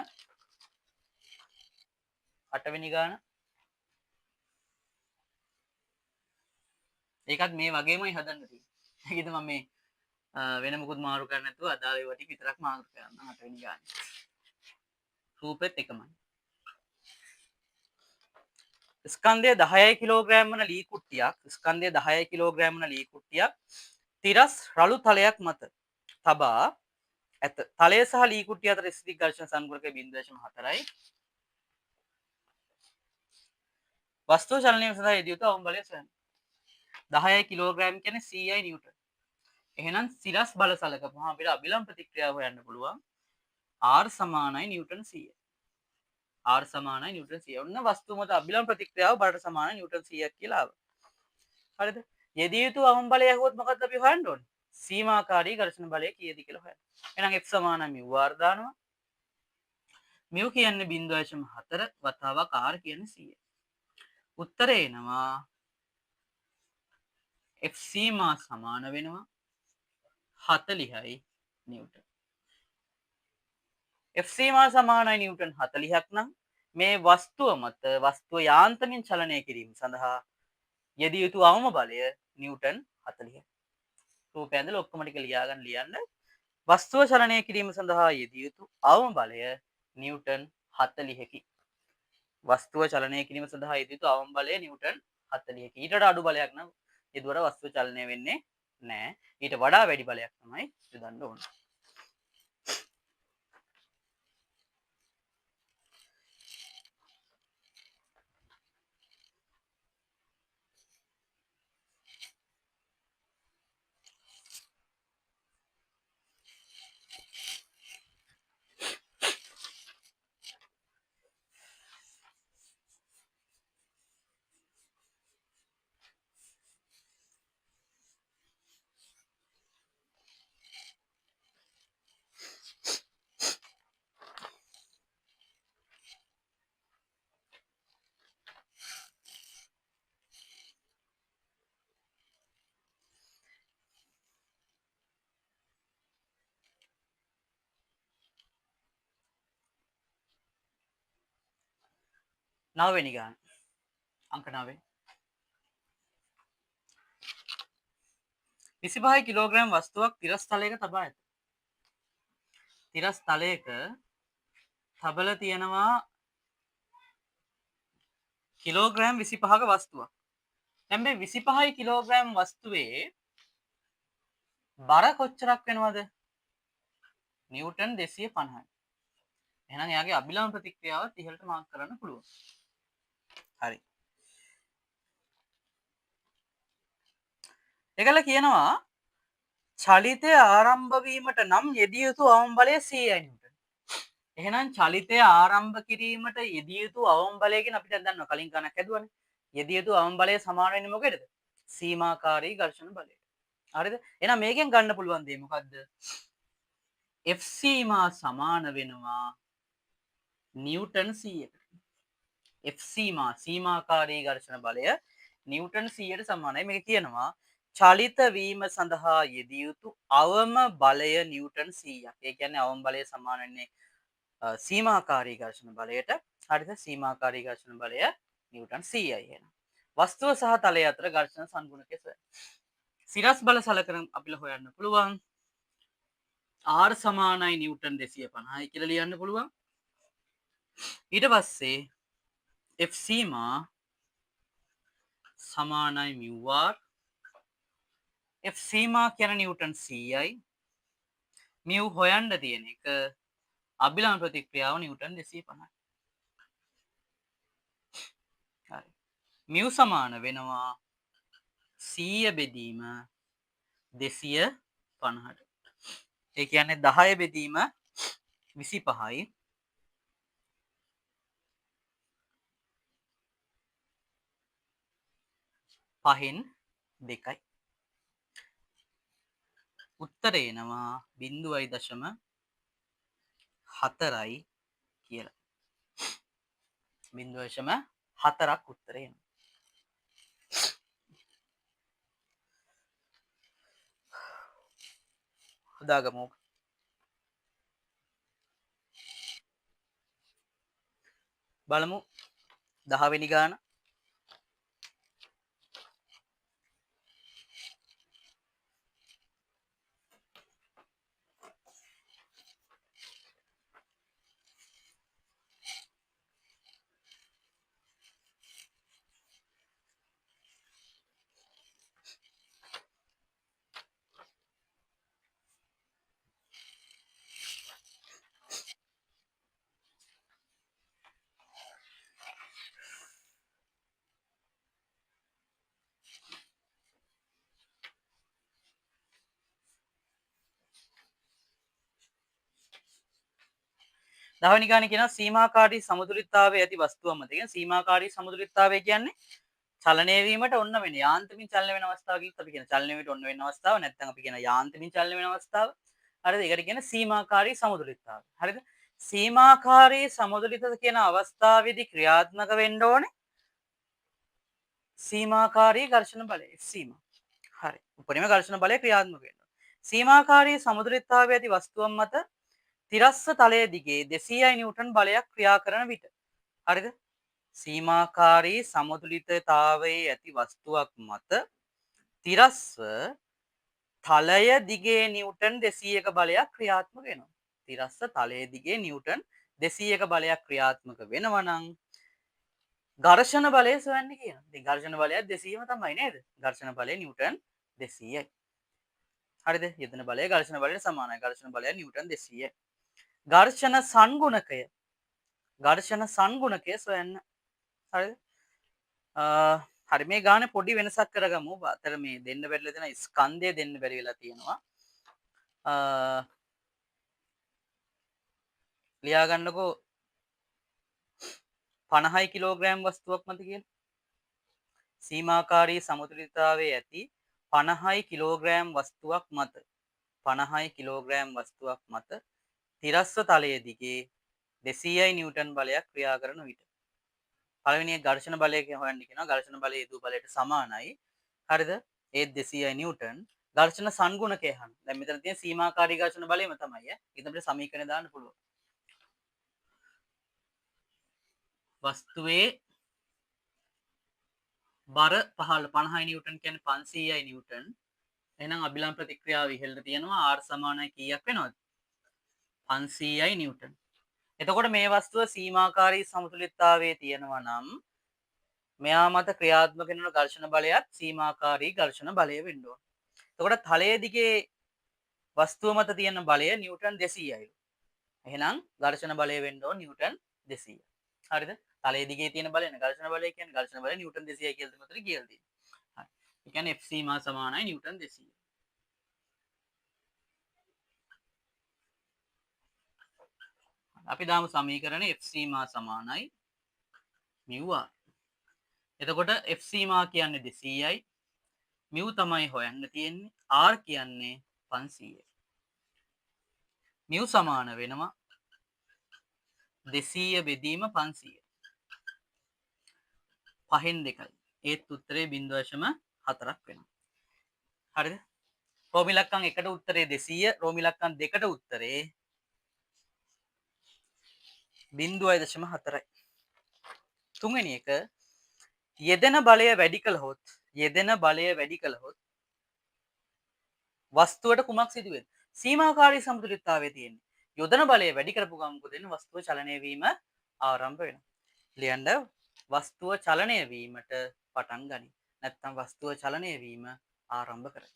ඒකත් මේ වගේමයි හදන්න තියෙන්නේ. ඒකද මම මේ වෙන මොකුත් මාරු කරන්නේ නැතුව අදාළ ඒවා ටික විතරක් මාරු කරනවා අටවෙනි ගානේ. රූපෙත් එකමයි. ස්කන්ධය 10 කිලෝග්‍රෑම් වන ලී කුට්ටියක් ස්කන්ධය 10 කිලෝග්‍රෑම් වන ලී කුට්ටියක් තිරස් රළු තලයක් මත තබා ඇත. තලය සහ ලී කුට්ටිය අතර ස්ථිති ඝර්ෂණ සංගුණක 0.4යි. වස්තුව චලනය සඳහා යෙදිය යුතු අවම බලය සොයන්න. 10 කිලෝග්‍රෑම් කියන්නේ 100යි නිව්ටන්. එහෙනම් සිරස් බල සලකපුවම අපිට අභිලම් ප්‍රතික්‍රියාව හොයන්න පුළුවන්. R සමානයි නිව්ටන් 100. R සමානයි නිව්ටන් 100. ඔන්න වස්තුව මත අභිලම් ප්‍රතික්‍රියාව බලට සමානයි නිව්ටන් 100ක් කියලා ආවා. හරිද? යෙදිය යුතු අවම බලය ඇහුවොත් මොකක්ද අපි හොයන්න ඕනේ? සීමාකාරී ඝර්ෂණ බලය කීයද කියලා හොයන්න. එහෙනම් F සමානයි μr දානවා. μ කියන්නේ 0.4 වතාවක් R කියන්නේ 100. උත්තරේ එනවා F සීමා සමාන වෙනවා 40යි නිව්ටන්. F සීමා සමානයි නිව්ටන් 40ක් නම් මේ වස්තුව මත වස්තුව යාන්ත්‍රණයෙන් චලනය කිරීම සඳහා යෙදිය යුතු අවම බලය නිව්ටන් 40යි. රූපය ඇඳලා ඔක්කොම ටික ලියන්න. වස්තුව චලනය කිරීම සඳහා යෙදිය යුතු අවම බලය නිව්ටන් 40කි. වස්තුව චලනය කිරීම සඳහා යෙදිය යුතු අවම බලය නිව්ටන් 40කි. ඊට වඩා අඩු බලයක් නම් යෙදුවට වස්තුව චලනය වෙන්නේ නැහැ. ඊට වඩා වැඩි බලයක් තමයි යොදන්න ඕන. 9 වෙනි ගාන. අංක 9. 25 කිලෝග්‍රෑම් වස්තුවක් තිරස් තලයක තබා ඇත. තිරස් තලයක තබල තියෙනවා කිලෝග්‍රෑම් 25ක වස්තුවක්. දැන් මේ 25 කිලෝග්‍රෑම් වස්තුවේ බර කොච්චරක් වෙනවද? නිව්ටන් 250යි. එහෙනම් එයාගේ අභිලම්බ ප්‍රතික්‍රියාවත් ඉහළට මාක් කරන්න පුළුවන්. හරි. ඒකල කියනවා චලිතය ආරම්භ වීමට නම් යෙදිය යුතු අවම බලය 100යි නිව්ටන්. එහෙනම් චලිතය ආරම්භ කිරීමට යෙදිය යුතු අවම බලය කියන අපිට දන්නවා කලින් ගණක් ඇදුවනේ. යෙදිය යුතු අවම බලය සමාන වෙන්නේ මොකේද? සීමාකාරී ඝර්ෂණ බලයට. හරිද? එහෙනම් මේකෙන් ගන්න පුළුවන් දේ මොකද්ද? F සීමා සමාන වෙනවා නිව්ටන් 100කට. F සීමාකාරී ඝර්ෂණ බලය නිව්ටන් 100ට සමානයි. මේක කියනවා චලිත වීම සඳහා යෙදිය යුතු අවම බලය නිව්ටන් 100ක්. ඒ කියන්නේ අවම බලය සමාන වෙන්නේ සීමාකාරී ඝර්ෂණ බලයට. හරිද? සීමාකාරී ඝර්ෂණ බලය නිව්ටන් 100යි එහෙනම්. වස්තුව සහ තලය අතර ඝර්ෂණ සංගුණකය සොයන්න. සිරස් බල සලකන අපිට හොයන්න පුළුවන්. R සමානයි නිව්ටන් 250යි කියලා ලියන්න පුළුවන්. ඊට පස්සේ F සීමා සමානයි μr. F සීමා කියන නිව්ටන් 100යි. mu හොයන්න තියෙන එක අභිලම්බ ප්‍රතික්‍රියාව නිව්ටන් 250යි. හරි. mu සමාන වෙනවා 100 බෙදීම 250ට. ඒ කියන්නේ 10 බෙදීම 25යි. පහෙන් 2යි. උත්තරේ එනවා 0.4යි කියලා. 0.4ක් උත්තරේ එනවා. හදාගමු. බලමු 10 වෙනි ගාන. දහවෙනි ගානේ කියනවා සීමාකාරී සමතුලිතතාවයේ ඇති වස්තුවක් මත. කියන්නේ සීමාකාරී සමතුලිතතාවය කියන්නේ චලනය වීමට ඔන්න වෙන යාන්ත්‍රික චලන වෙන අවස්ථාව කිව්වොත් අපි කියන චලනය වීමට ඔන්න වෙන අවස්ථාව නැත්නම් අපි කියන යාන්ත්‍රික චලන වෙන අවස්ථාව. හරිද? ඒකට කියන සීමාකාරී සමතුලිතතාවය. හරිද? සීමාකාරී සමතුලිතത කියන අවස්ථාවේදී ක්‍රියාත්මක වෙන්න ඕනේ සීමාකාරී ඝර්ෂණ බලය සීමා. හරි. උපරිම ඝර්ෂණ බලය ක්‍රියාත්මක වෙන්න. සීමාකාරී සමතුලිතතාවයේ ඇති වස්තුවක් මත තිරස්ස තලය දිගේ 200 නිව්ටන් බලයක් ක්‍රියා කරන විට. හරිද? සීමාකාරී සමතුලිතතාවයේ ඇති වස්තුවක් මත තිරස්ව තලය දිගේ නිව්ටන් 200ක බලයක් ක්‍රියාත්මක වෙනවා. තිරස්ස තලය දිගේ නිව්ටන් 200ක බලයක් ක්‍රියාත්මක වෙනවා නම් ඝර්ෂණ බලය සොයන්න කියනවා. ඉතින් ඝර්ෂණ බලයත් 200ම තමයි නේද? ඝර්ෂණ බලය නිව්ටන් 200යි. හරිද? යෙදෙන බලය ඝර්ෂණ බලයට සමානයි. ඝර්ෂණ බලය නිව්ටන් 200යි. ඝර්ෂණ සංගුණකය සොයන්න. හරිද? හරි මේ ගානේ පොඩි වෙනසක් කරගමු. අතර මේ දෙන්න බැරිලා තියෙන ස්කන්ධය දෙන්න බැරි වෙලා තියෙනවා. ලියා ගන්නකෝ 50 කිලෝග්‍රෑම් වස්තුවක් මත කියලා. සීමාකාරී සමතුලිතතාවයේ ඇති 50 කිලෝග්‍රෑම් වස්තුවක් මත 50 කිලෝග්‍රෑම් වස්තුවක් මත තිරස්ව තලයේ දිගේ 200යි නිව්ටන් බලයක් ක්‍රියා කරන විට පළවෙනි එක ඝර්ෂණ බලය හොයන්න කියනවා. ඝර්ෂණ බලය යෙදූ බලයට සමානයි. හරිද? ඒත් 200යි නිව්ටන්. ඝර්ෂණ සංගුණකය අහන්න. දැන් මෙතන තියෙන සීමාකාරී ඝර්ෂණ බලයම තමයි ඈ. ඒක අපිට සමීකරණය දාන්න පුළුවන්. වස්තුවේ බර 50යි නිව්ටන් කියන්නේ 500යි නිව්ටන්. එහෙනම් අභිලම්බ ප්‍රතික්‍රියාව ඉහළට තියෙනවා R සමානයි කීයක් වෙනවද? 500යි නිව්ටන්. එතකොට මේ වස්තුව සීමාකාරී සමතුලිතතාවයේ තියෙනවා නම් මෙයා මත ක්‍රියාත්මක වෙන ඝර්ෂණ බලයත් සීමාකාරී ඝර්ෂණ බලය වෙන්න ඕන. එතකොට තලයේ දිගේ වස්තුව මත තියෙන බලය නිව්ටන් 200යි. එහෙනම් ඝර්ෂණ බලය වෙන්න ඕන නිව්ටන් 200. හරිද? තලයේ දිගේ තියෙන බලය නේ ඝර්ෂණ බලය කියන්නේ ඝර්ෂණ බලය නිව්ටන් 200යි කියලා තමයි උතන කියලා තියෙන්නේ. හරි. ඒ කියන්නේ F සීමා සමානයි නිව්ටන් 200. අපි දාමු සමීකරණය F සීමා සමානයි μ r. එතකොට F සීමා කියන්නේ 200යි. μ තමයි හොයන්න තියෙන්නේ. R කියන්නේ 500යි. μ සමාන වෙනවා 200 බෙදීම 500. 5න් 2යි. ඒත් උත්තරේ 0.4ක් වෙනවා. හරිද? රෝම ඉලක්කම් 1ට උත්තරේ 200, රෝම ඉලක්කම් 2ට උත්තරේ 0.4යි. තුන්වෙනි එක යෙදෙන බලය වැඩි කළහොත් වස්තුවට කුමක් සිදු වෙයිද? සීමාකාරී සමතුලිතතාවයේ තියෙන්නේ. යොදන බලය වැඩි කරපු ගමන් මොකද වෙන්නේ? වස්තුව චලනය වීම ආරම්භ වෙනවා. ලියන්න වස්තුව චලනය වීමට පටන් ගනී. නැත්නම් වස්තුව චලනය වීම ආරම්භ කරයි.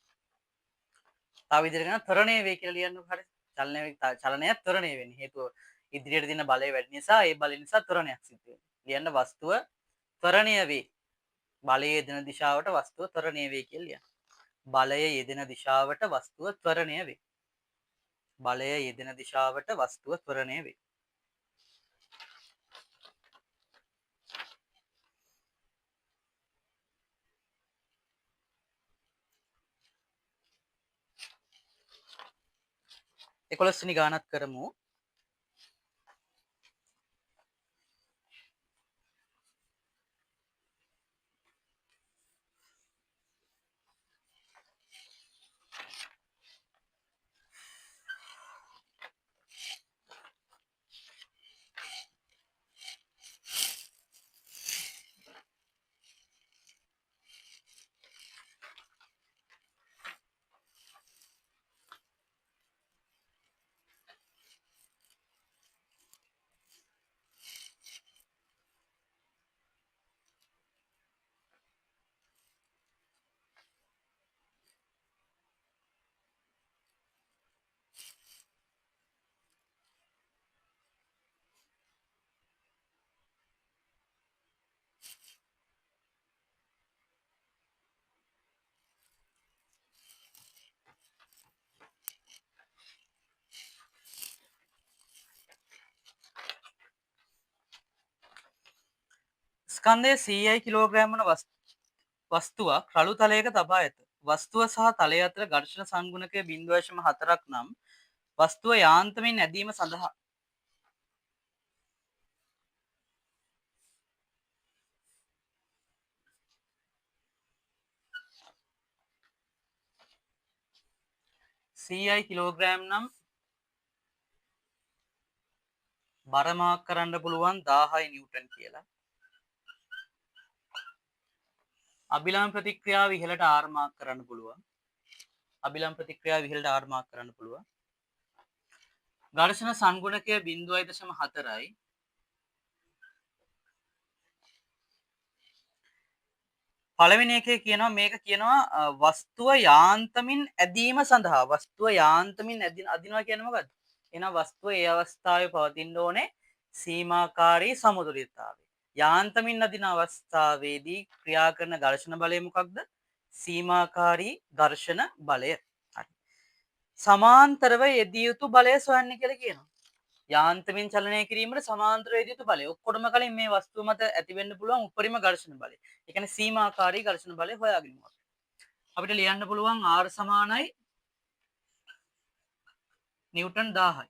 තව විදිහකට කියනවා ත්වරණය වේ කියලා ලියන්නකො හරිය. චලනයත් ත්වරණය වෙන්නේ. හේතුව ඉදිරියට දින බලය වැඩි නිසා ඒ බලය නිසා ත්වරණයක් සිද්ධ වෙනවා. ලියන්න වස්තුව ත්වරණය වේ. බලය යෙදෙන දිශාවට වස්තුව ත්වරණය වේ කියලා ලියන්න. බලය යෙදෙන දිශාවට වස්තුව ත්වරණය වේ. බලය යෙදෙන දිශාවට වස්තුව ත්වරණය වේ. එකොළොස්වෙනි ගානක් කරමු. ස්කන්ධය 100යි කිලෝග්‍රෑම් වන වස්තුවක් රළු තලයක තබා ඇත. වස්තුව සහ තලය අතර ඝර්ෂණ සංගුණකය 0.4ක් නම් වස්තුව යාන්ත්‍රමින් ඇදීම සඳහා සීයයි කිලෝග්‍රෑම් නම් බර මාක් කරන්න පුළුවන් 1000යි නිව්ටන් කියලා. අභිලම්බ ප්‍රතික්‍රියාව ඉහළට R මාක් කරන්න පුළුවන්. අභිලම්බ ප්‍රතික්‍රියාව ඉහළට R මාක් කරන්න පුළුවන්. ඝර්ෂණ සංගුණකය 0.4යි. පළවෙනි එකේ කියනවා මේක කියනවා වස්තුව යාන්තමින් ඇදීම සඳහා වස්තුව යාන්තමින් අදිනවා කියන්නේ මොකද්ද? එහෙනම් වස්තුව ඒ අවස්ථාවේ පවතින්න ඕනේ සීමාකාරී සමතුලිතතාවය. යාන්තමින් අදින අවස්ථාවේදී ක්‍රියා කරන ඝර්ෂණ බලය මොකක්ද? සීමාකාරී ඝර්ෂණ බලය. හරි. සමාන්තරව යෙදිය යුතු බලය සොයන්න කියලා කියනවා. යාන්ත්‍රමින් චලනය කිරීමට සමාන්තරව යෙදිය යුතු බලය. ඔක්කොටම කලින් මේ වස්තුව මත ඇති වෙන්න පුළුවන් උපරිම ඝර්ෂණ බලය. ඒ කියන්නේ සීමාකාරී ඝර්ෂණ බලය හොයාගන්න ඕනේ. අපිට ලියන්න පුළුවන් R සමානයි නිව්ටන් 1000යි.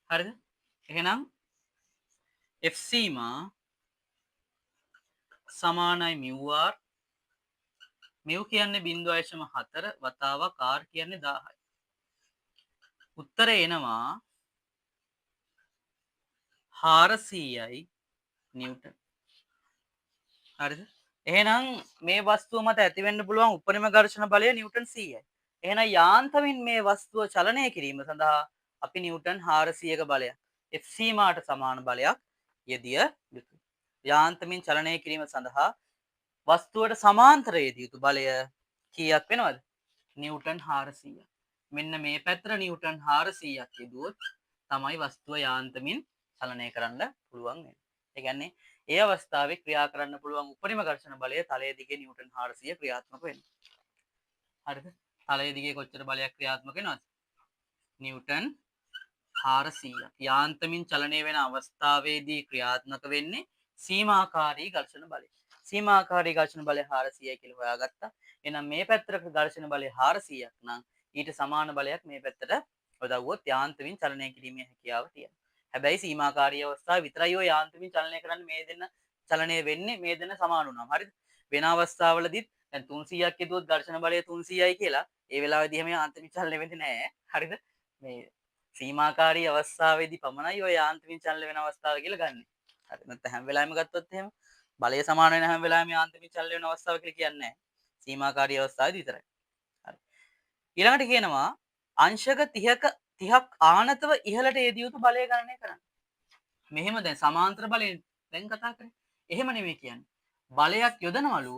හරිද? එහෙනම් F සීමා සමානයි μr. μ කියන්නේ 0.4 වතාවක් R කියන්නේ 1000යි. උත්තරේ එනවා 400යි නිව්ටන්. හරිද? එහෙනම් මේ වස්තුව මත ඇතිවෙන්න පුළුවන් උපරිම ඝර්ෂණ බලය නිව්ටන් 100යි. එහෙනම් යාන්තමින් මේ වස්තුව චලනය කිරීම සඳහා අපි නිව්ටන් 400ක බලයක් F සීමාට සමාන බලයක් යෙදිය යුතුයි. යාන්තමින් චලනය කිරීම සඳහා වස්තුවට සමාන්තර යෙදිය යුතු බලය කීයක් වෙනවද? නිව්ටන් 400ක්. මෙන්න මේ පැත්තට නිව්ටන් 400ක් යෙදුවොත් තමයි වස්තුව යාන්තමින් චලනය කරන්න පුළුවන් වෙන්නේ. ඒ කියන්නේ ඒ අවස්ථාවේ ක්‍රියා කරන්න පුළුවන් උපරිම ඝර්ෂණ බලය තලයේ දිගේ නිව්ටන් 400 ක්‍රියාත්මක වෙනවා. හරිද? තලයේ දිගේ කොච්චර බලයක් ක්‍රියාත්මක වෙනවද? නිව්ටන් 400ක්. යාන්තමින් චලනය වෙන අවස්ථාවේදී ක්‍රියාත්මක වෙන්නේ සීමාකාරී ඝර්ෂණ බලය. සීමාකාරී ඝර්ෂණ බලය 400යි කියලා හොයාගත්තා. එහෙනම් මේ පැත්තට ඝර්ෂණ බලය 400ක් නම් ඊට සමාන බලයක් මේ පැත්තට යොදවුවොත් යාන්තමින් චලනය කිරීමේ හැකියාව තියෙනවා. හැබැයි සීමාකාරී අවස්ථාව විතරයි ඔය යාන්තමින් චලනය කරන්න මේ දෙන්න චලනය වෙන්නේ මේ දෙන්න සමාන වුණාම. හරිද? වෙන අවස්ථාවලදීත් දැන් 300ක් යදුවොත් ඝර්ෂණ බලය 300යි කියලා ඒ වෙලාවේදී හැම යාන්තමින් චලනය වෙන්නේ නැහැ. හරිද? මේ සීමාකාරී අවස්ථාවේදී පමණයි ඔය යාන්ත්‍රික චලන වෙන අවස්ථාව කියලා ගන්න. හරි. නැත්නම් හැම වෙලාවෙම ගත්තොත් එහෙම බලය සමාන වෙන හැම වෙලාවෙම යාන්ත්‍රික චලන වෙන අවස්ථාව කියලා කියන්නේ නැහැ. සීමාකාරී අවස්ථාවේදී විතරයි. හරි. ඊළඟට කියනවා අංශක 30ක් ආනතව ඉහළට යෙදිය යුතු බලය ගණනය කරන්න. මෙහෙම දැන් සමාන්තර බලයෙන් දැන් කතා කරේ. එහෙම නෙමෙයි කියන්නේ. බලයක් යොදනවලු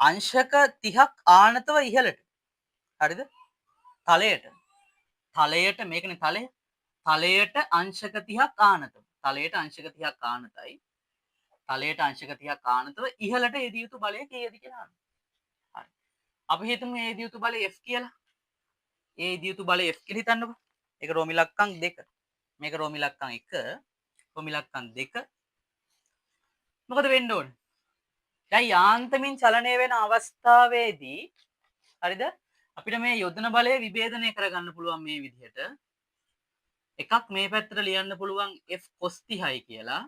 අංශක 30ක් ආනතව ඉහළට. හරිද? තලයට. තලයට මේකනේ තලය. තලයට අංශක 30ක් ආනතව. තලයට අංශක 30ක් ආනතයි. තලයට අංශක 30ක් ආනතව ඉහළට යෙදිය යුතු බලය කීයද කියලා අහනවා. හරි. අපි හිතමු මේ යෙදිය යුතු බලය F කියලා. ඒ යෙදිය යුතු බලය F කියලා හිතන්නකෝ. ඒක රෝමි ලක්කම් 2. මේක රෝමි ලක්කම් 1. රෝමි ලක්කම් 2. මොකද වෙන්න ඕනේ? දැන් යාන්තමින් චලනය වෙන අවස්ථාවේදී හරිද? අපිට මේ යොදන බලය විභේදනය කරගන්න පුළුවන් මේ විදිහට. එකක් මේ පැත්තට ලියන්න පුළුවන් F cos 30යි කියලා.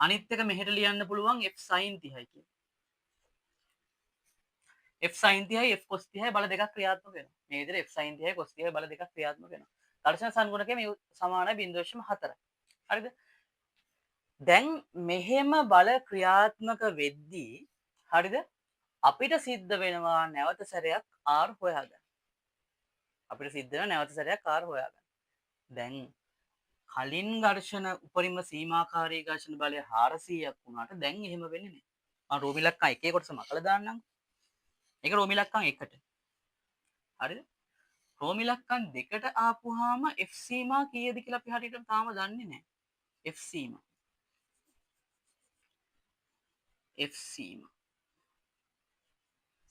අනිත් එක මෙහෙට ලියන්න පුළුවන් F sin 30යි කියලා. F sin 30යි F cos 30යි බල දෙකක් ක්‍රියාත්මක වෙනවා. මේ විදිහට F sin 30යි cos 30යි බල දෙකක් ක්‍රියාත්මක වෙනවා. ඝර්ෂණ සංගුණකයේ මේ සමානයි 0.4. හරිද? දැන් මෙහෙම බල ක්‍රියාත්මක වෙද්දී හරිද? අපිට සිද්ධ වෙනවා නැවත සැරයක් R හොයාගන්න. අපිට සිද්ධ වෙනවා නැවත සැරයක් R හොයාගන්න. දැන් කලින් ඝර්ෂණ උපරිම සීමාකාරී ඝර්ෂණ බලය 400ක් වුණාට දැන් එහෙම වෙන්නේ නැහැ. මම රෝමි ලක්කම් එකේ කොටස මකලා දාන්නම්. මේක රෝමි ලක්කම් 1ට. හරිද? රෝමි ලක්කම් 2ට ආපුවාම F සීමා කීයද කියලා අපි හරියටම තාම දන්නේ නැහැ. F සීමා. F සීමා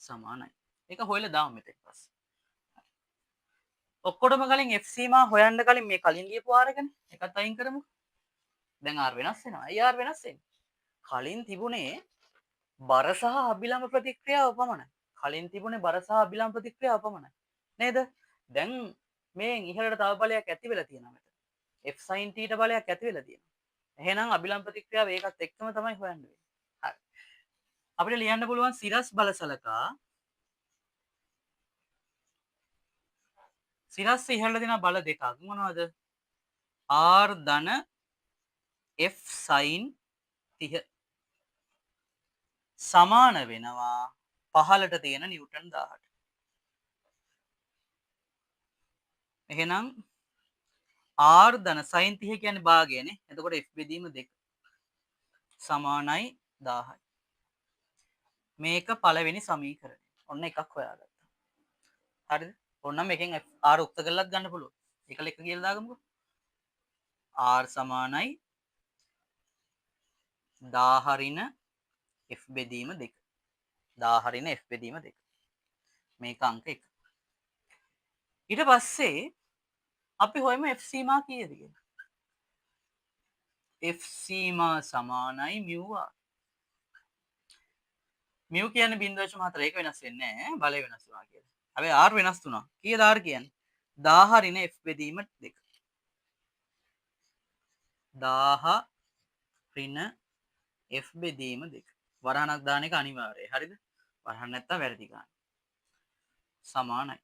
සමානයි. ඒක හොයලා දාමු මෙතෙන් පස්සේ. ඔක්කොටම කලින් F සීමා හොයන්න කලින් මේ කලින් ලියපු R එකනේ. ඒකත් අයින් කරමු. දැන් R වෙනස් වෙනවා. අයි R වෙනස් වෙන්නේ. කලින් තිබුණේ බර සහ අභිලම්බ ප්‍රතික්‍රියාව පමණයි. කලින් තිබුණේ බර සහ අභිලම්බ ප්‍රතික්‍රියාව පමණයි. නේද? දැන් මේ ඉහළට තව බලයක් ඇති වෙලා තියෙනවා මෙතන. F sin t බලයක් ඇති වෙලා තියෙනවා. එහෙනම් අභිලම්බ ප්‍රතික්‍රියාව ඒකත් එක්කම තමයි හොයන්න වෙන්නේ. හරි. අපිට ලියන්න පුළුවන් සිරස් බල සලකා සිරස් ඉහළට දෙන බල දෙකක් මොනවද? R ධන F sin 30 සමාන වෙනවා පහළට තියෙන නිව්ටන් 1000ට. එහෙනම් R ධන sin 30 කියන්නේ භාගයනේ. එතකොට F බෙදීම 2 සමානයි 1000යි. මේක පළවෙනි සමීකරණය. ඔන්න එකක් හොයාගත්තා. හරිද? ඔන්න මේකෙන් R උක්ත කරලත් ගන්න පුළුවන්. ඒකල එක කියලා දාගමුකෝ. R සමානයි 1000 ඍණ F බෙදීම 2. 1000 ඍණ F බෙදීම 2. මේක අංක 1. ඊට පස්සේ අපි හොයමු F සීමා කීයද කියලා. F සීමා සමානයි μ r. μ කියන්නේ 0.4 ඒක වෙනස් වෙන්නේ නැහැ. බලය වෙනස් වුණා කියලා. හැබැයි R වෙනස් වුණා. කීයද R කියන්නේ? 1000 ඍණ F බෙදීම 2. 1000 ඍණ F බෙදීම 2. වරහණක් දාන එක අනිවාර්යයි. හරිද? වරහන් නැත්තම් වැරදි ගන්න. සමානයි.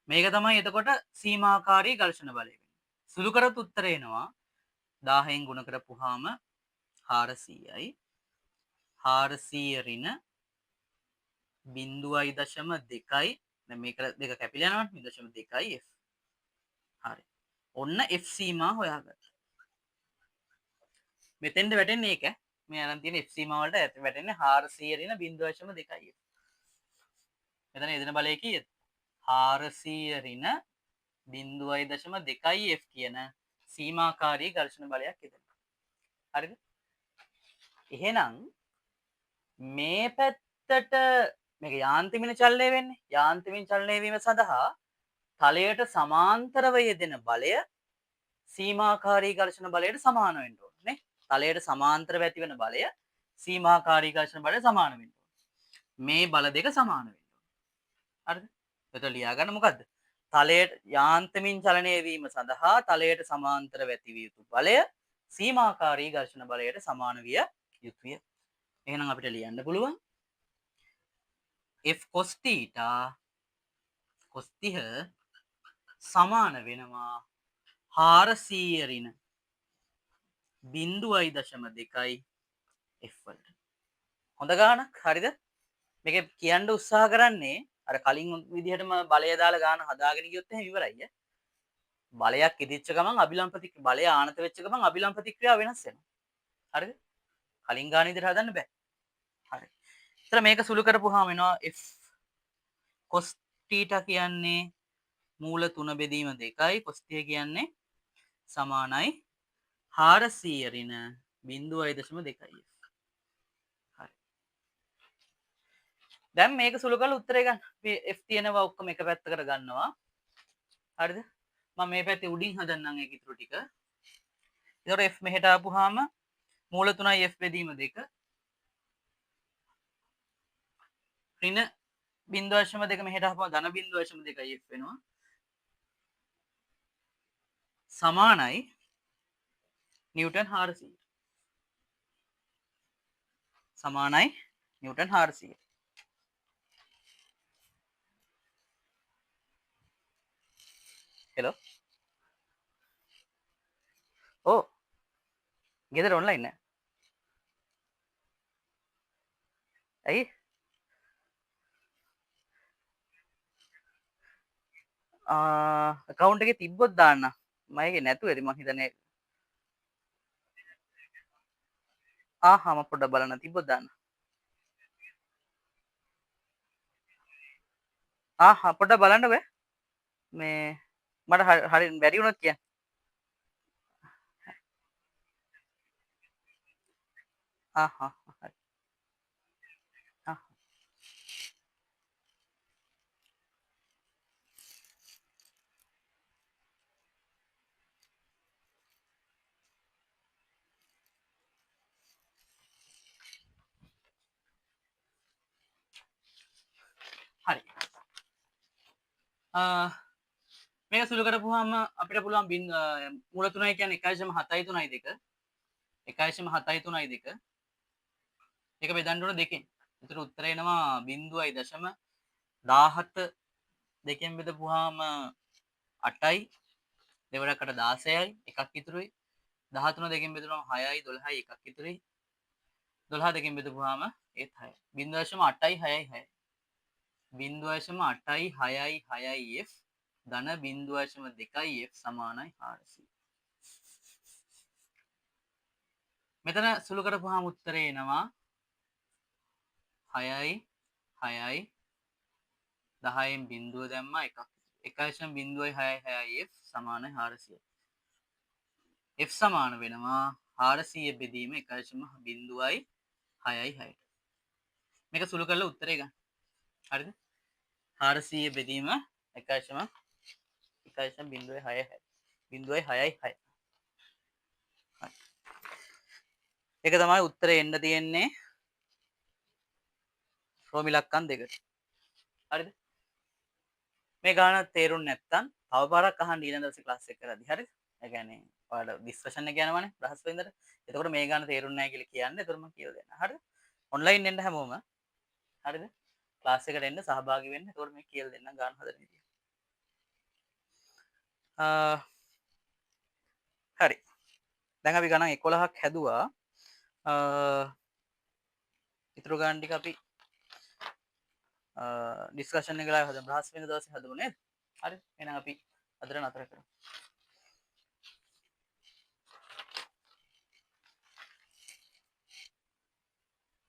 මේක තමයි එතකොට සීමාකාරී ඝර්ෂණ බලය වෙන්නේ. සුළු කරත් උත්තරේ එනවා 1000න් ගුණ කරපුවාම 400යි 400 ඍණ 0.2යි දැන් මේක දෙක කැපිලා යනවනේ 0.2යි f. හරි. ඔන්න f සීමා හොයාගත්තා. මෙතෙන්ද වැටෙන්නේ ඒක. මේ අරන් තියෙන f සීමා වලට වැටෙන්නේ 400 ඍණ 0.2යි f. මෙතන යෙදෙන බලය කීයද? 400 ඍණ 0.2යි f කියන සීමාකාරී ඝර්ෂණ බලයක් යෙදෙනවා. හරිද? එහෙනම් මේ පැත්තට මේක යාන්ත්‍රමික චලනය වෙන්නේ. යාන්ත්‍රමික චලනය වීම සඳහා තලයට සමාන්තරව යෙදෙන බලය සීමාකාරී ඝර්ෂණ බලයට සමාන වෙන්න ඕනේ නේ. තලයට සමාන්තරව ඇතිවන බලය සීමාකාරී ඝර්ෂණ බලයට සමාන වෙන්න ඕනේ. මේ බල දෙක සමාන වෙන්න ඕනේ. හරිද? එතකොට ලියා ගන්න මොකද්ද? තලයට යාන්ත්‍රමික චලනය වීම සඳහා තලයට සමාන්තරව ඇතිවිය යුතු බලය සීමාකාරී ඝර්ෂණ බලයට සමාන විය යුතුය. එහෙනම් අපිට ලියන්න පුළුවන් f cos theta cos 30 සමාන වෙනවා 400 ඍණ 0.2යි f වලට. හොඳ ගානක් හරිද? මේක කියන්න උත්සාහ කරන්නේ අර කලින් විදිහටම බලය දාලා ගාන හදාගෙන ගියොත් එහෙම ඉවරයි. බලයක් ඉදිච්ච ගමන් අභිලම්බ ප්‍රතික්‍රියා බලය ආනත වෙච්ච ගමන් අභිලම්බ ප්‍රතික්‍රියාව වෙනස් වෙනවා. හරිද? කලින් ගාන විදිහට හදන්න බෑ. හරි. ඒතර මේක සුළු කරපුවාම එනවා f cos theta කියන්නේ මූල 3 බෙදීම 2යි cos theta කියන්නේ සමානයි 400 ඍණ 0.2යි. හරි. දැන් මේක සුළු කරලා උත්තරේ ගන්න. අපි f තියෙනවා ඔක්කොම එක පැත්තකට ගන්නවා. හරිද? මම මේ පැත්තේ උඩින් හදන්නම් ඒක ඉතුරු ටික. ඒතකොට f මෙහෙට ආපුවාම මූල 3යි f බෙදීම 2 ඍණ 0.2 මෙහෙට ආපුවාම ධන 0.2යි f වෙනවා. සමානයි නිව්ටන් 400. සමානයි නිව්ටන් 400. හෙලෝ. ඕ. ගෙදර ඔන්ලයින් නෑ. ඇයි? account එකේ තිබ්බොත් දාන්න. මම ඒකේ නැතුව ඇති මං හිතන්නේ. මම පොඩ්ඩක් බලන්න තිබ්බොත් දාන්න. පොඩ්ඩක් බලන්න බෑ. මේ මට හරි බැරි වුණොත් කියන්න. හරි. හරි. මේක සුළු කරපුවාම අපිට පුළුවන් මූල 3 කියන්නේ 1.732 1.732 ඒක බෙදන්න ඕන දෙකෙන්. ඒතර උත්තරය එනවා 0.17 දෙකෙන් බෙදපුවාම 8යි දෙවරකට 16යි එකක් ඉතුරුයි 13 දෙකෙන් බෙදුනම 6යි 12යි එකක් ඉතුරුයි 12 දෙකෙන් බෙදපුවාම ඒත් 6යි 0.8යි 6යි 6යි 0.8යි 6යි 6යි f ධන 0.2යි f සමානයි 400. මෙතන සුළු කරපුවාම උත්තරේ එනවා 6යි 6යි 10න් බිඳුව දැම්මා එකක් 1.06යි f සමානයි 400. f සමාන වෙනවා 400 බෙදීම 1.06යි 6ට. මේක සුළු කරලා උත්තරේ ගන්න. හරිද? 400 බෙදීම 1.06යි 6. ඒක තමයි උත්තරේ එන්න තියෙන්නේ රෝමි ලක්කම් දෙකට. හරිද? මේ ගාන තේරුම් නැත්නම් තව පාරක් අහන්න ඊළඟ දවසේ ක්ලාස් එක කරද්දී. හරිද? ඒ කියන්නේ ඔයාලට ඩිස්කෂන් එක යනවනේ බ්‍රහස්පතින්දාට. එතකොට මේ ගාන තේරුන්නේ නැහැ කියලා කියන්න. එතකොට මම කියලා දෙන්න. හරිද? ඔන්ලයින් එන්න හැමෝම. හරිද? ක්ලාස් එකට එන්න සහභාගී වෙන්න. එතකොට මේ කියලා දෙන්න ගාන හදන විදිය. හරි. දැන් අපි ගණන් 11ක් හැදුවා. ඉතුරු ගාන ටික අපි ඩිස්කෂන් එක ලා හදමු. බ්‍රහස්පතින්දා දවසේ හදමු නේද? හරි. එහෙනම් අපි අදට නතර කරමු.